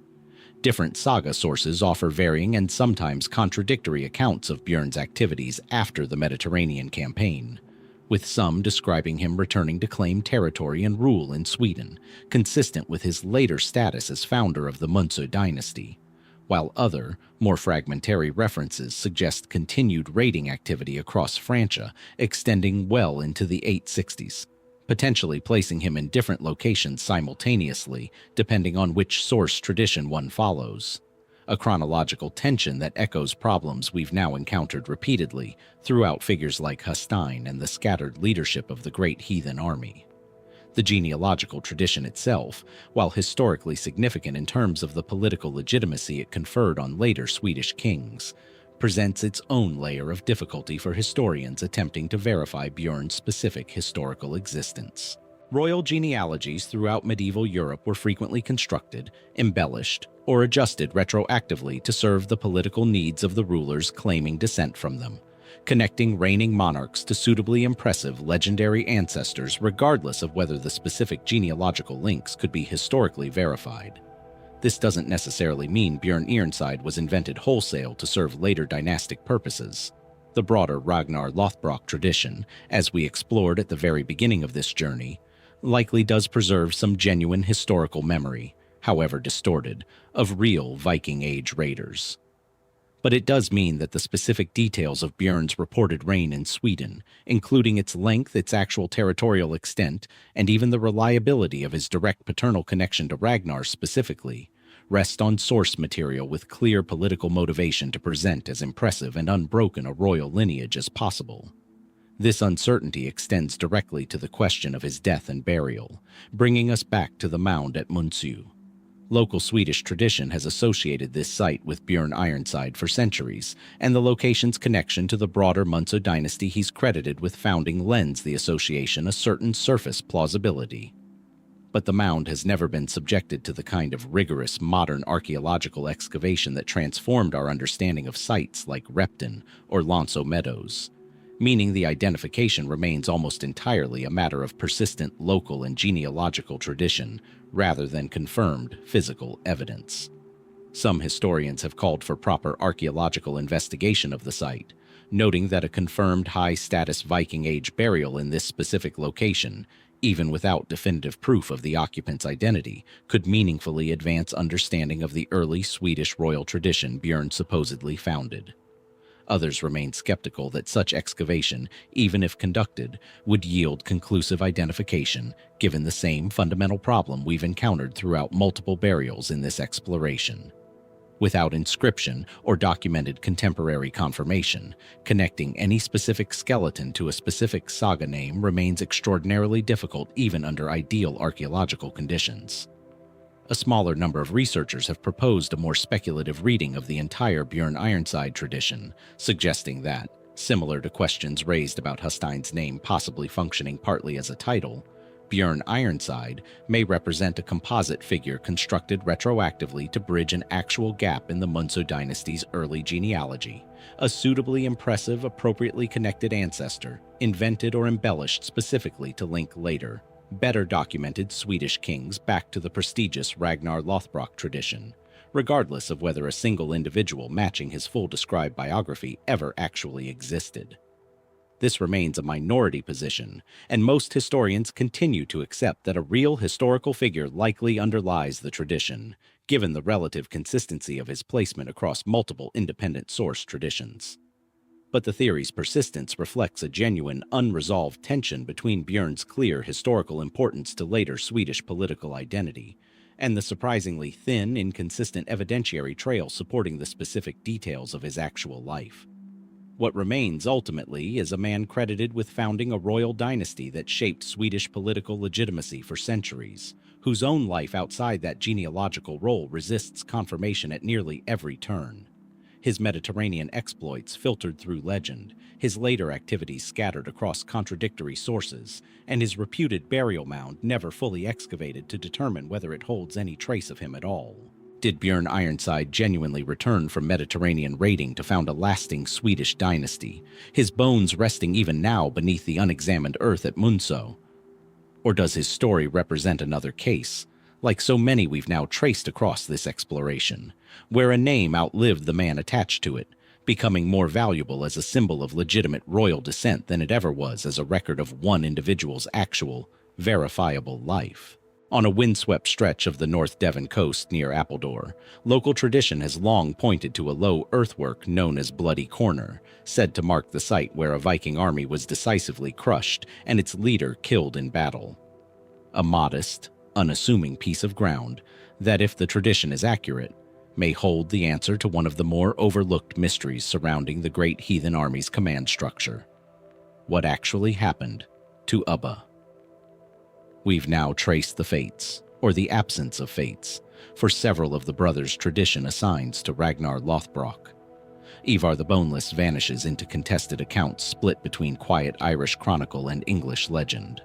Speaker 1: Different saga sources offer varying and sometimes contradictory accounts of Björn's activities after the Mediterranean campaign, with some describing him returning to claim territory and rule in Sweden, consistent with his later status as founder of the Munso dynasty, while other, more fragmentary references suggest continued raiding activity across Francia extending well into the 860s, potentially placing him in different locations simultaneously depending on which source tradition one follows. A chronological tension that echoes problems we've now encountered repeatedly throughout figures like Hastein and the scattered leadership of the great heathen army. The genealogical tradition itself, while historically significant in terms of the political legitimacy it conferred on later Swedish kings, presents its own layer of difficulty for historians attempting to verify Björn's specific historical existence. Royal genealogies throughout medieval Europe were frequently constructed, embellished, or adjusted retroactively to serve the political needs of the rulers claiming descent from them, connecting reigning monarchs to suitably impressive legendary ancestors regardless of whether the specific genealogical links could be historically verified. This doesn't necessarily mean Björn Ironside was invented wholesale to serve later dynastic purposes. The broader Ragnar Lothbrok tradition, as we explored at the very beginning of this journey, likely does preserve some genuine historical memory, however distorted, of real Viking Age raiders. But it does mean that the specific details of Björn's reported reign in Sweden, including its length, its actual territorial extent, and even the reliability of his direct paternal connection to Ragnar specifically, rest on source material with clear political motivation to present as impressive and unbroken a royal lineage as possible. This uncertainty extends directly to the question of his death and burial, bringing us back to the mound at Munso. Local Swedish tradition has associated this site with Björn Ironside for centuries, and the location's connection to the broader Munso dynasty he's credited with founding lends the association a certain surface plausibility. But the mound has never been subjected to the kind of rigorous modern archaeological excavation that transformed our understanding of sites like Repton or Lonso Meadows, meaning the identification remains almost entirely a matter of persistent local and genealogical tradition rather than confirmed physical evidence. Some historians have called for proper archaeological investigation of the site, noting that a confirmed high-status Viking Age burial in this specific location, even without definitive proof of the occupant's identity, could meaningfully advance understanding of the early Swedish royal tradition Björn supposedly founded. Others remain skeptical that such excavation, even if conducted, would yield conclusive identification, given the same fundamental problem we've encountered throughout multiple burials in this exploration. Without inscription or documented contemporary confirmation, connecting any specific skeleton to a specific saga name remains extraordinarily difficult even under ideal archaeological conditions. A smaller number of researchers have proposed a more speculative reading of the entire Björn Ironside tradition, suggesting that, similar to questions raised about Hastein's name possibly functioning partly as a title, Björn Ironside may represent a composite figure constructed retroactively to bridge an actual gap in the Munso dynasty's early genealogy, a suitably impressive, appropriately connected ancestor, invented or embellished specifically to link later, better documented Swedish kings back to the prestigious Ragnar Lothbrok tradition, regardless of whether a single individual matching his full described biography ever actually existed. This remains a minority position, and most historians continue to accept that a real historical figure likely underlies the tradition, given the relative consistency of his placement across multiple independent source traditions. But the theory's persistence reflects a genuine, unresolved tension between Björn's clear historical importance to later Swedish political identity, and the surprisingly thin, inconsistent evidentiary trail supporting the specific details of his actual life. What remains, ultimately, is a man credited with founding a royal dynasty that shaped Swedish political legitimacy for centuries, whose own life outside that genealogical role resists confirmation at nearly every turn. His Mediterranean exploits filtered through legend, his later activities scattered across contradictory sources, and his reputed burial mound never fully excavated to determine whether it holds any trace of him at all. Did Björn Ironside genuinely return from Mediterranean raiding to found a lasting Swedish dynasty, his bones resting even now beneath the unexamined earth at Munso? Or does his story represent another case, like so many we've now traced across this exploration, where a name outlived the man attached to it, becoming more valuable as a symbol of legitimate royal descent than it ever was as a record of one individual's actual, verifiable life? On a windswept stretch of the North Devon coast near Appledore, local tradition has long pointed to a low earthwork known as Bloody Corner, said to mark the site where a Viking army was decisively crushed and its leader killed in battle. A modest, unassuming piece of ground that, if the tradition is accurate, may hold the answer to one of the more overlooked mysteries surrounding the great heathen army's command structure. What actually happened to Ubba? We've now traced the fates, or the absence of fates, for several of the brothers tradition assigns to Ragnar Lothbrok. Ivar the Boneless vanishes into contested accounts split between quiet Irish chronicle and English legend.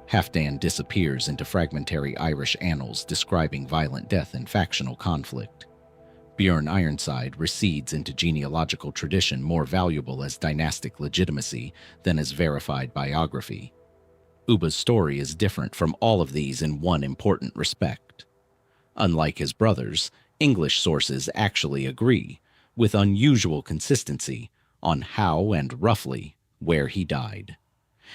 Speaker 1: Halfdan disappears into fragmentary Irish annals describing violent death and factional conflict. Björn Ironside recedes into genealogical tradition more valuable as dynastic legitimacy than as verified biography. Ubba's story is different from all of these in one important respect. Unlike his brothers, English sources actually agree, with unusual consistency, on how and roughly where he died.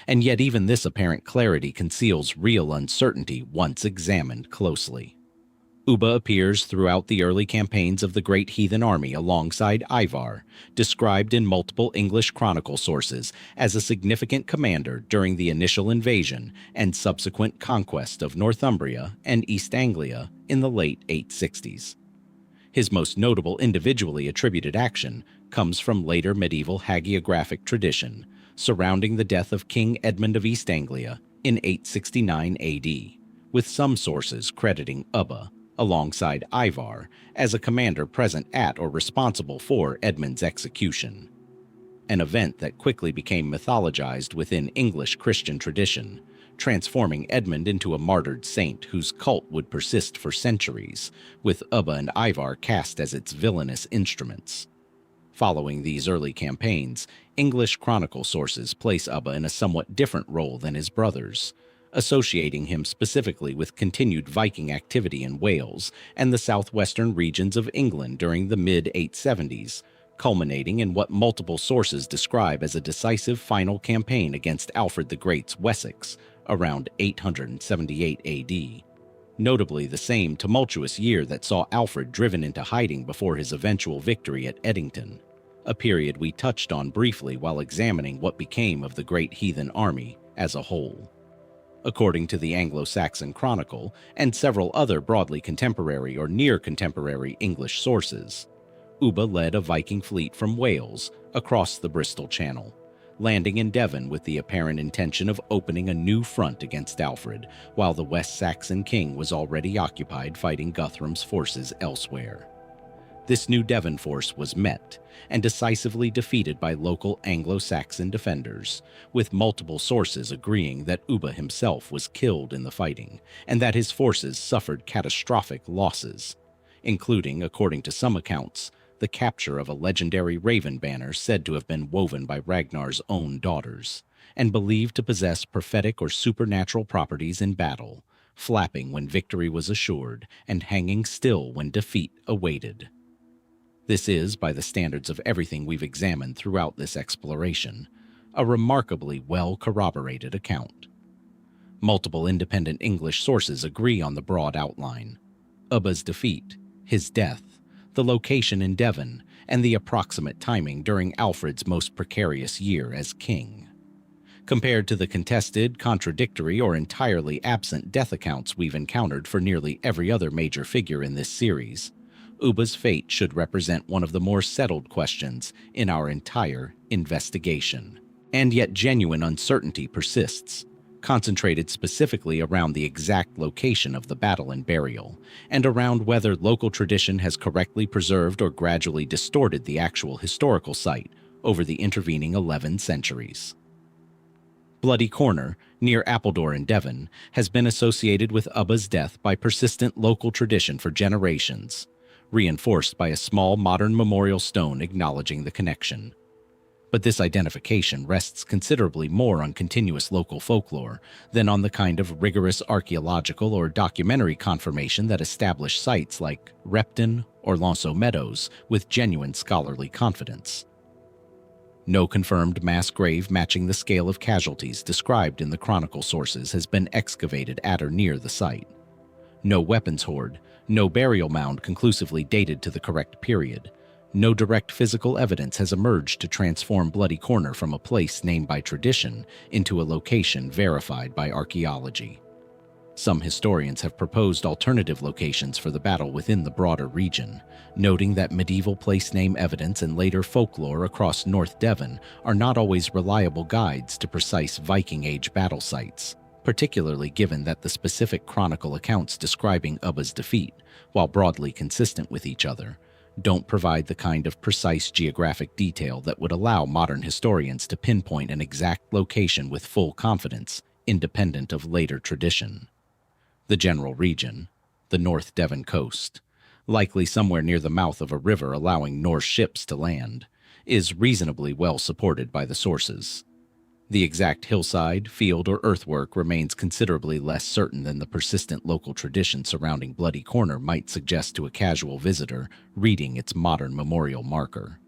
Speaker 1: And yet even this apparent clarity conceals real uncertainty once examined closely. Ubba appears throughout the early campaigns of the Great Heathen Army alongside Ivar, described in multiple English chronicle sources as a significant commander during the initial invasion and subsequent conquest of Northumbria and East Anglia in the late 860s. His most notable individually attributed action comes from later medieval hagiographic tradition, surrounding the death of King Edmund of East Anglia in 869 AD, with some sources crediting Ubba, alongside Ivar, as a commander present at or responsible for Edmund's execution. An event that quickly became mythologized within English Christian tradition, transforming Edmund into a martyred saint whose cult would persist for centuries, with Ubba and Ivar cast as its villainous instruments. Following these early campaigns, English chronicle sources place Ubba in a somewhat different role than his brothers, associating him specifically with continued Viking activity in Wales and the southwestern regions of England during the mid-870s, culminating in what multiple sources describe as a decisive final campaign against Alfred the Great's Wessex, around 878 AD, notably the same tumultuous year that saw Alfred driven into hiding before his eventual victory at Edington, a period we touched on briefly while examining what became of the great heathen army as a whole. According to the Anglo-Saxon Chronicle and several other broadly contemporary or near-contemporary English sources, Ubba led a Viking fleet from Wales across the Bristol Channel, landing in Devon with the apparent intention of opening a new front against Alfred, while the West Saxon king was already occupied fighting Guthrum's forces elsewhere. This new Devon force was met and decisively defeated by local Anglo-Saxon defenders, with multiple sources agreeing that Ubba himself was killed in the fighting and that his forces suffered catastrophic losses, including, according to some accounts, the capture of a legendary raven banner said to have been woven by Ragnar's own daughters, and believed to possess prophetic or supernatural properties in battle, flapping when victory was assured and hanging still when defeat awaited. This is, by the standards of everything we've examined throughout this exploration, a remarkably well-corroborated account. Multiple independent English sources agree on the broad outline: Ubba's defeat, his death, the location in Devon, and the approximate timing during Alfred's most precarious year as king. Compared to the contested, contradictory, or entirely absent death accounts we've encountered for nearly every other major figure in this series, Ubba's fate should represent one of the more settled questions in our entire investigation. And yet genuine uncertainty persists, concentrated specifically around the exact location of the battle and burial, and around whether local tradition has correctly preserved or gradually distorted the actual historical site over the intervening 11 centuries. Bloody Corner, near Appledore in Devon, has been associated with Ubba's death by persistent local tradition for generations, reinforced by a small modern memorial stone acknowledging the connection. But this identification rests considerably more on continuous local folklore than on the kind of rigorous archaeological or documentary confirmation that established sites like Repton or Lonceau Meadows with genuine scholarly confidence. No confirmed mass grave matching the scale of casualties described in the chronicle sources has been excavated at or near the site. No weapons hoard, no burial mound conclusively dated to the correct period. No direct physical evidence has emerged to transform Bloody Corner from a place named by tradition into a location verified by archaeology. Some historians have proposed alternative locations for the battle within the broader region, noting that medieval place name evidence and later folklore across North Devon are not always reliable guides to precise Viking Age battle sites, particularly given that the specific chronicle accounts describing Ubba's defeat, while broadly consistent with each other, don't provide the kind of precise geographic detail that would allow modern historians to pinpoint an exact location with full confidence, independent of later tradition. The general region, the North Devon coast, likely somewhere near the mouth of a river allowing Norse ships to land, is reasonably well supported by the sources. The exact hillside, field, or earthwork remains considerably less certain than the persistent local tradition surrounding Bloody Corner might suggest to a casual visitor reading its modern memorial marker.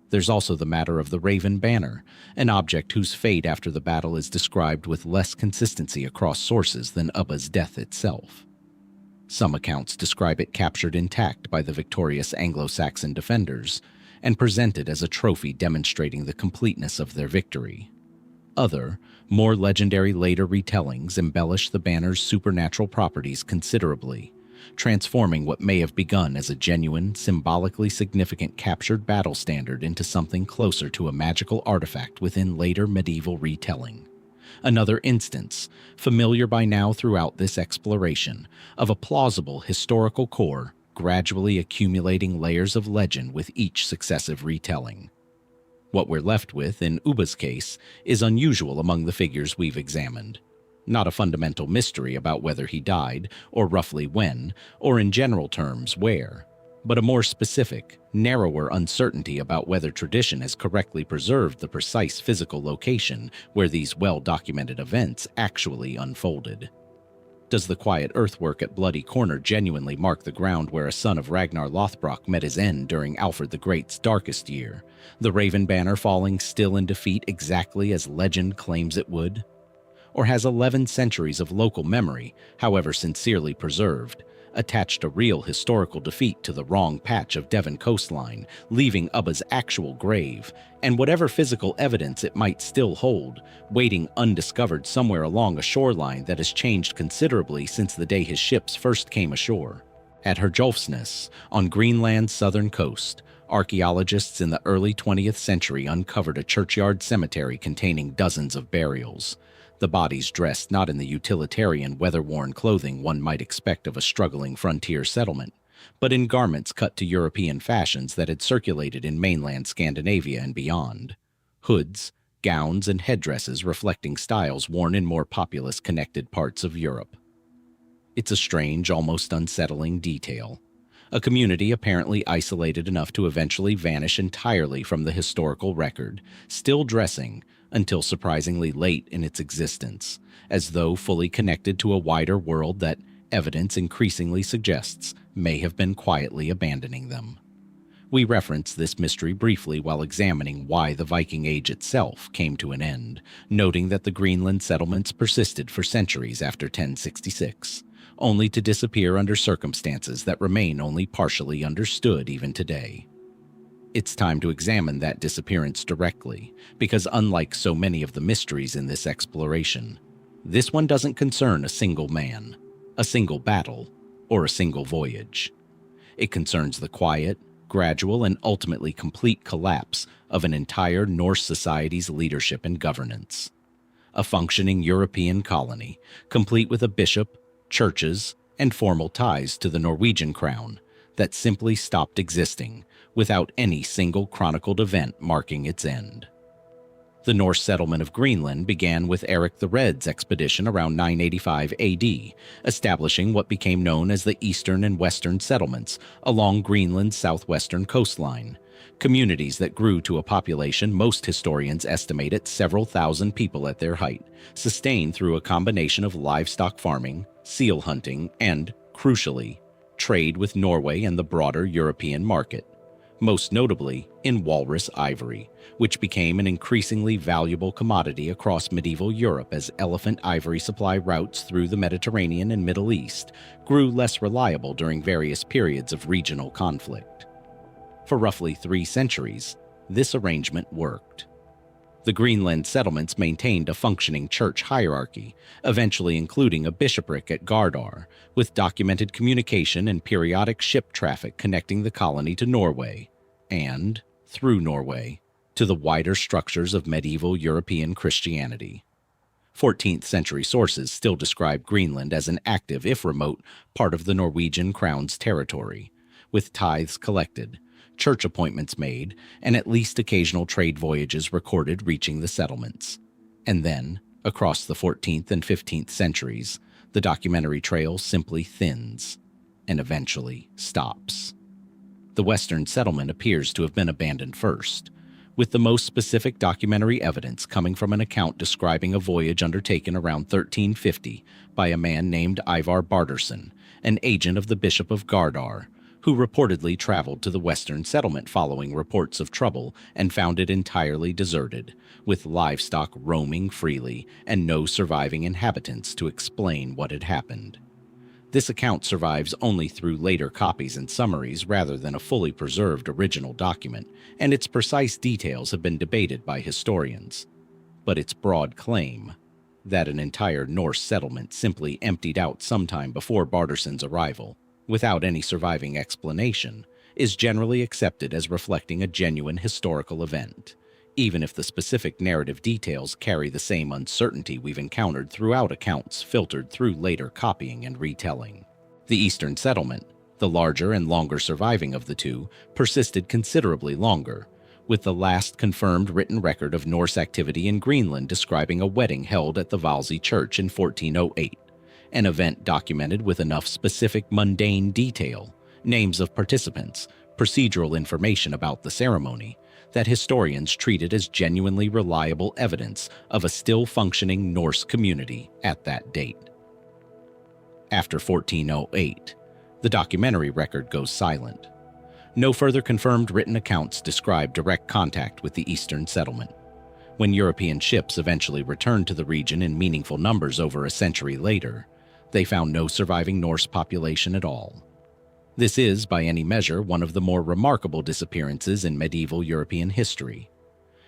Speaker 1: There's also the matter of the Raven Banner, an object whose fate after the battle is described with less consistency across sources than Ubba's death itself. Some accounts describe it captured intact by the victorious Anglo-Saxon defenders and presented as a trophy demonstrating the completeness of their victory. Other, more legendary later retellings embellish the banner's supernatural properties considerably, transforming what may have begun as a genuine, symbolically significant captured battle standard into something closer to a magical artifact within later medieval retelling. Another instance, familiar by now throughout this exploration, of a plausible historical core gradually accumulating layers of legend with each successive retelling. What we're left with, in Ubba's case, is unusual among the figures we've examined. Not a fundamental mystery about whether he died, or roughly when, or in general terms where, but a more specific, narrower uncertainty about whether tradition has correctly preserved the precise physical location where these well-documented events actually unfolded. Does the quiet earthwork at Bloody Corner genuinely mark the ground where a son of Ragnar Lothbrok met his end during Alfred the Great's darkest year, the Raven Banner falling still in defeat exactly as legend claims it would? or has 11 centuries of local memory, however sincerely preserved, attached a real historical defeat to the wrong patch of Devon coastline, leaving Ubba's actual grave, and whatever physical evidence it might still hold, waiting undiscovered somewhere along a shoreline that has changed considerably since the day his ships first came ashore. At Herjólfsson, on Greenland's southern coast, archaeologists in the early 20th century uncovered a churchyard cemetery containing dozens of burials. The bodies dressed not in the utilitarian, weather-worn clothing one might expect of a struggling frontier settlement, but in garments cut to European fashions that had circulated in mainland Scandinavia and beyond. Hoods, gowns, and headdresses reflecting styles worn in more populous connected parts of Europe. It's a strange, almost unsettling detail. A community apparently isolated enough to eventually vanish entirely from the historical record, still dressing, until surprisingly late in its existence, as though fully connected to a wider world that evidence increasingly suggests may have been quietly abandoning them. We reference this mystery briefly while examining why the Viking Age itself came to an end, noting that the Greenland settlements persisted for centuries after 1066, only to disappear under circumstances that remain only partially understood even today. It's time to examine that disappearance directly, because unlike so many of the mysteries in this exploration, this one doesn't concern a single man, a single battle, or a single voyage. It concerns the quiet, gradual, and ultimately complete collapse of an entire Norse society's leadership and governance. A functioning European colony, complete with a bishop, churches, and formal ties to the Norwegian crown, that simply stopped existing without any single chronicled event marking its end. The Norse settlement of Greenland began with Eric the Red's expedition around 985 AD, establishing what became known as the Eastern and Western settlements along Greenland's southwestern coastline, communities that grew to a population most historians estimate at several thousand people at their height, sustained through a combination of livestock farming, seal hunting, and, crucially, trade with Norway and the broader European market, most notably in walrus ivory, which became an increasingly valuable commodity across medieval Europe as elephant ivory supply routes through the Mediterranean and Middle East grew less reliable during various periods of regional conflict. For roughly 3 centuries, this arrangement worked. The Greenland settlements maintained a functioning church hierarchy, eventually including a bishopric at Gardar, with documented communication and periodic ship traffic connecting the colony to Norway, and, through Norway, to the wider structures of medieval European Christianity. 14th century sources still describe Greenland as an active, if remote, part of the Norwegian crown's territory, with tithes collected, church appointments made, and at least occasional trade voyages recorded reaching the settlements. And then, across the 14th and 15th centuries, the documentary trail simply thins, and eventually stops. The Western settlement appears to have been abandoned first, with the most specific documentary evidence coming from an account describing a voyage undertaken around 1350 by a man named Ivar Bardarsson, an agent of the Bishop of Gardar, who reportedly traveled to the Western settlement following reports of trouble and found it entirely deserted, with livestock roaming freely and no surviving inhabitants to explain what had happened. This account survives only through later copies and summaries rather than a fully preserved original document, and its precise details have been debated by historians. But its broad claim, that an entire Norse settlement simply emptied out sometime before Bardarsson's arrival, without any surviving explanation, is generally accepted as reflecting a genuine historical event, even if the specific narrative details carry the same uncertainty we've encountered throughout accounts filtered through later copying and retelling. The Eastern settlement, the larger and longer surviving of the two, persisted considerably longer, with the last confirmed written record of Norse activity in Greenland describing a wedding held at the Valsey Church in 1408. An event documented with enough specific mundane detail, names of participants, procedural information about the ceremony, that historians treat it as genuinely reliable evidence of a still functioning Norse community at that date. After 1408, the documentary record goes silent. No further confirmed written accounts describe direct contact with the Eastern settlement. When European ships eventually returned to the region in meaningful numbers over a century later, they found no surviving Norse population at all. This is, by any measure, one of the more remarkable disappearances in medieval European history.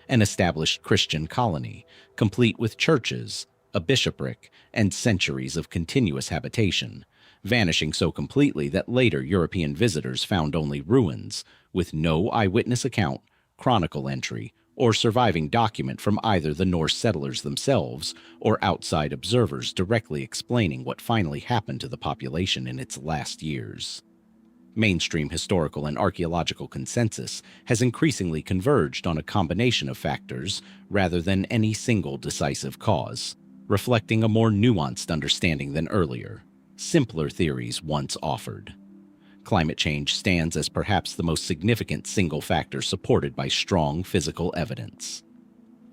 Speaker 1: An established Christian colony, complete with churches, a bishopric, and centuries of continuous habitation, vanishing so completely that later European visitors found only ruins, with no eyewitness account, chronicle entry, or surviving document from either the Norse settlers themselves or outside observers directly explaining what finally happened to the population in its last years. Mainstream historical and archaeological consensus has increasingly converged on a combination of factors rather than any single decisive cause, reflecting a more nuanced understanding than earlier, simpler theories once offered. Climate change stands as perhaps the most significant single factor supported by strong physical evidence.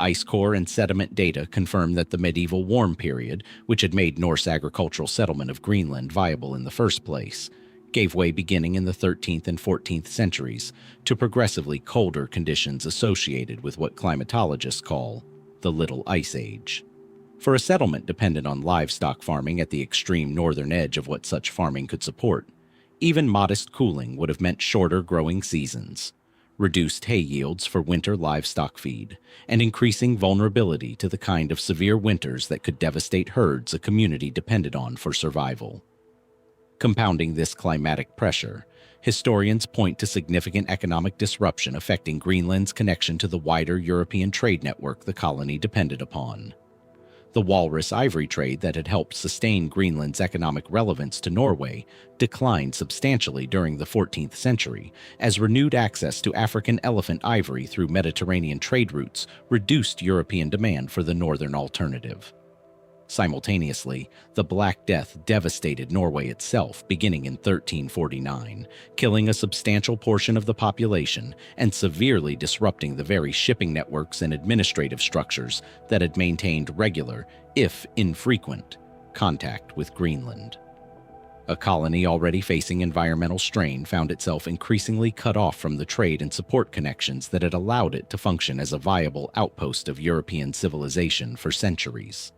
Speaker 1: Ice core and sediment data confirm that the medieval warm period, which had made Norse agricultural settlement of Greenland viable in the first place, gave way beginning in the 13th and 14th centuries to progressively colder conditions associated with what climatologists call the Little Ice Age. For a settlement dependent on livestock farming at the extreme northern edge of what such farming could support, even modest cooling would have meant shorter growing seasons, reduced hay yields for winter livestock feed, and increasing vulnerability to the kind of severe winters that could devastate herds a community depended on for survival. Compounding this climatic pressure, historians point to significant economic disruption affecting Greenland's connection to the wider European trade network the colony depended upon. The walrus ivory trade that had helped sustain Greenland's economic relevance to Norway declined substantially during the 14th century, as renewed access to African elephant ivory through Mediterranean trade routes reduced European demand for the northern alternative. Simultaneously, the Black Death devastated Norway itself beginning in 1349, killing a substantial portion of the population and severely disrupting the very shipping networks and administrative structures that had maintained regular, if infrequent, contact with Greenland. A colony already facing environmental strain found itself increasingly cut off from the trade and support connections that had allowed it to function as a viable outpost of European civilization for centuries.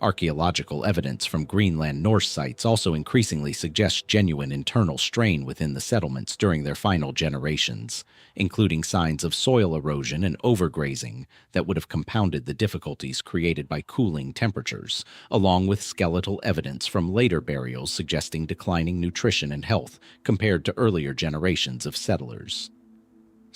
Speaker 1: Archaeological evidence from Greenland Norse sites also increasingly suggests genuine internal strain within the settlements during their final generations, including signs of soil erosion and overgrazing that would have compounded the difficulties created by cooling temperatures, along with skeletal evidence from later burials suggesting declining nutrition and health compared to earlier generations of settlers.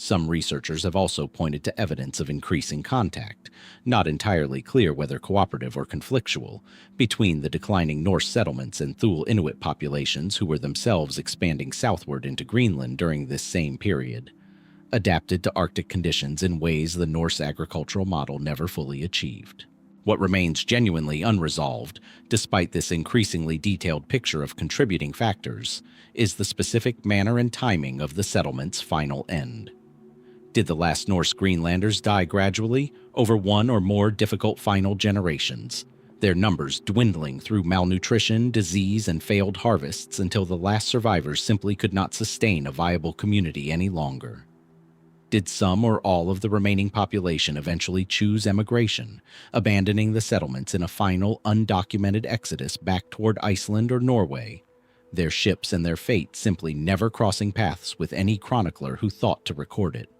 Speaker 1: Some researchers have also pointed to evidence of increasing contact, not entirely clear whether cooperative or conflictual, between the declining Norse settlements and Thule Inuit populations who were themselves expanding southward into Greenland during this same period, adapted to Arctic conditions in ways the Norse agricultural model never fully achieved. What remains genuinely unresolved, despite this increasingly detailed picture of contributing factors, is the specific manner and timing of the settlement's final end. Did the last Norse Greenlanders die gradually, over one or more difficult final generations, their numbers dwindling through malnutrition, disease, and failed harvests until the last survivors simply could not sustain a viable community any longer? Did some or all of the remaining population eventually choose emigration, abandoning the settlements in a final, undocumented exodus back toward Iceland or Norway, their ships and their fate simply never crossing paths with any chronicler who thought to record it?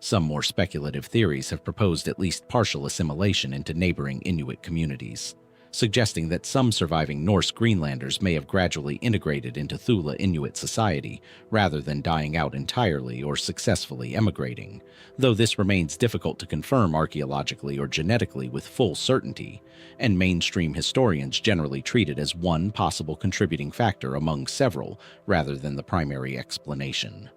Speaker 1: Some more speculative theories have proposed at least partial assimilation into neighboring Inuit communities, suggesting that some surviving Norse Greenlanders may have gradually integrated into Thule Inuit society rather than dying out entirely or successfully emigrating, though this remains difficult to confirm archaeologically or genetically with full certainty, and mainstream historians generally treat it as one possible contributing factor among several rather than the primary explanation.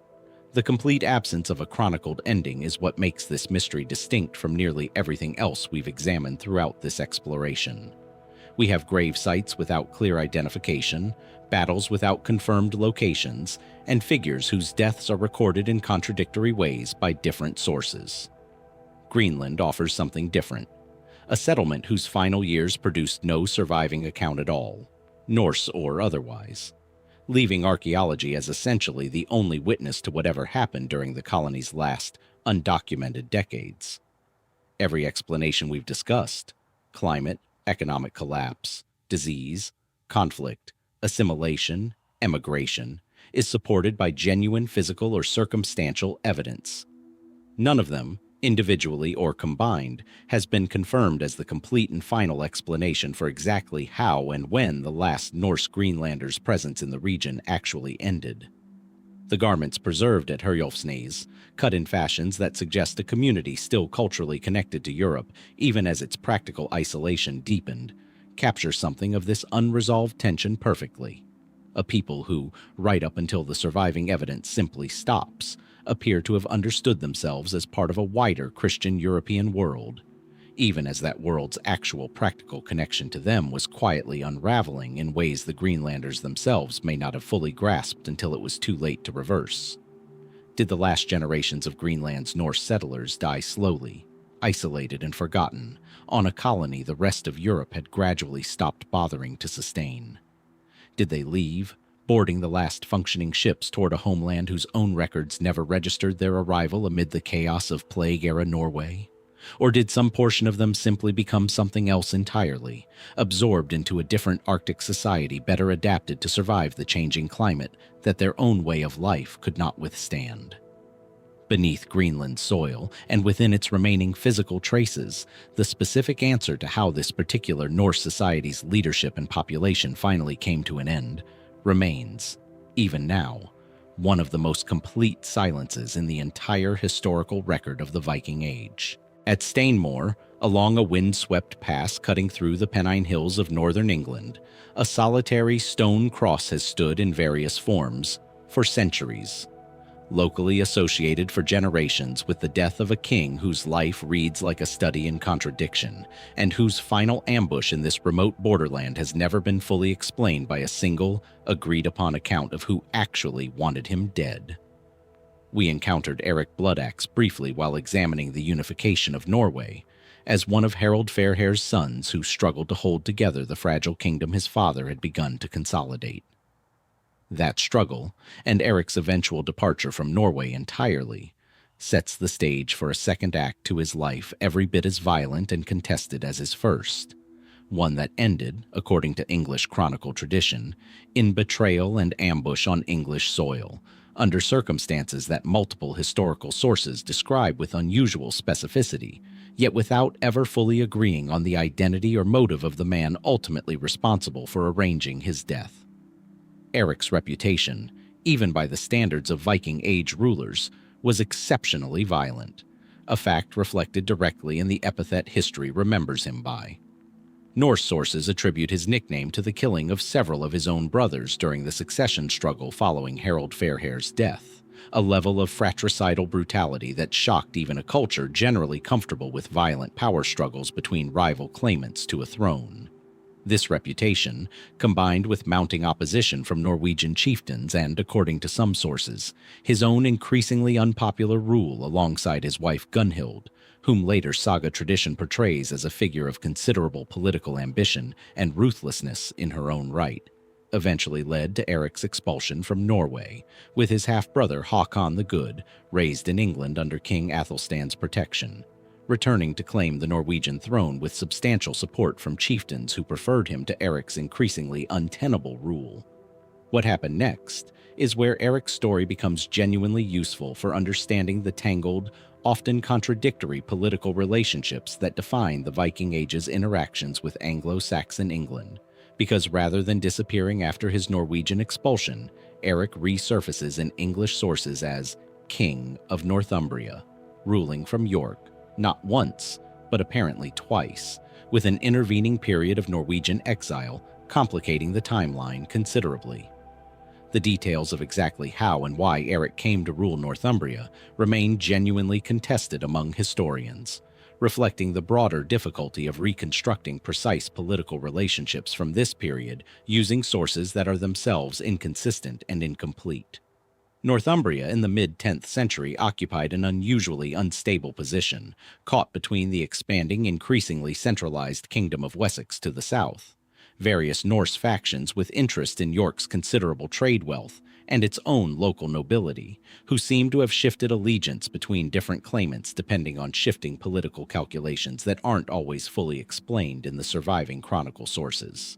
Speaker 1: The complete absence of a chronicled ending is what makes this mystery distinct from nearly everything else we've examined throughout this exploration. We have grave sites without clear identification, battles without confirmed locations, and figures whose deaths are recorded in contradictory ways by different sources. Greenland offers something different, a settlement whose final years produced no surviving account at all, Norse or otherwise, leaving archaeology as essentially the only witness to whatever happened during the colony's last, undocumented decades. Every explanation we've discussed, climate, economic collapse, disease, conflict, assimilation, emigration, is supported by genuine physical or circumstantial evidence. None of them, individually or combined, has been confirmed as the complete and final explanation for exactly how and when the last Norse Greenlanders' presence in the region actually ended. The garments preserved at Herjólfsson, cut in fashions that suggest a community still culturally connected to Europe, even as its practical isolation deepened, capture something of this unresolved tension perfectly. A people who, right up until the surviving evidence simply stops, appear to have understood themselves as part of a wider Christian European world, even as that world's actual practical connection to them was quietly unraveling in ways the Greenlanders themselves may not have fully grasped until it was too late to reverse. Did the last generations of Greenland's Norse settlers die slowly, isolated and forgotten, on a colony the rest of Europe had gradually stopped bothering to sustain? Did they leave, boarding the last functioning ships toward a homeland whose own records never registered their arrival amid the chaos of Plague-era Norway? Or did some portion of them simply become something else entirely, absorbed into a different Arctic society better adapted to survive the changing climate that their own way of life could not withstand? Beneath Greenland's soil, and within its remaining physical traces, the specific answer to how this particular Norse society's leadership and population finally came to an end remains, even now, one of the most complete silences in the entire historical record of the Viking Age. At Stainmore, along a wind-swept pass cutting through the Pennine Hills of northern England, a solitary stone cross has stood in various forms for centuries. Locally associated for generations with the death of a king whose life reads like a study in contradiction, and whose final ambush in this remote borderland has never been fully explained by a single, agreed-upon account of who actually wanted him dead. We encountered Eric Bloodaxe briefly while examining the unification of Norway, as one of Harald Fairhair's sons who struggled to hold together the fragile kingdom his father had begun to consolidate. That struggle, and Eric's eventual departure from Norway entirely, sets the stage for a second act to his life every bit as violent and contested as his first, one that ended, according to English chronicle tradition, in betrayal and ambush on English soil, under circumstances that multiple historical sources describe with unusual specificity, yet without ever fully agreeing on the identity or motive of the man ultimately responsible for arranging his death. Eric's reputation, even by the standards of Viking Age rulers, was exceptionally violent, a fact reflected directly in the epithet history remembers him by. Norse sources attribute his nickname to the killing of several of his own brothers during the succession struggle following Harald Fairhair's death, a level of fratricidal brutality that shocked even a culture generally comfortable with violent power struggles between rival claimants to a throne. This reputation, combined with mounting opposition from Norwegian chieftains and, according to some sources, his own increasingly unpopular rule alongside his wife Gunhild, whom later saga tradition portrays as a figure of considerable political ambition and ruthlessness in her own right, eventually led to Eric's expulsion from Norway, with his half-brother Håkon the Good, raised in England under King Athelstan's protection, returning to claim the Norwegian throne with substantial support from chieftains who preferred him to Eric's increasingly untenable rule. What happened next is where Eric's story becomes genuinely useful for understanding the tangled, often contradictory political relationships that define the Viking Age's interactions with Anglo-Saxon England, because rather than disappearing after his Norwegian expulsion, Eric resurfaces in English sources as King of Northumbria, ruling from York, not once, but apparently twice, with an intervening period of Norwegian exile complicating the timeline considerably. The details of exactly how and why Eric came to rule Northumbria remain genuinely contested among historians, reflecting the broader difficulty of reconstructing precise political relationships from this period using sources that are themselves inconsistent and incomplete. Northumbria in the mid-10th century occupied an unusually unstable position, caught between the expanding, increasingly centralized Kingdom of Wessex to the south, various Norse factions with interest in York's considerable trade wealth, and its own local nobility, who seem to have shifted allegiance between different claimants depending on shifting political calculations that aren't always fully explained in the surviving chronicle sources.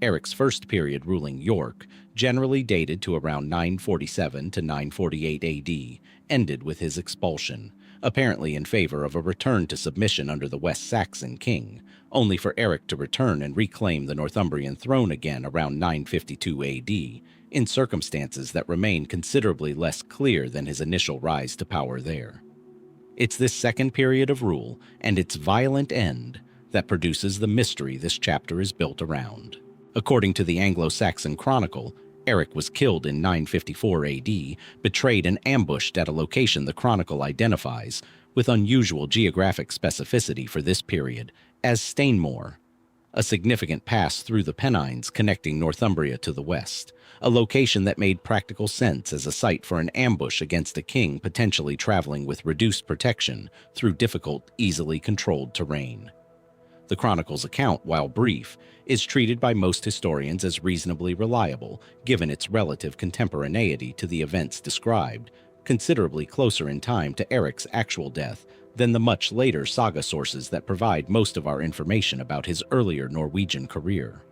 Speaker 1: Eric's first period ruling York, generally dated to around 947 to 948 AD, ended with his expulsion, apparently in favor of a return to submission under the West Saxon king, only for Eric to return and reclaim the Northumbrian throne again around 952 AD, in circumstances that remain considerably less clear than his initial rise to power there. It's this second period of rule, and its violent end, that produces the mystery this chapter is built around. According to the Anglo-Saxon Chronicle, Eric was killed in 954 AD, betrayed and ambushed at a location the Chronicle identifies, with unusual geographic specificity for this period, as Stainmore, a significant pass through the Pennines connecting Northumbria to the west, a location that made practical sense as a site for an ambush against a king potentially traveling with reduced protection through difficult, easily controlled terrain. The Chronicle's account, while brief, is treated by most historians as reasonably reliable, given its relative contemporaneity to the events described, considerably closer in time to Eric's actual death than the much later saga sources that provide most of our information about his earlier Norwegian career.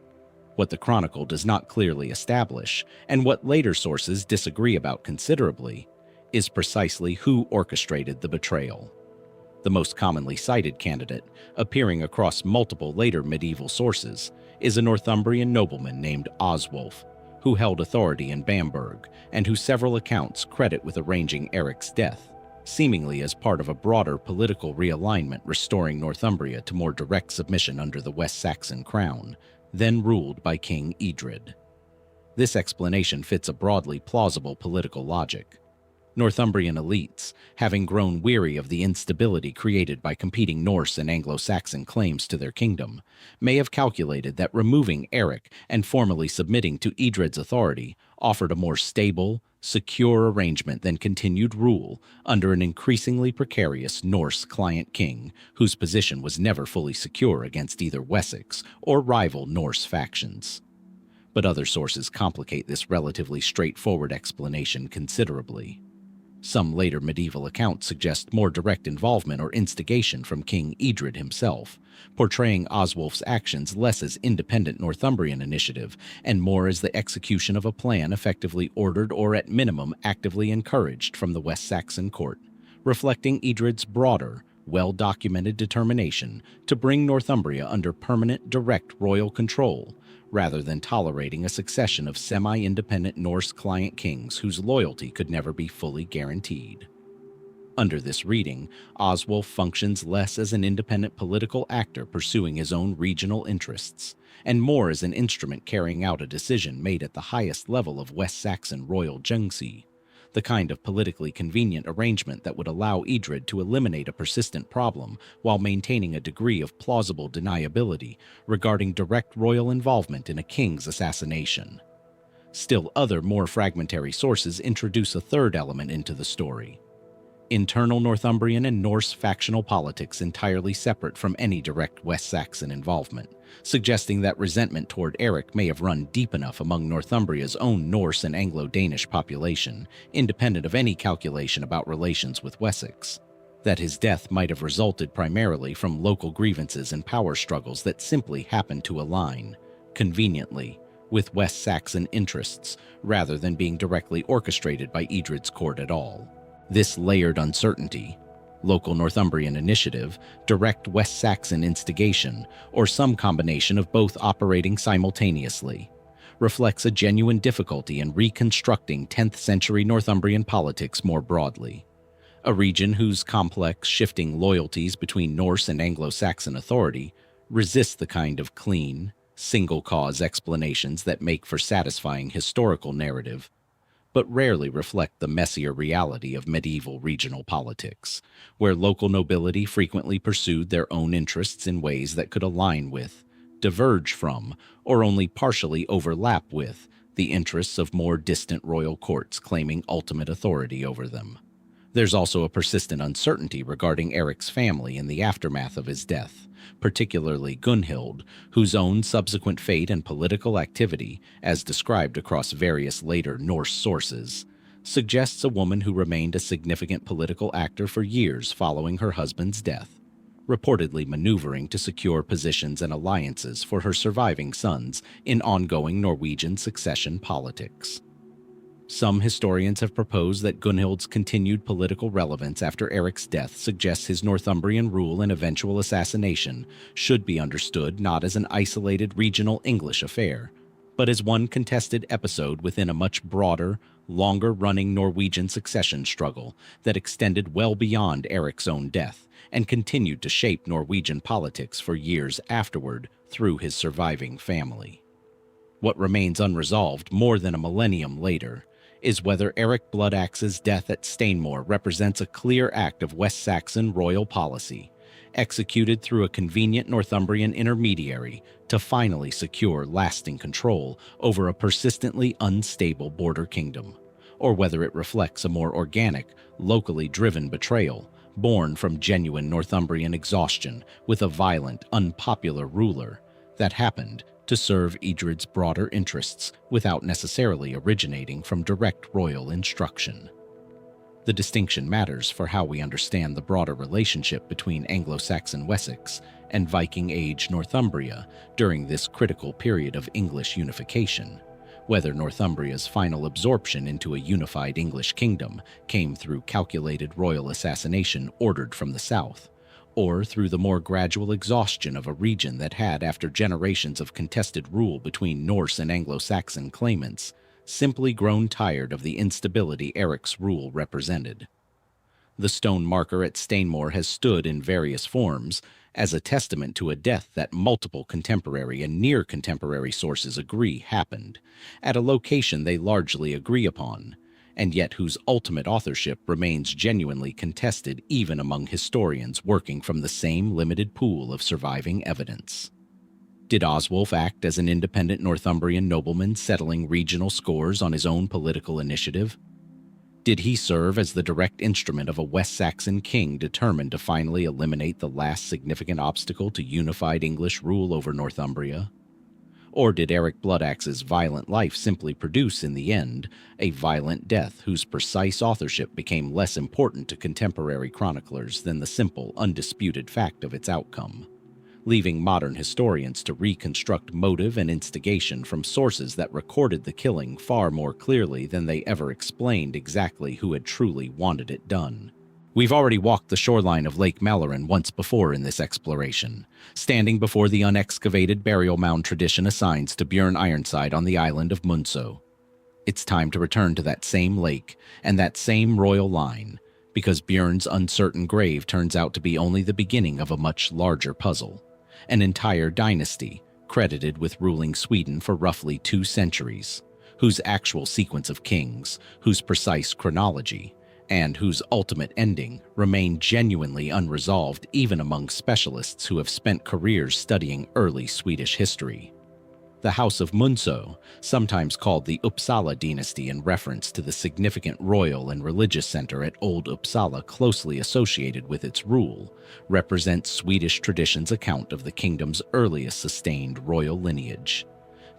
Speaker 1: What the Chronicle does not clearly establish, and what later sources disagree about considerably, is precisely who orchestrated the betrayal. The most commonly cited candidate, appearing across multiple later medieval sources, is a Northumbrian nobleman named Oswulf, who held authority in Bamberg, and who several accounts credit with arranging Eric's death, seemingly as part of a broader political realignment restoring Northumbria to more direct submission under the West Saxon crown, then ruled by King Edred. This explanation fits a broadly plausible political logic. Northumbrian elites, having grown weary of the instability created by competing Norse and Anglo-Saxon claims to their kingdom, may have calculated that removing Eric and formally submitting to Edred's authority offered a more stable, secure arrangement than continued rule under an increasingly precarious Norse client king whose position was never fully secure against either Wessex or rival Norse factions. But other sources complicate this relatively straightforward explanation considerably. Some later medieval accounts suggest more direct involvement or instigation from King Edred himself, portraying Oswulf's actions less as independent Northumbrian initiative and more as the execution of a plan effectively ordered or at minimum actively encouraged from the West Saxon court, reflecting Edred's broader, well-documented determination to bring Northumbria under permanent direct royal control, rather than tolerating a succession of semi-independent Norse client kings whose loyalty could never be fully guaranteed. Under this reading, Oswulf functions less as an independent political actor pursuing his own regional interests, and more as an instrument carrying out a decision made at the highest level of West Saxon royal junci, the kind of politically convenient arrangement that would allow Edred to eliminate a persistent problem while maintaining a degree of plausible deniability regarding direct royal involvement in a king's assassination. Still, other more fragmentary sources introduce a third element into the story: internal Northumbrian and Norse factional politics entirely separate from any direct West Saxon involvement, suggesting that resentment toward Eric may have run deep enough among Northumbria's own Norse and Anglo-Danish population, independent of any calculation about relations with Wessex, that his death might have resulted primarily from local grievances and power struggles that simply happened to align, conveniently, with West Saxon interests, rather than being directly orchestrated by Edred's court at all. This layered uncertainty, local Northumbrian initiative, direct West Saxon instigation, or some combination of both operating simultaneously, reflects a genuine difficulty in reconstructing 10th century Northumbrian politics more broadly, a region whose complex, shifting loyalties between Norse and Anglo-Saxon authority resist the kind of clean, single-cause explanations that make for satisfying historical narrative, but rarely reflect the messier reality of medieval regional politics, where local nobility frequently pursued their own interests in ways that could align with, diverge from, or only partially overlap with the interests of more distant royal courts claiming ultimate authority over them. There's also a persistent uncertainty regarding Eric's family in the aftermath of his death, particularly Gunhild, whose own subsequent fate and political activity, as described across various later Norse sources, suggests a woman who remained a significant political actor for years following her husband's death, reportedly maneuvering to secure positions and alliances for her surviving sons in ongoing Norwegian succession politics. Some historians have proposed that Gunhild's continued political relevance after Eric's death suggests his Northumbrian rule and eventual assassination should be understood not as an isolated regional English affair, but as one contested episode within a much broader, longer-running Norwegian succession struggle that extended well beyond Eric's own death and continued to shape Norwegian politics for years afterward through his surviving family. What remains unresolved more than a millennium later is whether Eric Bloodaxe's death at Stainmore represents a clear act of West Saxon royal policy, executed through a convenient Northumbrian intermediary to finally secure lasting control over a persistently unstable border kingdom, or whether it reflects a more organic, locally driven betrayal born from genuine Northumbrian exhaustion with a violent, unpopular ruler that happened to serve Idrid's broader interests without necessarily originating from direct royal instruction. The distinction matters for how we understand the broader relationship between Anglo-Saxon Wessex and Viking Age Northumbria during this critical period of English unification, whether Northumbria's final absorption into a unified English kingdom came through calculated royal assassination ordered from the south, or through the more gradual exhaustion of a region that had, after generations of contested rule between Norse and Anglo-Saxon claimants, simply grown tired of the instability Eric's rule represented. The stone marker at Stainmore has stood in various forms as a testament to a death that multiple contemporary and near-contemporary sources agree happened, at a location they largely agree upon, and yet whose ultimate authorship remains genuinely contested even among historians working from the same limited pool of surviving evidence. Did Oswulf act as an independent Northumbrian nobleman settling regional scores on his own political initiative? Did he serve as the direct instrument of a West Saxon king determined to finally eliminate the last significant obstacle to unified English rule over Northumbria? Or did Eric Bloodaxe's violent life simply produce, in the end, a violent death whose precise authorship became less important to contemporary chroniclers than the simple, undisputed fact of its outcome, leaving modern historians to reconstruct motive and instigation from sources that recorded the killing far more clearly than they ever explained exactly who had truly wanted it done? We've already walked the shoreline of Lake Mälaren once before in this exploration, standing before the unexcavated burial mound tradition assigns to Björn Ironside on the island of Munso. It's time to return to that same lake and that same royal line, because Björn's uncertain grave turns out to be only the beginning of a much larger puzzle, an entire dynasty credited with ruling Sweden for roughly 2 centuries, whose actual sequence of kings, whose precise chronology, and whose ultimate ending remain genuinely unresolved even among specialists who have spent careers studying early Swedish history. The House of Munso, sometimes called the Uppsala dynasty in reference to the significant royal and religious center at Old Uppsala closely associated with its rule, represents Swedish tradition's account of the kingdom's earliest sustained royal lineage,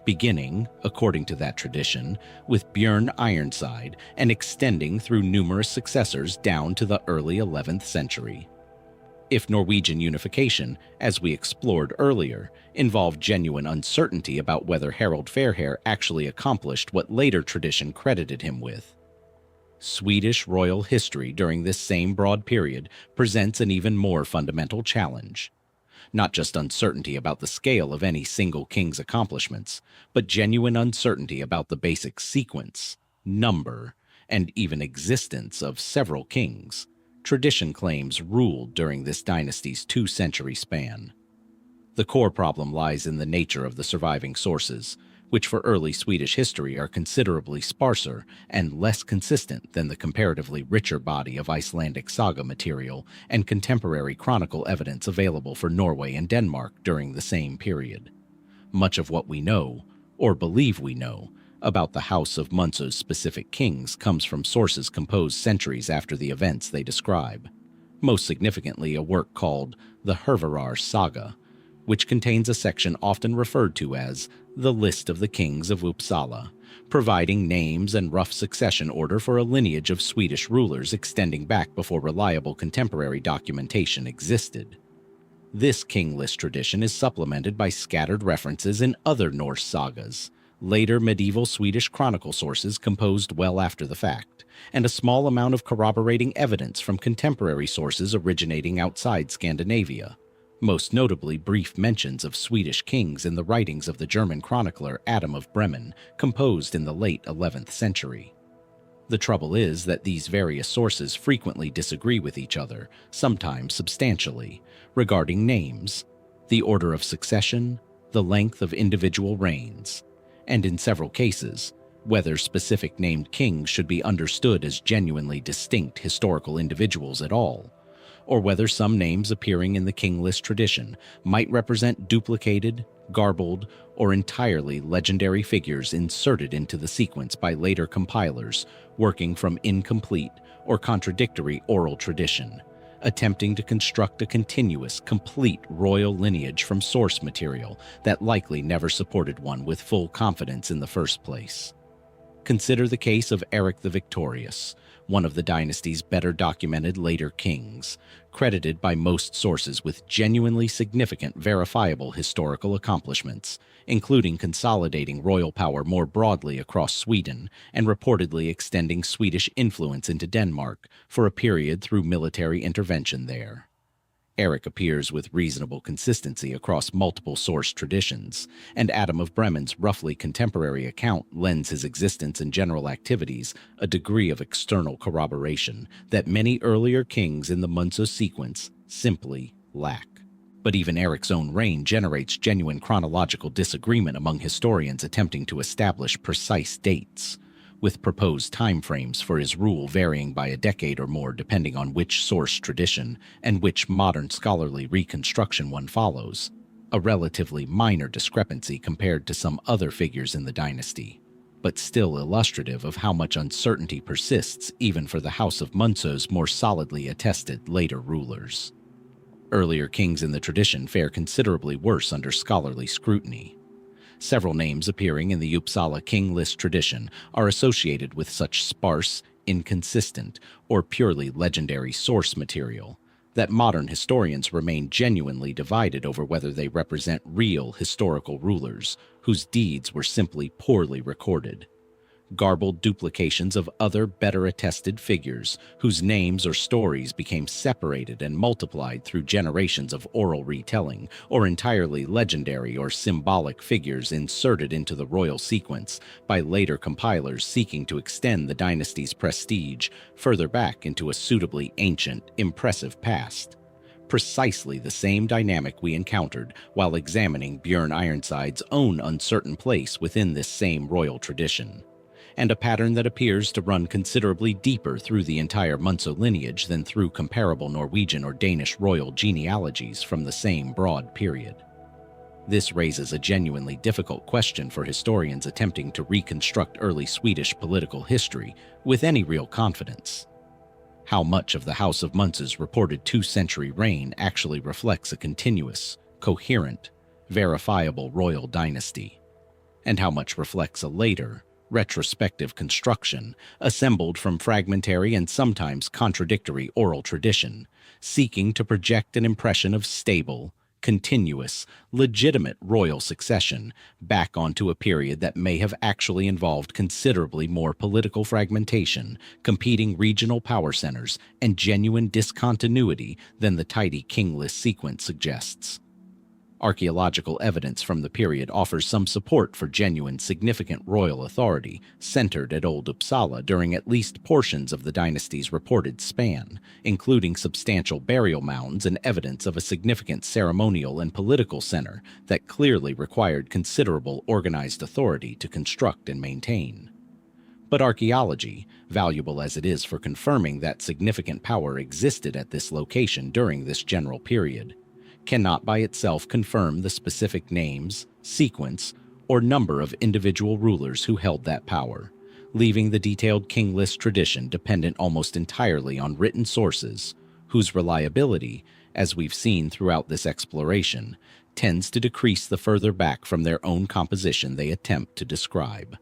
Speaker 1: beginning, according to that tradition, with Björn Ironside and extending through numerous successors down to the early 11th century. If Norwegian unification, as we explored earlier, involved genuine uncertainty about whether Harald Fairhair actually accomplished what later tradition credited him with, Swedish royal history during this same broad period presents an even more fundamental challenge. Not just uncertainty about the scale of any single king's accomplishments, but genuine uncertainty about the basic sequence, number, and even existence of several kings tradition claims ruled during this dynasty's 2-century span. The core problem lies in the nature of the surviving sources, which for early Swedish history are considerably sparser and less consistent than the comparatively richer body of Icelandic saga material and contemporary chronicle evidence available for Norway and Denmark during the same period. Much of what we know, or believe we know, about the House of Munso's specific kings comes from sources composed centuries after the events they describe. Most significantly, a work called the Hervarar Saga, which contains a section often referred to as the List of the Kings of Uppsala, providing names and rough succession order for a lineage of Swedish rulers extending back before reliable contemporary documentation existed. This king list tradition is supplemented by scattered references in other Norse sagas, later medieval Swedish chronicle sources composed well after the fact, and a small amount of corroborating evidence from contemporary sources originating outside Scandinavia, most notably brief mentions of Swedish kings in the writings of the German chronicler Adam of Bremen, composed in the late 11th century. The trouble is that these various sources frequently disagree with each other, sometimes substantially, regarding names, the order of succession, the length of individual reigns, and in several cases, whether specific named kings should be understood as genuinely distinct historical individuals at all, or whether some names appearing in the king list tradition might represent duplicated, garbled, or entirely legendary figures inserted into the sequence by later compilers working from incomplete or contradictory oral tradition, attempting to construct a continuous, complete royal lineage from source material that likely never supported one with full confidence in the first place. Consider the case of Eric the Victorious, one of the dynasty's better documented later kings, credited by most sources with genuinely significant verifiable historical accomplishments, including consolidating royal power more broadly across Sweden and reportedly extending Swedish influence into Denmark for a period through military intervention there. Eric appears with reasonable consistency across multiple source traditions, and Adam of Bremen's roughly contemporary account lends his existence and general activities a degree of external corroboration that many earlier kings in the Munso sequence simply lack. But even Eric's own reign generates genuine chronological disagreement among historians attempting to establish precise dates, with proposed timeframes for his rule varying by a decade or more depending on which source tradition and which modern scholarly reconstruction one follows, a relatively minor discrepancy compared to some other figures in the dynasty, but still illustrative of how much uncertainty persists even for the House of Munso's more solidly attested later rulers. Earlier kings in the tradition fare considerably worse under scholarly scrutiny. Several names appearing in the Uppsala king list tradition are associated with such sparse, inconsistent, or purely legendary source material that modern historians remain genuinely divided over whether they represent real historical rulers whose deeds were simply poorly recorded. Garbled duplications of other better attested figures whose names or stories became separated and multiplied through generations of oral retelling, or entirely legendary or symbolic figures inserted into the royal sequence by later compilers seeking to extend the dynasty's prestige further back into a suitably ancient, impressive past. Precisely the same dynamic we encountered while examining Björn Ironside's own uncertain place within this same royal tradition, and a pattern that appears to run considerably deeper through the entire Munso lineage than through comparable Norwegian or Danish royal genealogies from the same broad period. This raises a genuinely difficult question for historians attempting to reconstruct early Swedish political history with any real confidence. How much of the House of Munso's reported two-century reign actually reflects a continuous, coherent, verifiable royal dynasty, and how much reflects a later, retrospective construction assembled from fragmentary and sometimes contradictory oral tradition, seeking to project an impression of stable, continuous, legitimate royal succession back onto a period that may have actually involved considerably more political fragmentation, competing regional power centers, and genuine discontinuity than the tidy kingless sequence suggests. Archaeological evidence from the period offers some support for genuine, significant royal authority centered at Old Uppsala during at least portions of the dynasty's reported span, including substantial burial mounds and evidence of a significant ceremonial and political center that clearly required considerable organized authority to construct and maintain. But archaeology, valuable as it is for confirming that significant power existed at this location during this general period, cannot by itself confirm the specific names, sequence, or number of individual rulers who held that power, leaving the detailed king list tradition dependent almost entirely on written sources, whose reliability, as we've seen throughout this exploration, tends to decrease the further back from their own composition they attempt to describe.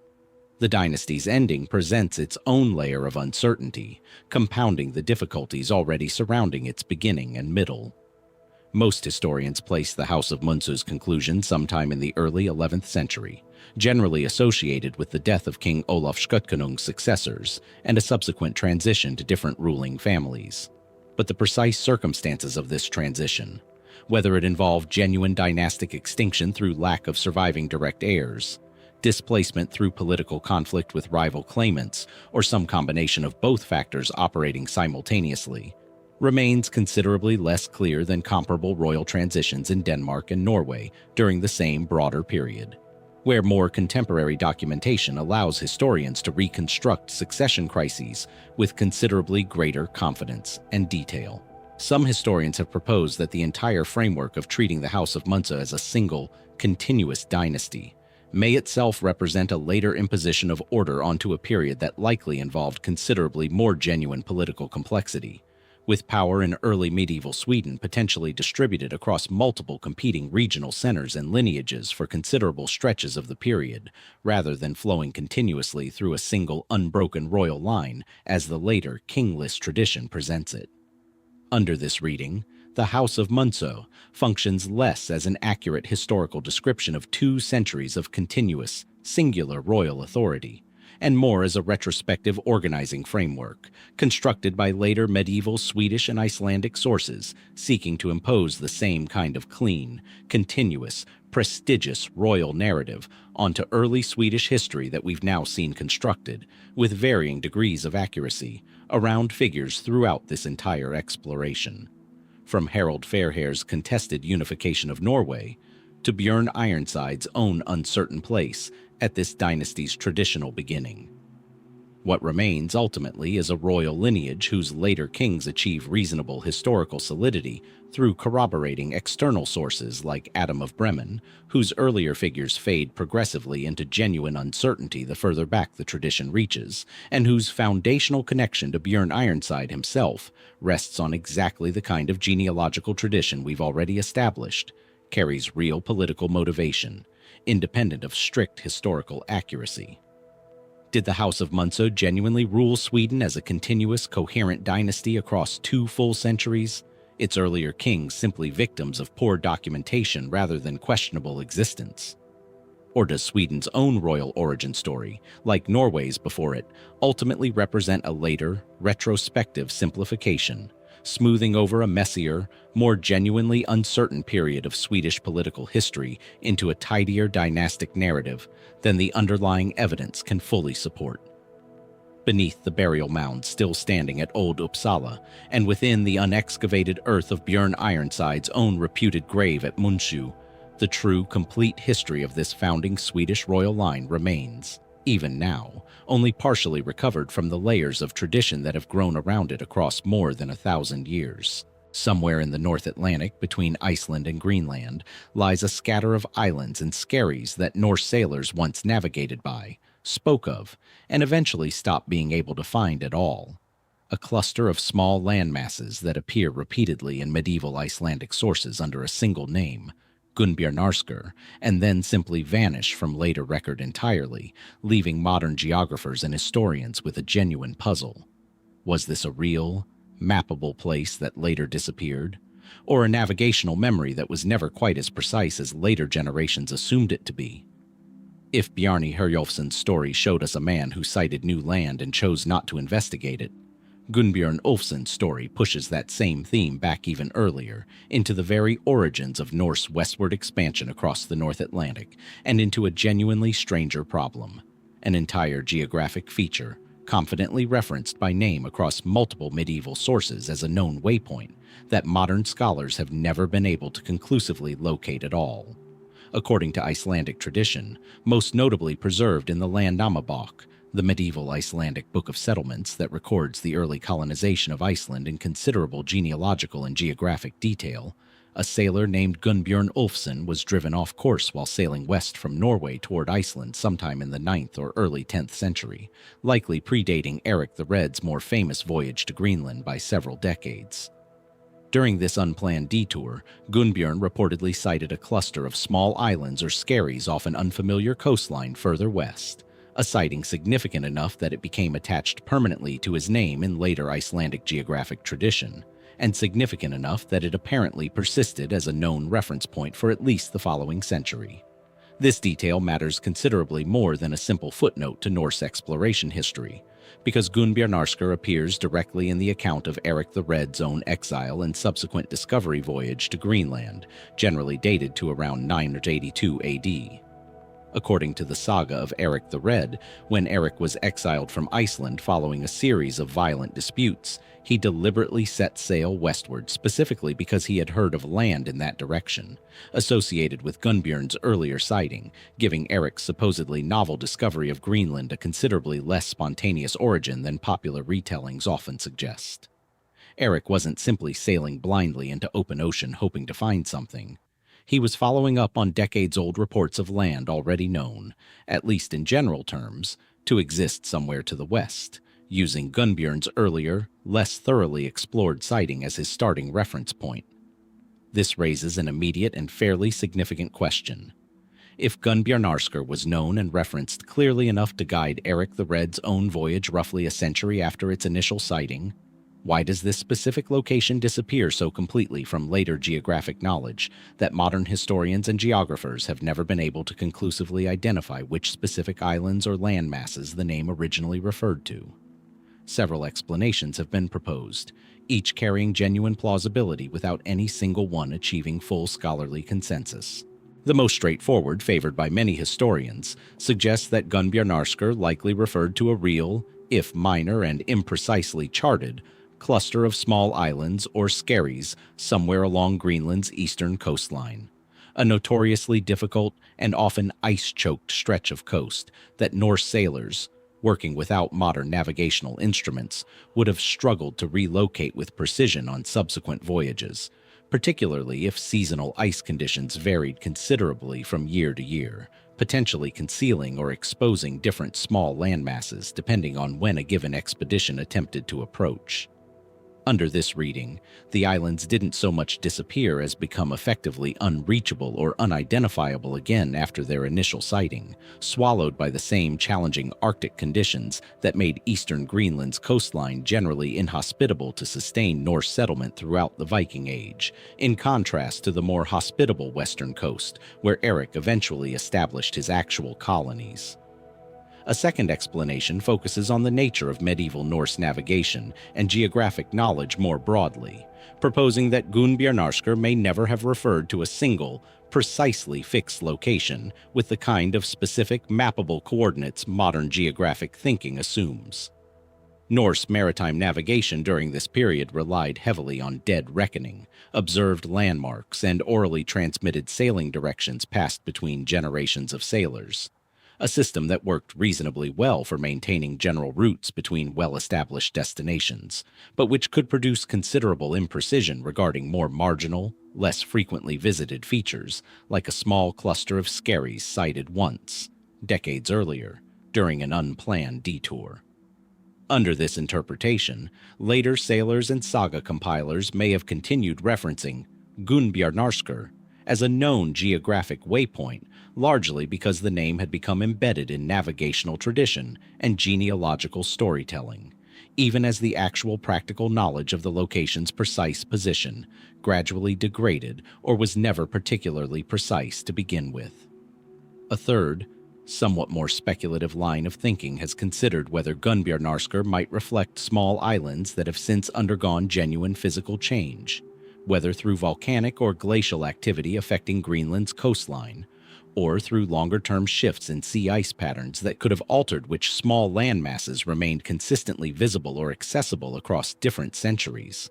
Speaker 1: The dynasty's ending presents its own layer of uncertainty, compounding the difficulties already surrounding its beginning and middle. Most historians place the House of Munzo's conclusion sometime in the early 11th century, generally associated with the death of King Olaf Skutkonung's successors and a subsequent transition to different ruling families. But the precise circumstances of this transition, whether it involved genuine dynastic extinction through lack of surviving direct heirs, displacement through political conflict with rival claimants, or some combination of both factors operating simultaneously, remains considerably less clear than comparable royal transitions in Denmark and Norway during the same broader period, where more contemporary documentation allows historians to reconstruct succession crises with considerably greater confidence and detail. Some historians have proposed that the entire framework of treating the House of Munzo as a single, continuous dynasty may itself represent a later imposition of order onto a period that likely involved considerably more genuine political complexity, with power in early medieval Sweden potentially distributed across multiple competing regional centers and lineages for considerable stretches of the period, rather than flowing continuously through a single unbroken royal line as the later king list tradition presents it. Under this reading, the House of Munzo functions less as an accurate historical description of 2 centuries of continuous, singular royal authority, and more as a retrospective organizing framework, constructed by later medieval Swedish and Icelandic sources seeking to impose the same kind of clean, continuous, prestigious royal narrative onto early Swedish history that we've now seen constructed, with varying degrees of accuracy, around figures throughout this entire exploration. From Harald Fairhair's contested unification of Norway, to Björn Ironside's own uncertain place at this dynasty's traditional beginning. What remains ultimately is a royal lineage whose later kings achieve reasonable historical solidity through corroborating external sources like Adam of Bremen, whose earlier figures fade progressively into genuine uncertainty the further back the tradition reaches, and whose foundational connection to Björn Ironside himself rests on exactly the kind of genealogical tradition we've already established, carries real political motivation, independent of strict historical accuracy. Did the House of Munzo genuinely rule Sweden as a continuous, coherent dynasty across 2 full centuries, its earlier kings simply victims of poor documentation rather than questionable existence? Or does Sweden's own royal origin story, like Norway's before it, ultimately represent a later, retrospective simplification, smoothing over a messier, more genuinely uncertain period of Swedish political history into a tidier dynastic narrative than the underlying evidence can fully support? Beneath the burial mound still standing at Old Uppsala, and within the unexcavated earth of Björn Ironside's own reputed grave at Munsö, the true, complete history of this founding Swedish royal line remains, even now, only partially recovered from the layers of tradition that have grown around it across more than 1,000 years. Somewhere in the North Atlantic, between Iceland and Greenland, lies a scatter of islands and skerries that Norse sailors once navigated by, spoke of, and eventually stopped being able to find at all. A cluster of small landmasses that appear repeatedly in medieval Icelandic sources under a single name, Gunnbjarnarskr, and then simply vanish from later record entirely, leaving modern geographers and historians with a genuine puzzle. Was this a real, mappable place that later disappeared, or a navigational memory that was never quite as precise as later generations assumed it to be? If Bjarni Herjólfsson's story showed us a man who sighted new land and chose not to investigate it, Gunnbjörn Ulfsson's story pushes that same theme back even earlier, into the very origins of Norse westward expansion across the North Atlantic, and into a genuinely stranger problem, an entire geographic feature, confidently referenced by name across multiple medieval sources as a known waypoint that modern scholars have never been able to conclusively locate at all. According to Icelandic tradition, most notably preserved in the Landnámabók, the medieval Icelandic book of settlements that records the early colonization of Iceland in considerable genealogical and geographic detail, A sailor named Gunnbjörn Ulfsson was driven off course while sailing west from Norway toward Iceland sometime in the 9th or early 10th century, likely predating Eirik the Red's more famous voyage to Greenland by several decades. During this unplanned detour, Gunnbjörn reportedly sighted a cluster of small islands or skerries off an unfamiliar coastline further west, a sighting significant enough that it became attached permanently to his name in later Icelandic geographic tradition, and significant enough that it apparently persisted as a known reference point for at least the following century. This detail matters considerably more than a simple footnote to Norse exploration history, because Gunnbjarnarskr appears directly in the account of Eirik the Red's own exile and subsequent discovery voyage to Greenland, generally dated to around 982 AD. According to the saga of Eirik the Red, when Eirik was exiled from Iceland following a series of violent disputes, he deliberately set sail westward specifically because he had heard of land in that direction, associated with Gunnbjörn's earlier sighting, giving Eirik's supposedly novel discovery of Greenland a considerably less spontaneous origin than popular retellings often suggest. Eirik wasn't simply sailing blindly into open ocean hoping to find something. He was following up on decades-old reports of land already known, at least in general terms, to exist somewhere to the west, using Gunnbjörn's earlier, less thoroughly explored sighting as his starting reference point. This raises an immediate and fairly significant question. If Gunnbjarnarskr was known and referenced clearly enough to guide Eirik the Red's own voyage roughly a century after its initial sighting, why does this specific location disappear so completely from later geographic knowledge that modern historians and geographers have never been able to conclusively identify which specific islands or land masses the name originally referred to? Several explanations have been proposed, each carrying genuine plausibility without any single one achieving full scholarly consensus. The most straightforward, favored by many historians, suggests that Gunnbjarnarskr likely referred to a real, if minor and imprecisely charted, cluster of small islands or skerries somewhere along Greenland's eastern coastline, a notoriously difficult and often ice-choked stretch of coast that Norse sailors, working without modern navigational instruments, would have struggled to relocate with precision on subsequent voyages, particularly if seasonal ice conditions varied considerably from year to year, potentially concealing or exposing different small landmasses depending on when a given expedition attempted to approach. Under this reading, the islands didn't so much disappear as become effectively unreachable or unidentifiable again after their initial sighting, swallowed by the same challenging Arctic conditions that made eastern Greenland's coastline generally inhospitable to sustain Norse settlement throughout the Viking Age, in contrast to the more hospitable western coast, where Eirik eventually established his actual colonies. A second explanation focuses on the nature of medieval Norse navigation and geographic knowledge more broadly, proposing that Gunnbjarnarskr may never have referred to a single, precisely fixed location with the kind of specific mappable coordinates modern geographic thinking assumes. Norse maritime navigation during this period relied heavily on dead reckoning, observed landmarks, and orally transmitted sailing directions passed between generations of sailors, a system that worked reasonably well for maintaining general routes between well-established destinations, but which could produce considerable imprecision regarding more marginal, less frequently visited features, like a small cluster of skerries sighted once, decades earlier, during an unplanned detour. Under this interpretation, later sailors and saga compilers may have continued referencing Gunnbjarnarskr as a known geographic waypoint, largely because the name had become embedded in navigational tradition and genealogical storytelling, even as the actual practical knowledge of the location's precise position gradually degraded or was never particularly precise to begin with. A third, somewhat more speculative line of thinking has considered whether Gunnbjarnarskr might reflect small islands that have since undergone genuine physical change, whether through volcanic or glacial activity affecting Greenland's coastline, or through longer-term shifts in sea ice patterns that could have altered which small land masses remained consistently visible or accessible across different centuries.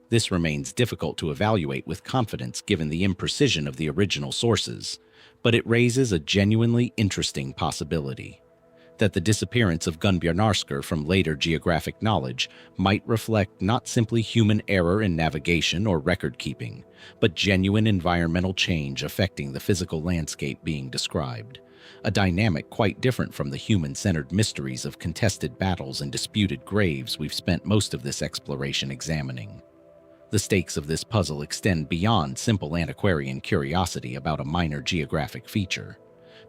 Speaker 1: This remains difficult to evaluate with confidence given the imprecision of the original sources, but it raises a genuinely interesting possibility that the disappearance of Gunbjarnarskr from later geographic knowledge might reflect not simply human error in navigation or record-keeping, but genuine environmental change affecting the physical landscape being described, a dynamic quite different from the human-centered mysteries of contested battles and disputed graves we've spent most of this exploration examining. The stakes of this puzzle extend beyond simple antiquarian curiosity about a minor geographic feature,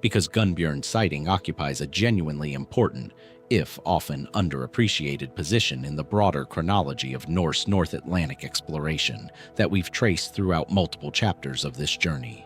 Speaker 1: because Gunbjörn's sighting occupies a genuinely important, if often underappreciated position in the broader chronology of Norse North Atlantic exploration that we've traced throughout multiple chapters of this journey.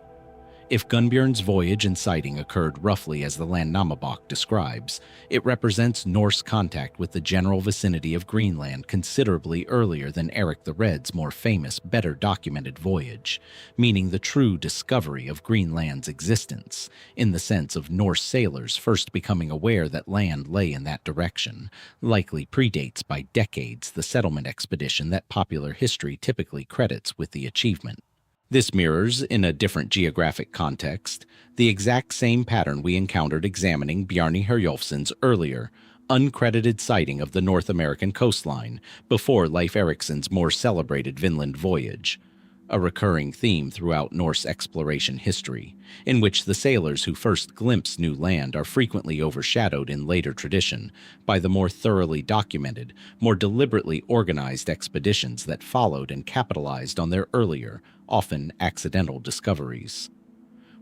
Speaker 1: If Gunbjörn's voyage and sighting occurred roughly as the Landnámabók describes, it represents Norse contact with the general vicinity of Greenland considerably earlier than Eirik the Red's more famous, better documented voyage, meaning the true discovery of Greenland's existence, in the sense of Norse sailors first becoming aware that land lay in that direction, likely predates by decades the settlement expedition that popular history typically credits with the achievement. This mirrors, in a different geographic context, the exact same pattern we encountered examining Bjarni Herjólfsson's earlier, uncredited sighting of the North American coastline before Leif Eriksson's more celebrated Vinland voyage, a recurring theme throughout Norse exploration history, in which the sailors who first glimpse new land are frequently overshadowed in later tradition by the more thoroughly documented, more deliberately organized expeditions that followed and capitalized on their earlier, often accidental discoveries.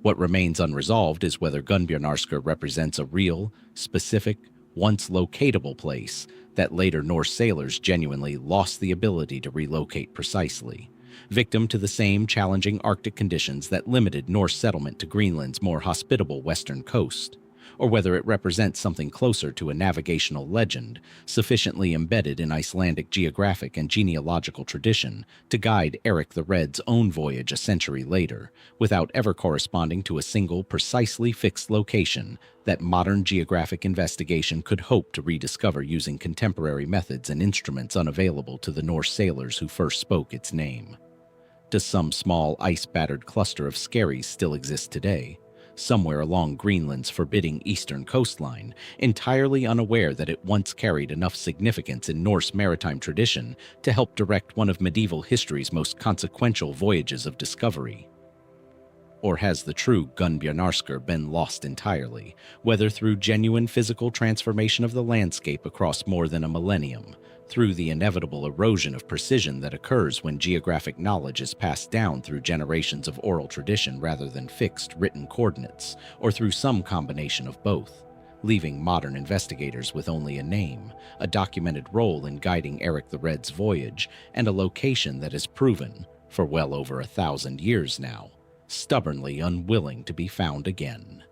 Speaker 1: What remains unresolved is whether Gunbjarnarskr represents a real, specific, once locatable place that later Norse sailors genuinely lost the ability to relocate precisely, victim to the same challenging Arctic conditions that limited Norse settlement to Greenland's more hospitable western coast, or whether it represents something closer to a navigational legend sufficiently embedded in Icelandic geographic and genealogical tradition to guide Eirik the Red's own voyage a century later, without ever corresponding to a single precisely fixed location that modern geographic investigation could hope to rediscover using contemporary methods and instruments unavailable to the Norse sailors who first spoke its name. Does some small ice-battered cluster of skerries still exist today, somewhere along Greenland's forbidding eastern coastline, entirely unaware that it once carried enough significance in Norse maritime tradition to help direct one of medieval history's most consequential voyages of discovery? Or has the true Gunbjarnarskr been lost entirely, whether through genuine physical transformation of the landscape across more than a millennium, through the inevitable erosion of precision that occurs when geographic knowledge is passed down through generations of oral tradition rather than fixed written coordinates, or through some combination of both, leaving modern investigators with only a name, a documented role in guiding Eirik the Red's voyage, and a location that is proven, for well over 1,000 years now, stubbornly unwilling to be found again.